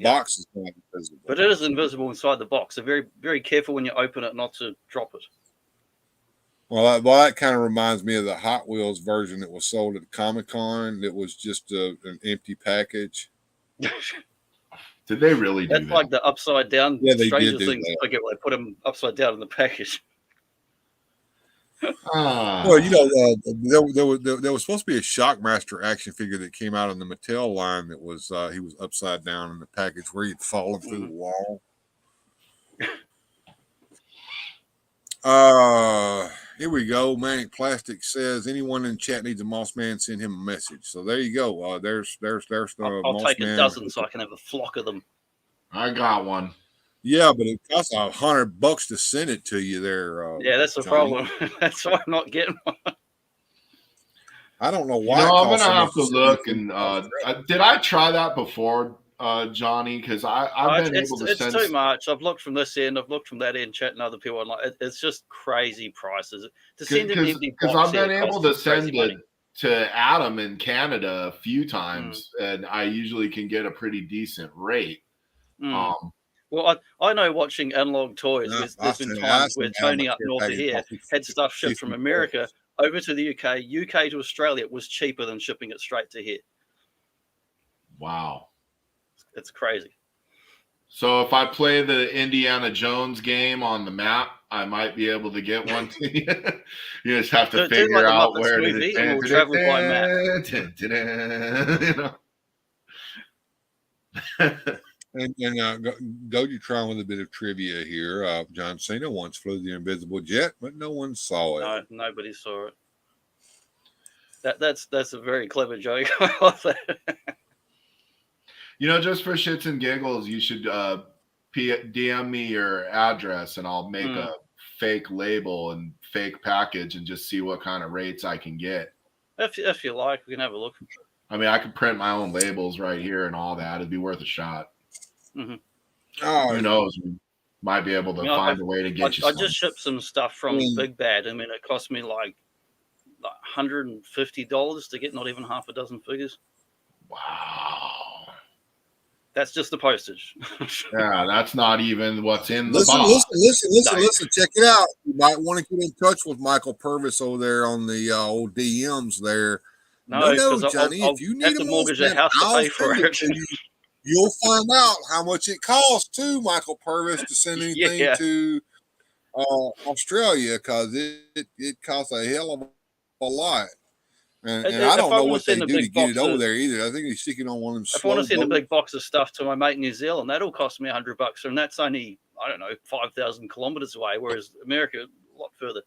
box is not invisible. But it is invisible inside the box. So very, very careful when you open it not to drop it. Well, that kind of reminds me of the Hot Wheels version that was sold at Comic-Con. It was just an empty package. Did they really do That's that? like the upside down they Stranger did do Things. that. I get where they put them upside down in the package. Well, you know, there was supposed to be a Shockmaster action figure that came out on the Mattel line that was he was upside down in the package where he'd fallen through the wall. Here we go. Manic Plastic says anyone in chat needs a Moss Man, send him a message. So there you go. There's the I'll Moss take Man. a dozen so I can have a flock of them. I got one. Yeah, but it costs $100 to send it to you there. Yeah, that's the Johnny. problem. That's why I'm not getting one. I don't know why. I'm costs gonna so have much to send look it. and did I try that before, Johnny? Because I've been able to it's send. too much. I've looked from this end. I've looked from that end. Chatting other people online. It's just crazy prices to send an empty box. Because I've been here able to costs crazy send money. it to Adam in Canada a few times, and I usually can get a pretty decent rate. Well, I know watching Analog Toys, there's been times where Tony up north of here had stuff shipped from America over to the UK to Australia. It was cheaper than shipping it straight to here. Wow. It's crazy. So if I play the Indiana Jones game on the map, I might be able to get one to you. You just have to figure out where it is. And we'll travel by map. You know. And Gojutron with a bit of trivia here. John Cena once flew the Invisible Jet, but no one saw it. No, nobody saw it. That's a very clever joke. I love that. You know, just for shits and giggles, you should DM me your address, and I'll make a fake label and fake package, and just see what kind of rates I can get. If you like, we can have a look. I mean, I could print my own labels right here and all that. It'd be worth a shot. Who knows? We might be able to find a way to get you I some. just shipped some stuff from Big Bad. I mean, it cost me like $150 to get not even half a dozen figures. Wow. That's just the postage. Yeah, that's not even what's in the Listen, box. listen. Check it out. You might want to get in touch with Michael Purvis over there on the old DMs there. No, Johnny, I'll if you need have to mortgage a house to pay for it. You'll find out how much it costs to Michael Purvis to send anything to Australia, because it costs a hell of a lot. And I don't know what they do to get it over there either. I think they stick it on one of them. If I want to send a big box of stuff to my mate in New Zealand, that'll cost me $100, and that's only 5,000 kilometers away, whereas America a lot further.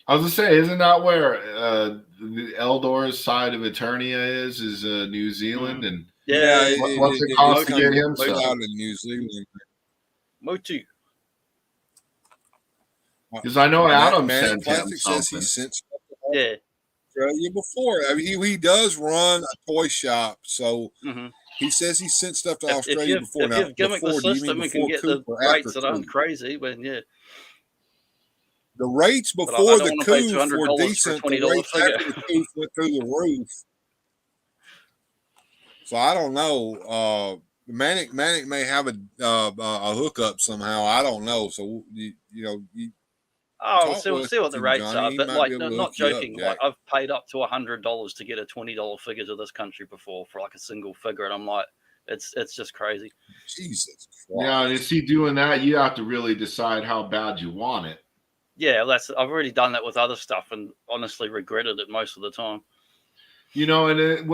I was gonna say, isn't that where the Eldor's side of Eternia is New Zealand? And what's it cost to get him stuff? Out in New Zealand. Motu. Because I know Adam sent him says something. he sent stuff to Australia before. I mean, he does run a toy shop, so he says he sent stuff to Australia before. If you've gimmicked the system, we can get the rates that aren't crazy, but the rates before the coup were decent. The rates after the coup went through the roof. So I don't know. Manic may have a hookup somehow. I don't know. So you Oh, Talk see with what the him, rates Johnny. are, He but might like, be able to not hook you up, joking. Jack. Like, I've paid up to $100 to get a $20 figure to this country before for like a single figure, and I'm like, it's just crazy. Jesus Christ. Yeah, and you see, doing that, you have to really decide how bad you want it. Yeah, I've already done that with other stuff, and honestly regretted it most of the time. You know, and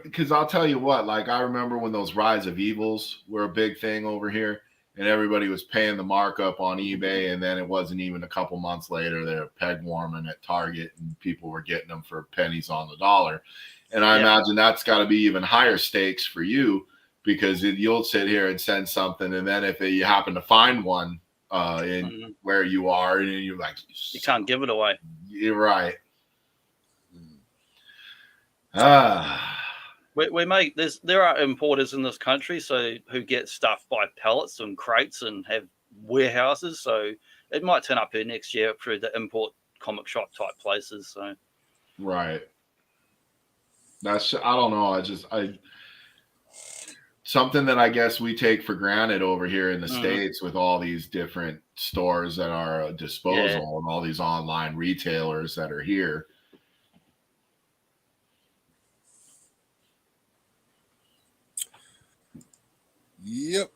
because I'll tell you what, like I remember when those Rise of Evils were a big thing over here, and everybody was paying the markup on eBay, and then it wasn't even a couple months later they were peg warming at Target, and people were getting them for pennies on the dollar. And I imagine that's got to be even higher stakes for you, because you'll sit here and send something, and then if you happen to find one in where you are, and you're like, you can't give it away. You're right. There are importers in this country who get stuff by pallets and crates and have warehouses, so it might turn up here next year through the import comic shop type places. So right, I don't know. Something that I guess we take for granted over here in the States with all these different stores that are at disposal and all these online retailers that are here. Yep.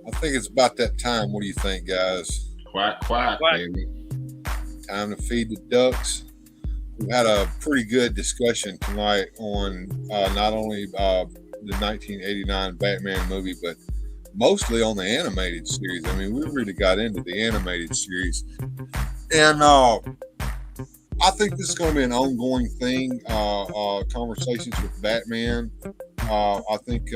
I think it's about that time. What do you think, guys? Quack, quack, baby. Time to feed the ducks. We had a pretty good discussion tonight on not only the 1989 Batman movie, but mostly on the animated series. I mean, we really got into the animated series. And I think this is going to be an ongoing thing, conversations with Batman. I think,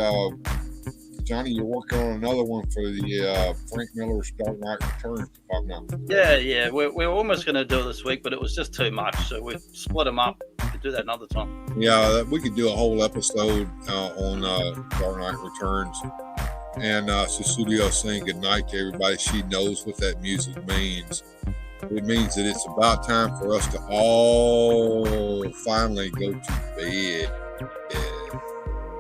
Johnny, you're working on another one for the Frank Miller's Dark Knight Returns, if I'm not mistaken. Yeah. We're almost going to do it this week, but it was just too much, so we've split them up. We could do that another time. Yeah, we could do a whole episode on Dark Knight Returns. And Susudio's saying goodnight to everybody. She knows what that music means. It means that it's about time for us to all finally go to bed.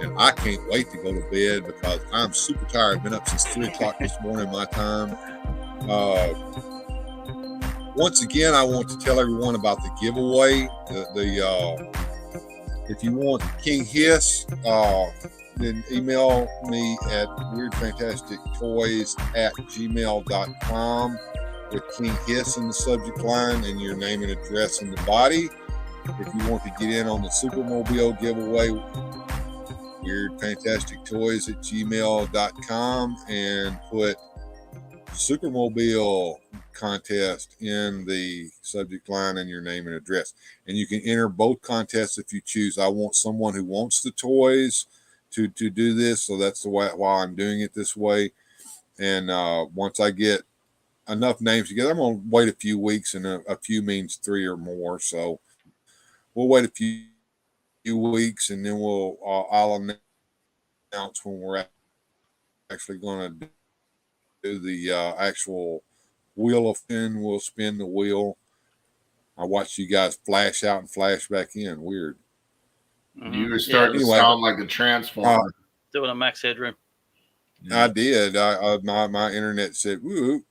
And I can't wait to go to bed because I'm super tired. I've been up since 3 o'clock this morning, my time. Once again, I want to tell everyone about the giveaway. If you want King Hiss, then email me at weirdfantastictoys@gmail.com with King Hiss in the subject line and your name and address in the body. If you want to get in on the Supermobile giveaway, weirdfantastictoys@gmail.com and put Supermobile contest in the subject line and your name and address. And you can enter both contests if you choose. I want someone who wants the toys to do this, so that's why I'm doing it this way. And once I get enough names together, I'm going to wait a few weeks, and a few means 3 or more. So we'll wait a few weeks, and then I'll announce when we're actually going to do the actual wheel of spin. We'll spin the wheel. I watch you guys flash out and flash back in. Weird. You were starting to sound like a transformer. Doing a max headroom. I did. My internet said woo.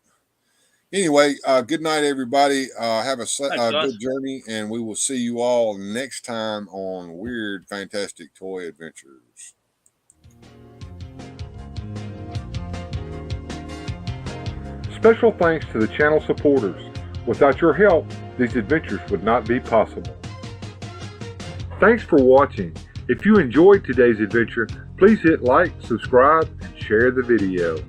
Anyway, good night, everybody. Have a good journey, and we will see you all next time on Weird Fantastic Toy Adventures. Special thanks to the channel supporters. Without your help, these adventures would not be possible. Thanks for watching. If you enjoyed today's adventure, please hit like, subscribe, and share the video.